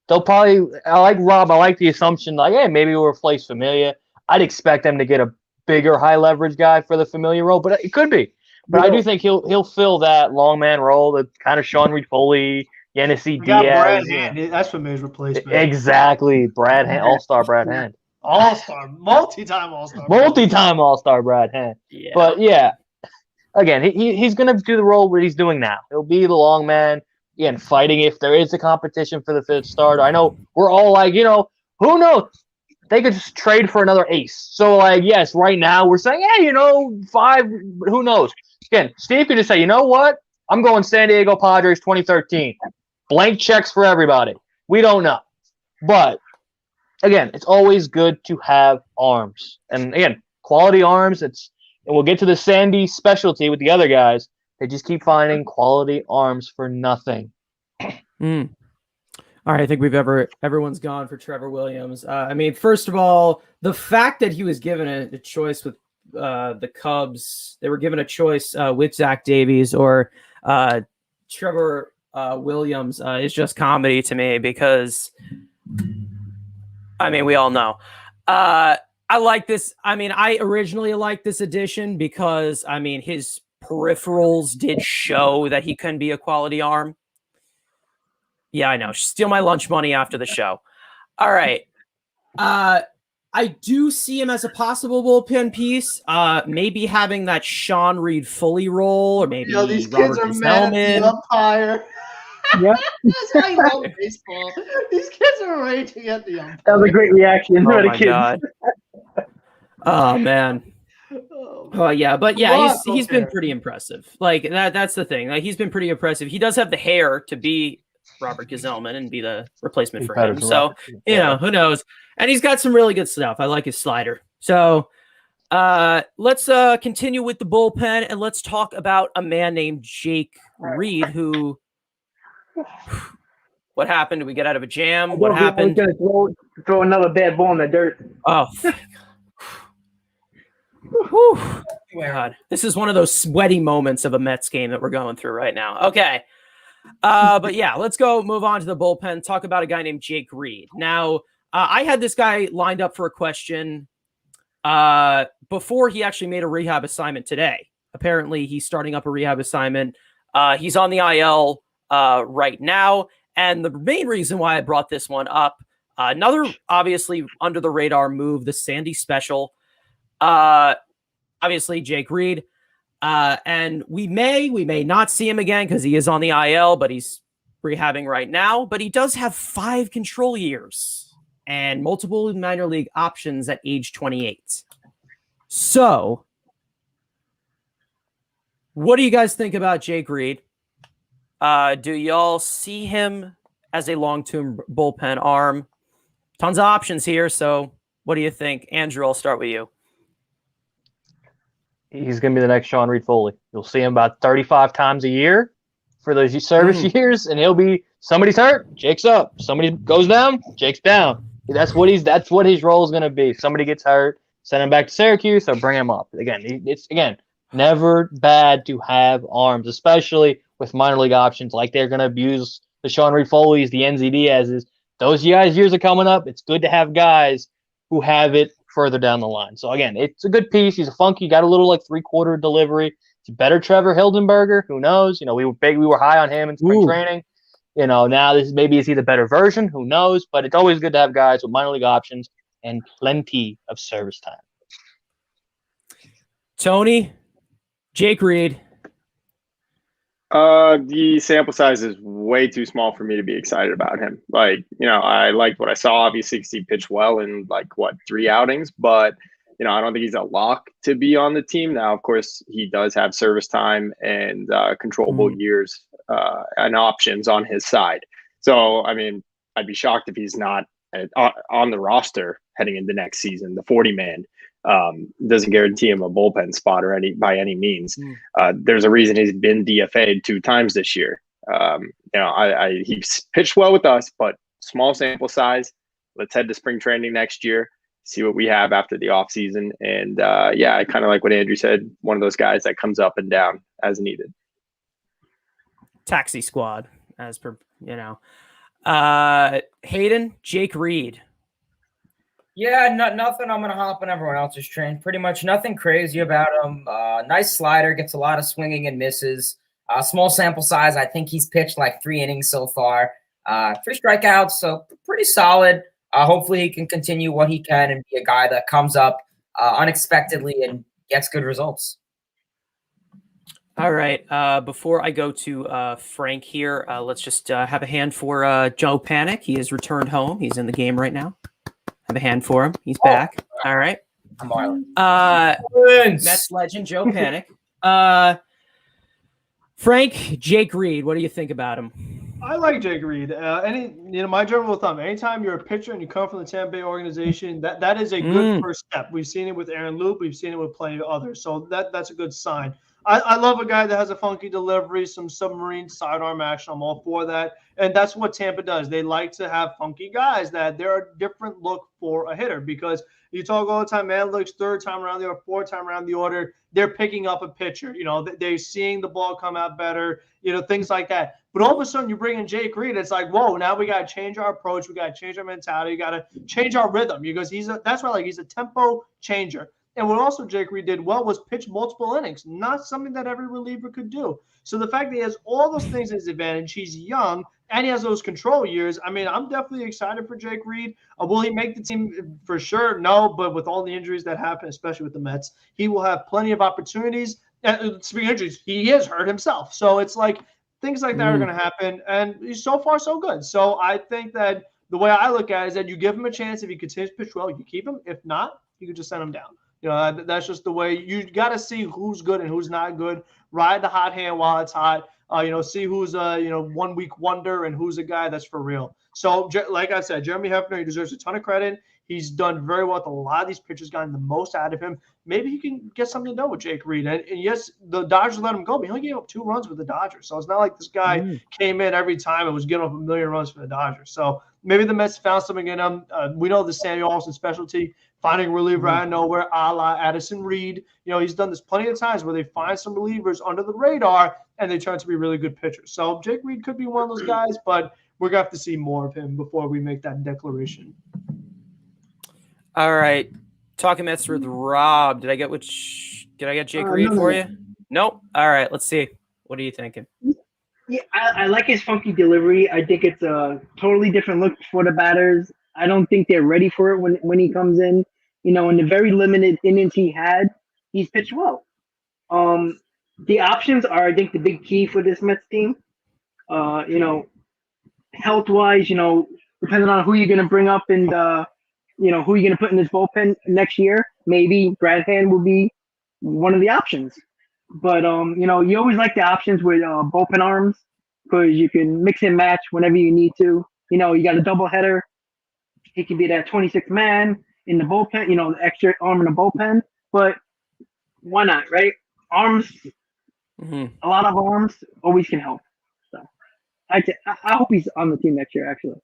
They'll probably. I like Rob. I like the assumption. Like, hey, maybe we'll replace Familia. I'd expect them to get a bigger, high leverage guy for the Familia role, but it could be. But I do think he'll fill that long man role, the kind of Sean Reed Foley, Yenisei We got Brad Diaz. Hand. That's Familia's replacement. Exactly, Brad Hand, All-Star Brad Hand, All-star, multi-time All-star. multi-time All-Star Brad Hand. Yeah. But yeah, again, he's gonna do the role what he's doing now. He'll be the long man. Again, fighting if there is a competition for the fifth starter. I know we're all like, who knows? They could just trade for another ace. So, like, yes, right now we're saying, hey, 5, who knows? Again, Steve could just say, you know what? I'm going San Diego Padres 2013. Blank checks for everybody. We don't know. But, again, it's always good to have arms. And, again, quality arms, and we'll get to the Sandy specialty with the other guys. They just keep finding quality arms for nothing. All right, I think everyone's gone for Trevor Williams. I mean, first of all, the fact that he was given a choice with the Cubs, they were given a choice with Zach Davies or Trevor Williams is just comedy to me because, I mean, we all know. I like this. I mean, I originally liked this addition because, I mean, his peripherals did show that he can be a quality arm. Yeah, I know. Steal my lunch money after the show. All right. I do see him as a possible bullpen piece. Maybe having that Sean Reed Foley role, or maybe these Robert kids are mad at the umpire. Yep. That's why I love baseball. These kids are raging at the umpire. That was a great reaction. Oh for the my kids. god. Oh man. Oh yeah, but yeah, he's been pretty impressive. Like that's the thing. Like he's been pretty impressive. He does have the hair to be Robert Gazelman and be the replacement for him. So, who knows? And he's got some really good stuff. I like his slider. So, let's continue with the bullpen and let's talk about a man named Jake Reed who what happened? Did we get out of a jam? What happened? We're gonna throw another bad ball in the dirt. Oh, whew. God. This is one of those sweaty moments of a Mets game that we're going through right now. Okay. But yeah, let's move on to the bullpen, talk about a guy named Jake Reed. Now, I had this guy lined up for a question before he actually made a rehab assignment today. Apparently, he's starting up a rehab assignment. He's on the IL right now. And the main reason why I brought this one up, another obviously under the radar move, the Sandy special. Obviously, Jake Reed. And we may not see him again because he is on the IL, but he's rehabbing right now. But he does have 5 control years and multiple minor league options at age 28. So, what do you guys think about Jake Reed? Do y'all see him as a long-term bullpen arm? Tons of options here. So, what do you think? Andrew, I'll start with you. He's going to be the next Sean Reed Foley. You'll see him about 35 times a year for those service years, and he'll be somebody's hurt, Jake's up. Somebody goes down, Jake's down. That's what his role is going to be. Somebody gets hurt, send him back to Syracuse, or bring him up. It's never bad to have arms, especially with minor league options like they're going to abuse the Sean Reed Foleys, the NZ Diaz's. Those guys' years are coming up. It's good to have guys who have it further down the line. So again, it's a good piece. He's a funky, got a little like 3/4 delivery. It's a better Trevor Hildenberger. Who knows? We were high on him in spring training. Now is he the better version? Who knows? But it's always good to have guys with minor league options and plenty of service time. Tony, Jake Reed. The sample size is way too small for me to be excited about him. I liked what I saw. Obviously, because he pitched well in 3 outings, but I don't think he's a lock to be on the team. Now, of course, he does have service time and controllable years and options on his side. So, I mean, I'd be shocked if he's not on the roster heading into next season. The 40-man. Doesn't guarantee him a bullpen spot by any means. There's a reason he's been DFA'd 2 times this year. He's pitched well with us, but small sample size. Let's head to spring training next year, see what we have after the offseason. And I kind of like what Andrew said, one of those guys that comes up and down as needed. taxi squad, as per Hayden, Jake Reed. Yeah, nothing. I'm gonna hop on everyone else's train. Pretty much nothing crazy about him. Nice slider, gets a lot of swinging and misses. Small sample size. I think he's pitched like 3 innings so far. 3 strikeouts, so pretty solid. Hopefully he can continue what he can and be a guy that comes up unexpectedly and gets good results. All right. Before I go to Frank here, let's just have a hand for Joe Panic. He has returned home. He's in the game right now. Have a hand for him. He's back. All right. I'm Marlon. Mets legend Joe Panic. Frank, Jake Reed, what do you think about him? I like Jake Reed. My general rule of thumb, anytime you're a pitcher and you come from the Tampa Bay organization, that is a good first step. We've seen it with Aaron Loop. We've seen it with plenty of others. So that's a good sign. I love a guy that has a funky delivery, some submarine sidearm action. I'm all for that. And that's what Tampa does. They like to have funky guys that they're a different look for a hitter, because you talk all the time, man, looks third time around the order, 4th time around the order. They're picking up a pitcher. They're seeing the ball come out better, things like that. But all of a sudden you bring in Jake Reed, it's like, whoa, now we got to change our approach. We got to change our mentality. We got to change our rhythm, because he's a tempo changer. And what also Jake Reed did well was pitch multiple innings, not something that every reliever could do. So the fact that he has all those things at his advantage, he's young, and he has those control years. I mean, I'm definitely excited for Jake Reed. Will he make the team? For sure, no. But with all the injuries that happen, especially with the Mets, he will have plenty of opportunities. And speaking of injuries, he is hurt himself. So it's like things like that are going to happen. And so far, so good. So I think that the way I look at it is that you give him a chance. If he continues to pitch well, you keep him. If not, you can just send him down. That's just the way. You got to see who's good and who's not good. Ride the hot hand while it's hot. See who's a 1 week wonder and who's a guy that's for real. So, like I said, Jeremy Hefner, he deserves a ton of credit. He's done very well with a lot of these pitchers, gotten the most out of him. Maybe he can get something done with Jake Reed. And yes, the Dodgers let him go, but he only gave up 2 runs with the Dodgers. So it's not like this guy came in every time and was giving up 1 million runs for the Dodgers. So maybe the Mets found something in him. We know the Samuel Alderson specialty, finding a reliever out of nowhere, a la Addison Reed. He's done this plenty of times where they find some relievers under the radar and they turn out to be really good pitchers. So Jake Reed could be one of those guys, but we're going to have to see more of him before we make that declaration. All right. Talking Mets with Rob. Did I get Jake Reed for you? Nope. All right. Let's see. What are you thinking? Yeah, I like his funky delivery. I think it's a totally different look for the batters. I don't think they're ready for it when he comes in. In the very limited innings he had, he's pitched well. The options are, I think, the big key for this Mets team. Health-wise, depending on who you're going to bring up and, who you're going to put in this bullpen next year, maybe Brad Hand will be one of the options. But, you always like the options with bullpen arms because you can mix and match whenever you need to. You got a doubleheader. He can be that 26th man in the bullpen, the extra arm in the bullpen. But why not, right? Arms, a lot of arms always can help. So I hope he's on the team next year, actually.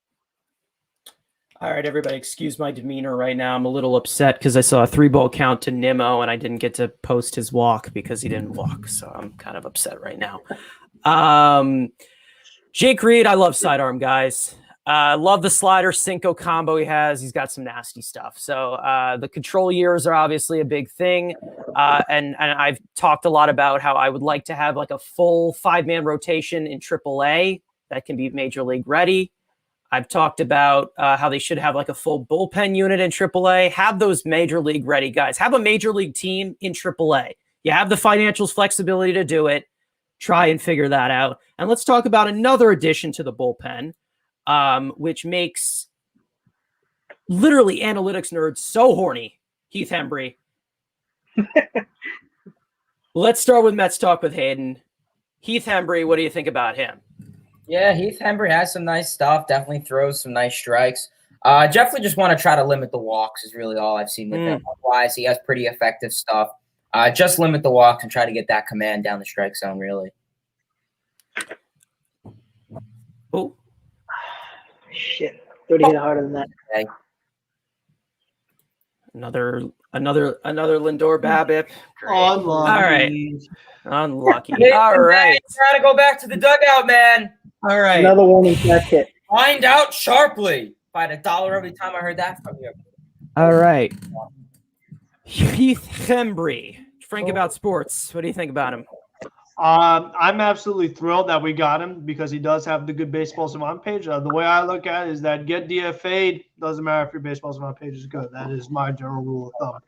All right, everybody, excuse my demeanor right now. I'm a little upset because I saw a 3-ball count to Nimmo, and I didn't get to post his walk because he didn't walk. So I'm kind of upset right now. Jake Reed, I love sidearm guys. Love the slider Cinco combo he has. He's got some nasty stuff. So the control years are obviously a big thing. And I've talked a lot about how I would like to have like a full 5-man rotation in AAA that can be major league ready. I've talked about how they should have like a full bullpen unit in AAA. Have those major league ready guys. Have a major league team in AAA. You have the financials flexibility to do it. Try and figure that out. And let's talk about another addition to the bullpen, which makes literally analytics nerds so horny. Heath Hembree. Let's start with Mets Talk with Hayden. Heath Hembree, what do you think about him? Yeah, Heath Hembree has some nice stuff. Definitely throws some nice strikes. Definitely just want to try to limit the walks is really all I've seen with him. Otherwise, he has pretty effective stuff. Just limit the walks and try to get that command down the strike zone, really. Oh. Shit. 30 hit harder than that. Okay. Another Lindor BABIP. Great. Unlucky. All right. Unlucky. Hey, All right. Gotta go back to the dugout, man. All right. Another one in that kit. Find out sharply. If I had $1 every time I heard that from you. All right. Heath Hembry. Frank about sports. What do you think about him? I'm absolutely thrilled that we got him because he does have the good baseball savant page. The way I look at it is that get DFA'd, doesn't matter if your baseball savant page is good. That is my general rule of thumb.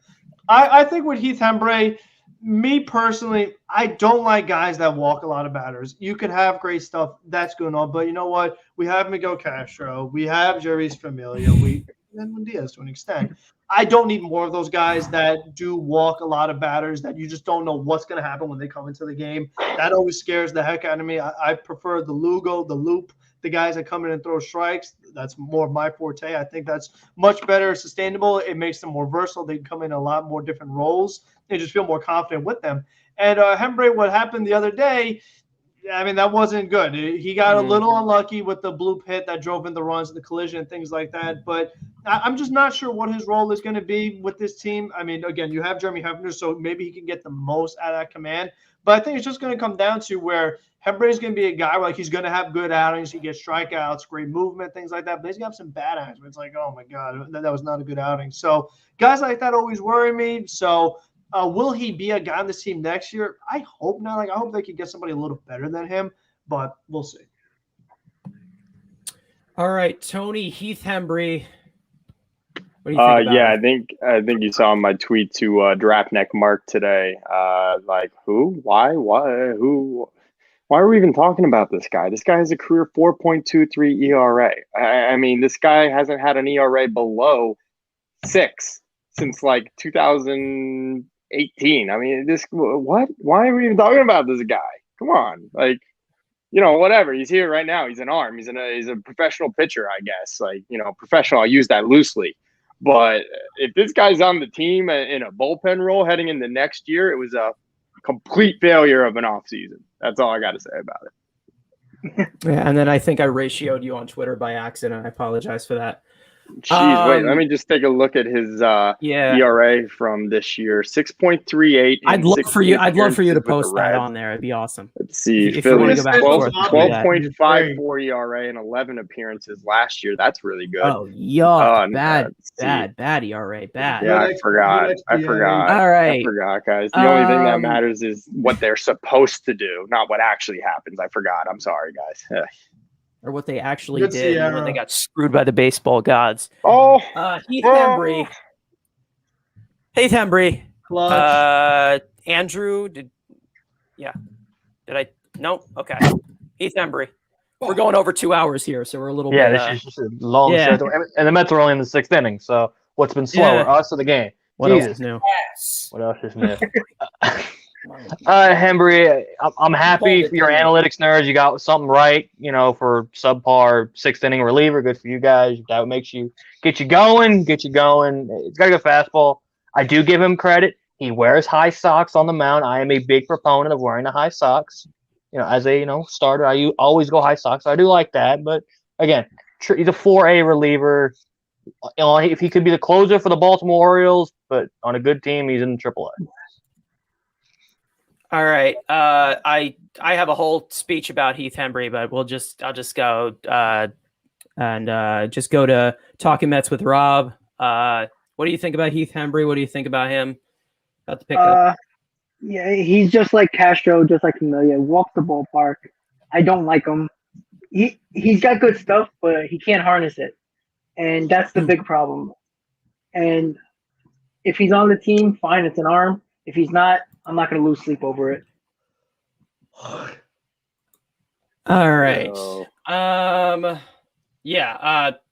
I think with Heath Hembry, me personally, I don't like guys that walk a lot of batters. You could have great stuff. That's going on. But you know what? We have Miguel Castro. We have Jerry's Familia. And Diaz to an extent. I don't need more of those guys that do walk a lot of batters that you just don't know what's going to happen when they come into the game. That always scares the heck out of me. I prefer the Lugo, the Loop, the guys that come in and throw strikes. That's more of my forte. I think that's much better sustainable. It makes them more versatile. They can come in a lot more different roles. They just feel more confident with them. And Hembry, what happened the other day, I mean, that wasn't good. He got a little unlucky with the bloop hit that drove in the runs and the collision and things like that. But I'm just not sure what his role is going to be with this team. I mean, again, you have Jeremy Hefner, so maybe he can get the most out of that command. But I think it's just going to come down to where Hembry is going to be a guy where he's going to have good outings. He gets strikeouts, great movement, things like that. But he's going to have some bad outings where it's like, oh, my God, that was not a good outing. So guys like that always worry me. So will he be a guy on this team next year? I hope not. I hope they can get somebody a little better than him, but we'll see. All right, Tony, Heath Hembry. What do you think about yeah, him? I think you saw my tweet to Draftneck Mark today. Like who? Why? Who? Why are we even talking about this guy? This guy has a career 4.23 ERA. I mean, this guy hasn't had an ERA below 6 since like 2018. I mean, what? Why are we even talking about this guy? Come on, like, whatever. He's here right now. He's an arm. He's a professional pitcher, I guess. Like, professional. I use that loosely. But if this guy's on the team in a bullpen role heading into next year, it was a complete failure of an offseason. That's all I got to say about it. Yeah, and then I think I ratioed you on Twitter by accident. I apologize for that. Jeez, wait, let me just take a look at his ERA from this year. 6.38. I'd love for you to post that on there. It'd be awesome. Let's see. If you want to go back and forth, 12.54 ERA and 11 appearances last year. That's really good. Oh, yuck. Bad ERA. Bad. Yeah, I forgot. All right. I forgot, guys. The only thing that matters is what they're supposed to do, not what actually happens. I forgot. I'm sorry, guys. Or what they actually did when they got screwed by the baseball gods. Oh, Heath Hembry. Heath Hembry. Andrew, did I? No? Okay. Heath Hembry. We're going over 2 hours here, so we're a little bit. This is just a long stretch. And the Mets are only in the 6th inning, so what's been slower, us or the game? What else is new? What else is new? Hembry, I'm happy for your analytics nerds. You got something right, for subpar 6th inning reliever. Good for you guys. That makes you get you going. It's got a good fastball. I do give him credit. He wears high socks on the mound. I am a big proponent of wearing the high socks. As a starter, I always go high socks. So I do like that. But again, he's a 4A reliever. If he could be the closer for the Baltimore Orioles, but on a good team, he's in AAA. All right. I have a whole speech about Heath Hembry, but I'll just go and just go to Talking Mets with Rob. What do you think about Heath Hembry? What do you think about him? About the pickup? Yeah, he's just like Castro, just like Familia. Walks the ballpark. I don't like him. He's got good stuff, but he can't harness it, and that's the big problem. And if he's on the team, fine, it's an arm. If he's not, I'm not going to lose sleep over it. All right.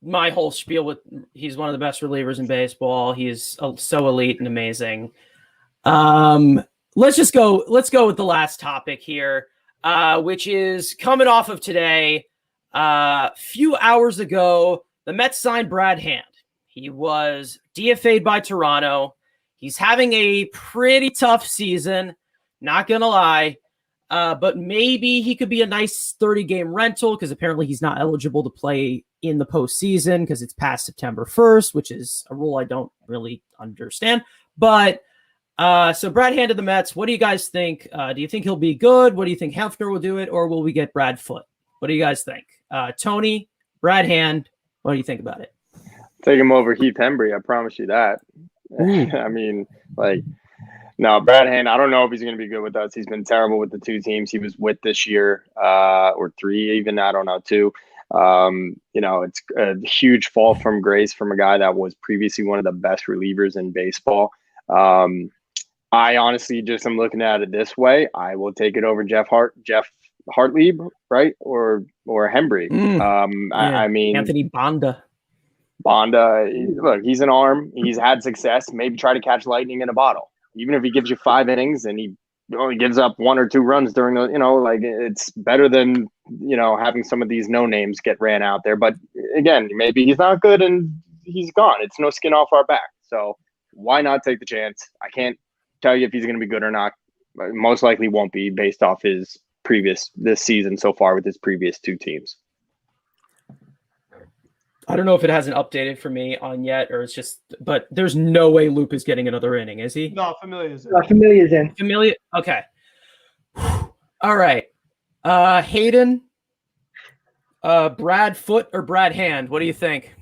My whole spiel with he's one of the best relievers in baseball. He's so elite and amazing. Let's go with the last topic here, which is coming off of today. Few hours ago, the Mets signed Brad Hand. He was DFA'd by Toronto. He's having a pretty tough season, not going to lie. But maybe he could be a nice 30-game rental because apparently he's not eligible to play in the postseason because it's past September 1st, which is a rule I don't really understand. But so Brad Hand to the Mets. What do you guys think? Do you think he'll be good? What do you think Hefner will do it? Or will we get Brad Foote? What do you guys think? Tony, Brad Hand, what do you think about it? Take him over Heath Hembry. I promise you that. I mean, like, no, Brad Hand, I don't know if he's going to be good with us. He's been terrible with the two teams he was with this year, or three even. I don't know, two. It's a huge fall from grace from a guy that was previously one of the best relievers in baseball. I honestly just am looking at it this way. I will take it over Jeff Hartlieb, right? Or Hembry. I mean, Anthony Bonda. Look, he's an arm. He's had success. Maybe try to catch lightning in a bottle. Even if he gives you 5 innings and he only gives up 1 or 2 runs during the, it's better than, having some of these no names get ran out there. But again, maybe he's not good and he's gone. It's no skin off our back. So why not take the chance? I can't tell you if he's going to be good or not. Most likely won't be based off this season so far with his previous 2 teams. I don't know if it hasn't updated for me on yet, or it's just, but there's no way Loop is getting another inning, is he? No, Familia's in. Familia's in. Familia? Okay. All right. Hayden, Brad Foote or Brad Hand? What do you think?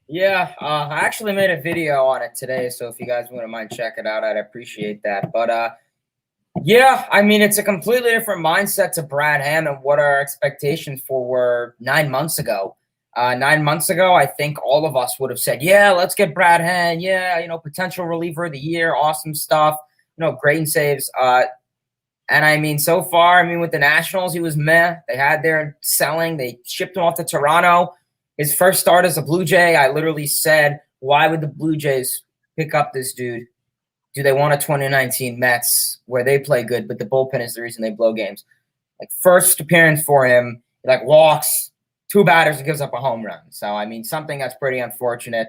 Yeah, I actually made a video on it today, so if you guys wouldn't mind checking it out, I'd appreciate that. But yeah, I mean, it's a completely different mindset to Brad Hand and what our expectations were 9 months ago. 9 months ago, I think all of us would have said, yeah, let's get Brad Hand. Yeah, potential reliever of the year, awesome stuff, great in saves. And I mean, so far, with the Nationals, he was meh. They had their selling. They shipped him off to Toronto. His first start as a Blue Jay, I literally said, why would the Blue Jays pick up this dude? Do they want a 2019 Mets where they play good, but the bullpen is the reason they blow games? Like, first appearance for him, he walks 2 batters and gives up a home run. So, something that's pretty unfortunate.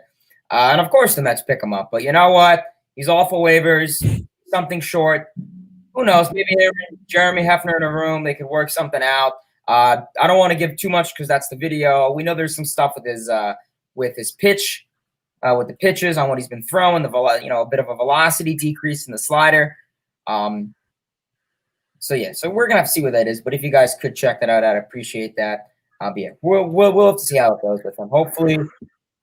And, of course, the Mets pick him up. But you know what? He's off of waivers, something short. Who knows? Maybe Jeremy Hefner in a room. They could work something out. I don't want to give too much because that's the video. We know there's some stuff with his pitch, with the pitches on what he's been throwing, a bit of a velocity decrease in the slider. So we're gonna have to see what that is. But if you guys could check that out, I'd appreciate that. We'll have to see how it goes with him.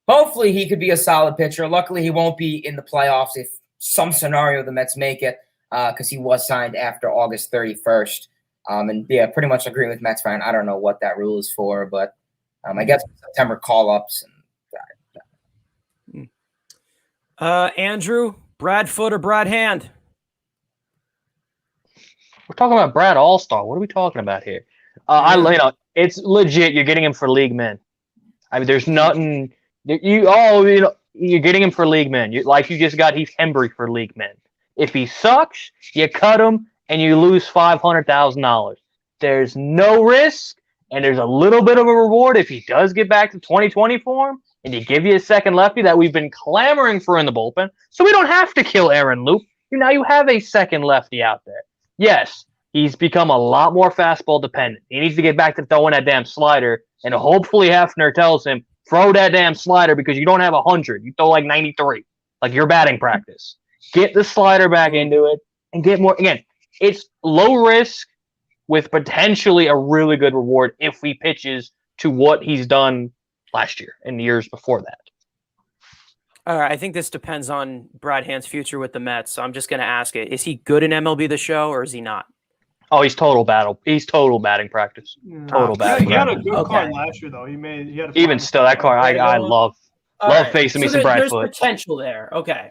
Hopefully he could be a solid pitcher. Luckily, he won't be in the playoffs if some scenario the Mets make it, because he was signed after August 31st. And yeah, pretty much agree with Mets fan. I don't know what that rule is for, but I guess September call-ups. Andrew, Brad Foote or Brad Hand? We're talking about Brad All-Star. What are we talking about here? It's legit. You're getting him for league men. There's nothing. You're getting him for league men. You just got Heath Hembry for league men. If he sucks, you cut him and you lose $500,000. There's no risk, and there's a little bit of a reward if he does get back to 2020 form, and you give you a second lefty that we've been clamoring for in the bullpen, so we don't have to kill Aaron Loop. Now you have a second lefty out there. Yes, he's become a lot more fastball dependent. He needs to get back to throwing that damn slider, and hopefully Hefner tells him, throw that damn slider because you don't have 100. You throw 93, like your batting practice. Get the slider back into it and get more. Again, it's low risk with potentially a really good reward if he pitches to what he's done last year and the years before that. All right, I think this depends on Brad Hand's future with the Mets, so I'm just going to ask it. Is he good in MLB The Show, or is he not? Oh, he's total batting practice. Total batting. He had a good card last year, though. He had even still, that card, I love facing me some Brad Foote. There's potential there. Okay.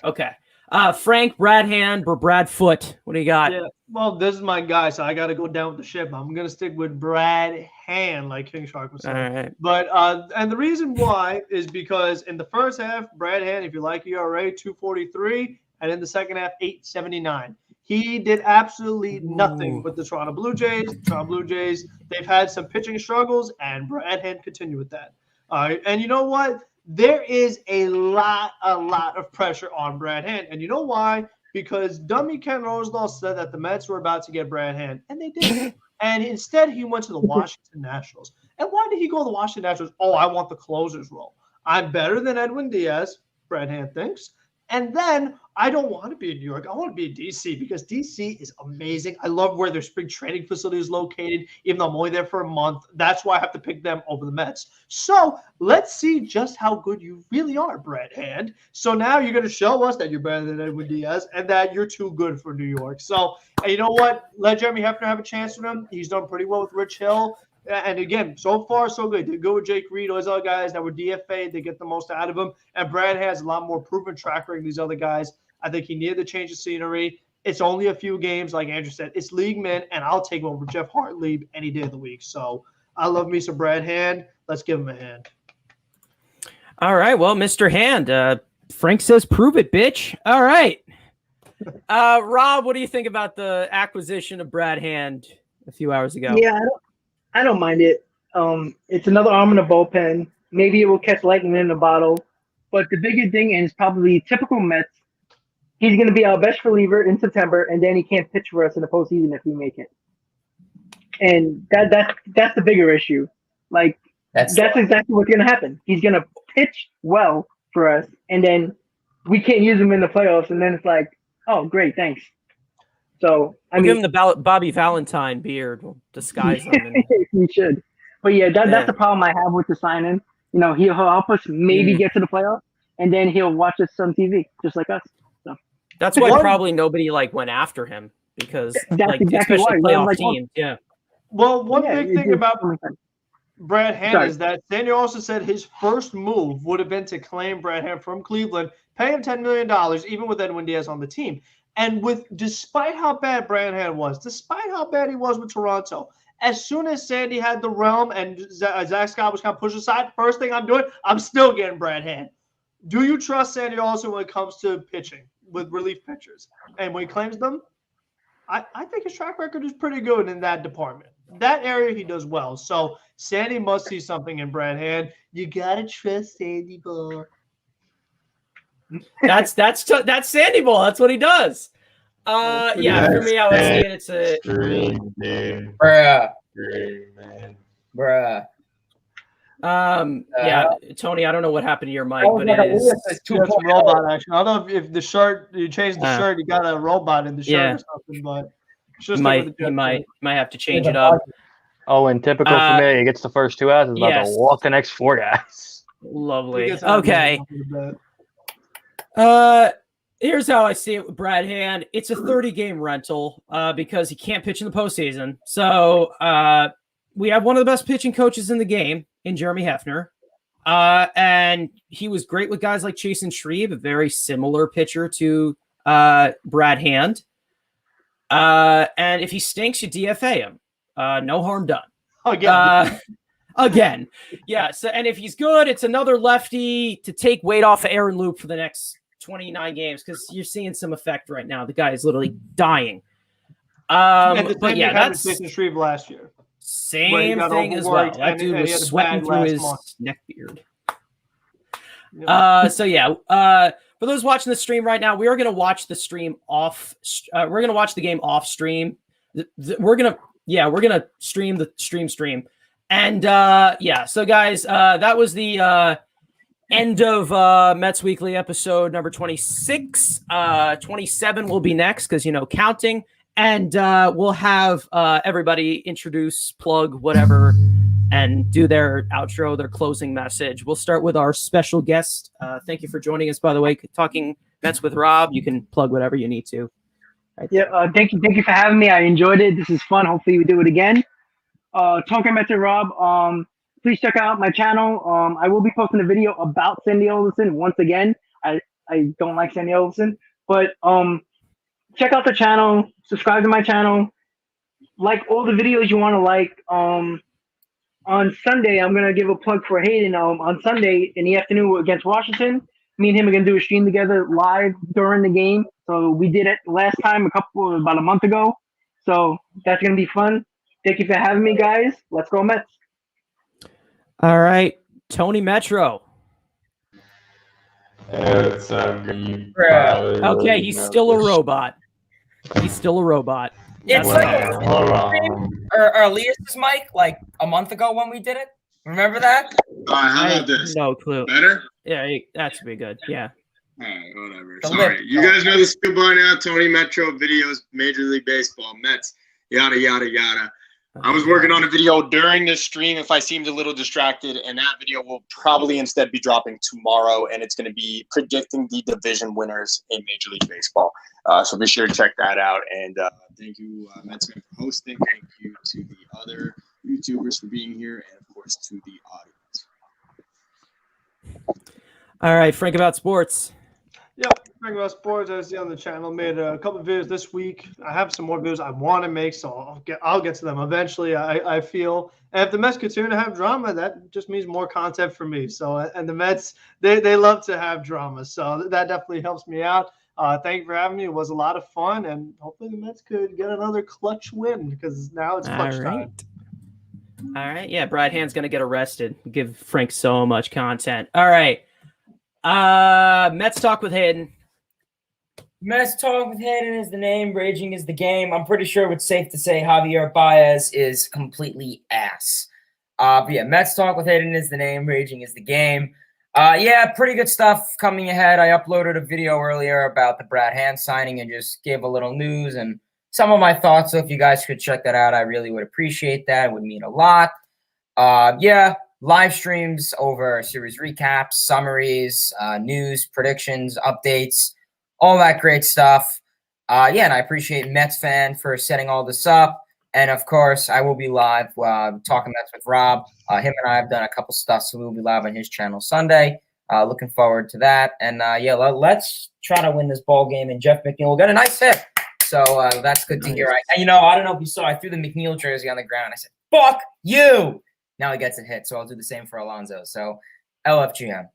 Frank, Brad Hand, or Brad Foote? What do you got? Yeah, well, this is my guy, so I got to go down with the ship. I'm going to stick with Brad Hand, like King Shark was saying. All right. But and the reason why is because in the first half, Brad Hand, if you like ERA, 2.43, and in the second half, 8.79. He did absolutely nothing with the Toronto Blue Jays. Toronto Blue Jays, they've had some pitching struggles, and Brad Hand continued with that. And you know what? There is a lot of pressure on Brad Hand. And you know why? Because dummy Ken Rosenthal said that the Mets were about to get Brad Hand, and they did. And instead, he went to the Washington Nationals. And why did he go to the Washington Nationals? Oh, I want the closer's role. I'm better than Edwin Diaz, Brad Hand thinks. And then I don't want to be in New York. I want to be in D.C. because D.C. is amazing. I love where their spring training facility is located, even though I'm only there for a month. That's why I have to pick them over the Mets. So let's see just how good you really are, Brad Hand. So now you're going to show us that you're better than Edwin Diaz and that you're too good for New York. So, and you know what? Let Jeremy Hefner have a chance with him. He's done pretty well with Rich Hill. And again, so far, so good. They go with Jake Reed, all those other guys that were DFA'd. They get the most out of him. And Brad has a lot more proven track record than these other guys. I think he needed the change of scenery. It's only a few games, like Andrew said. It's league men, and I'll take him over Jeff Hartley any day of the week. So I love me some Brad Hand. Let's give him a hand. All right. Well, Mr. Hand, Frank says prove it, bitch. All right. Rob, what do you think about the acquisition of Brad Hand a few hours ago? Yeah, I don't mind it. It's another arm in the bullpen. Maybe it will catch lightning in a bottle. But the bigger thing is probably typical Mets. He's going to be our best reliever in September, and then he can't pitch for us in the postseason if we make it. And that's the bigger issue. Like that's exactly what's going to happen. He's going to pitch well for us, and then we can't use him in the playoffs. And then it's like, oh, great, thanks. So I mean, give him the Bobby Valentine beard. We'll disguise him. We should. But yeah, that's the problem I have with the signing. You know, he'll help us maybe get to the playoffs, and then he'll watch us on TV, just like us. So that's why probably nobody went after him because that's exactly especially why. playoff teams. Yeah. Well, one big thing about Brad Hand is that Daniel also said his first move would have been to claim Brad Hand from Cleveland, pay him $10 million, even with Edwin Diaz on the team. And despite how bad Brad Hand was, despite how bad he was with Toronto, as soon as Sandy had the realm and Zack Scott was kind of pushed aside, first thing I'm doing, I'm still getting Brad Hand. Do you trust Sandy also when it comes to pitching with relief pitchers? And when he claims them, I think his track record is pretty good in that department. That area he does well. So Sandy must see something in Brad Hand. You gotta trust Sandy Ball. That's Sandy Ball. That's what he does. Yeah, for me, I would say it's a bruh. Yeah, Tony, I don't know what happened to your mic, but it is it's a robot action. I don't know if the shirt you changed the shirt, you got a robot in the shirt or something, but you might have to change it up. Oh, and typical for me, he gets the first 2 outs, is about to walk the next 4 guys. Lovely. Okay. Here's how I see it with Brad Hand. It's a 30-game rental because he can't pitch in the postseason. So we have one of the best pitching coaches in the game in Jeremy Hefner. And he was great with guys like Chasen Shreve, a very similar pitcher to Brad Hand. And if he stinks, you DFA him. No harm done. Again. Yeah. So, and if he's good, it's another lefty to take weight off of Aaron Loop for the next 29 games because you're seeing some effect right now. The guy is literally dying. But yeah, that's Chasen Shreve last year. Same thing as well. That dude was sweating through his neck beard. So yeah, for those watching the stream right now, we are going to watch the stream off. We're going to watch the game off stream. We're going to stream the stream. And yeah, so guys, that was the end of Mets Weekly episode number 26. 27 will be next because, counting. And we'll have everybody introduce, plug, whatever, and do their outro, their closing message. We'll start with our special guest. Thank you for joining us, by the way. Talking Mets with Rob. You can plug whatever you need to. Right. Yeah, thank you for having me. I enjoyed it. This is fun. Hopefully we do it again. Talking Mets with Rob. Please check out my channel. I will be posting a video about Sandy Alderson once again. I don't like Sandy Alderson, but check out the channel. Subscribe to my channel. Like all the videos you want to like. On Sunday, I'm going to give a plug for Hayden. On Sunday in the afternoon against Washington, me and him are going to do a stream together live during the game. So we did it last time about a month ago. So that's going to be fun. Thank you for having me, guys. Let's go Mets. All right. Tony Metro. Okay, he's still a robot. It's like Elias's mic like a month ago when we did it? Remember that? How about this? No clue. Better? Yeah, that should be good. Yeah. All right, whatever. The Sorry. lip. You guys know the skill by now. Tony Metro videos, Major League Baseball, Mets, yada, yada, yada. I was working on a video during this stream if I seemed a little distracted, and that video will probably instead be dropping tomorrow, and it's going to be predicting the division winners in Major League Baseball. So be sure to check that out. And thank you, Mets fan, for hosting. Thank you to the other YouTubers for being here, and, of course, to the audience. All right, Frank about sports. Yep, Frank about sports. As you see on the channel, made a couple of videos this week. I have some more videos I want to make, so I'll get to them eventually. I feel, and if the Mets continue to have drama, that just means more content for me. So, and the Mets, they love to have drama, so that definitely helps me out. Thank you for having me. It was a lot of fun, and hopefully the Mets could get another clutch win because now it's clutch time. All right, yeah, Brad Hand's gonna get arrested. Give Frank so much content. All right. Mets talk with Hayden. Mets talk with Hayden is the name. Raging is the game. I'm pretty sure it's safe to say Javier Baez is completely ass. But yeah, Mets talk with Hayden is the name. Raging is the game. Yeah, pretty good stuff coming ahead. I uploaded a video earlier about the Brad Hand signing and just gave a little news and some of my thoughts. So if you guys could check that out, I really would appreciate that. It would mean a lot. Yeah. Live streams over series recaps, summaries, news, predictions, updates, all that great stuff. Yeah, and I appreciate Mets fan for setting all this up. And, of course, I will be live talking Mets with Rob. Him and I have done a couple stuff, so we'll be live on his channel Sunday. Looking forward to that. And, yeah, let's try to win this ball game. And Jeff McNeil will get a nice hit. So that's good to hear. I don't know if you saw, I threw the McNeil jersey on the ground. I said, fuck you. Now he gets a hit, so I'll do the same for Alonso. So, LFGM.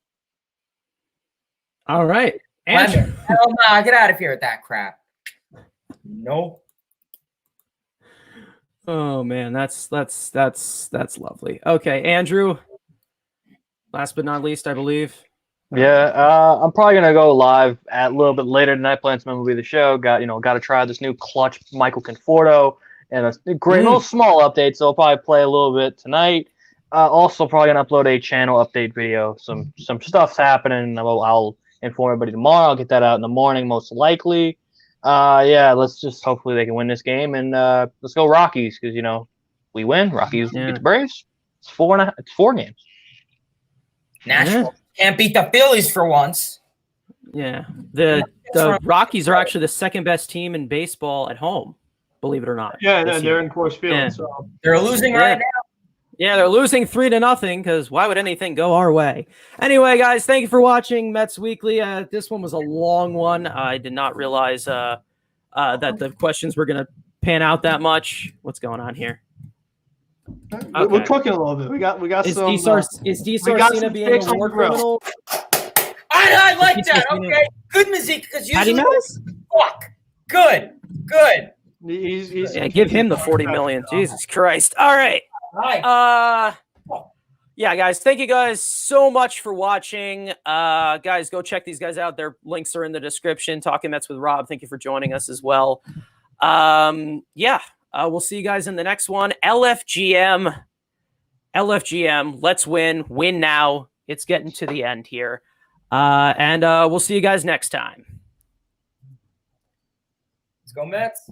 All right. Andrew. Hell no, get out of here with that crap. Nope. Oh man, that's lovely. Okay, Andrew. Last but not least, I believe. Yeah, I'm probably gonna go live at a little bit later tonight. Playing some MLB The Show. Got to try this new clutch Michael Conforto. And a great little small update, so I'll probably play a little bit tonight. Also, probably gonna upload a channel update video. Some stuff's happening. I'll inform everybody tomorrow. I'll get that out in the morning, most likely. Yeah, let's just hopefully they can win this game and let's go Rockies because we win. Rockies beat the Braves. It's 4 games. Nashville can't beat the Phillies for once. Yeah, the Rockies are actually the second best team in baseball at home. Believe it or not. Yeah, they're in Coors Field. Yeah. So. They're losing right now. Yeah, they're losing 3-0 because why would anything go our way? Anyway, guys, thank you for watching Mets Weekly. This one was a long one. I did not realize that the questions were going to pan out that much. What's going on here? Okay. We're cooking a little bit. We got is some. Is D. Sarcina being a war criminal? I like that. Okay, good music because usually fuck. Good. Give him the 40 million. Jesus Christ. All right. Yeah, guys, thank you guys so much for watching. Guys, go check these guys out. Their links are in the description. Talking Mets with Rob. Thank you for joining us as well. Yeah, we'll see you guys in the next one. LFGM. Let's win now. It's getting to the end here. And we'll see you guys next time. Let's go Mets.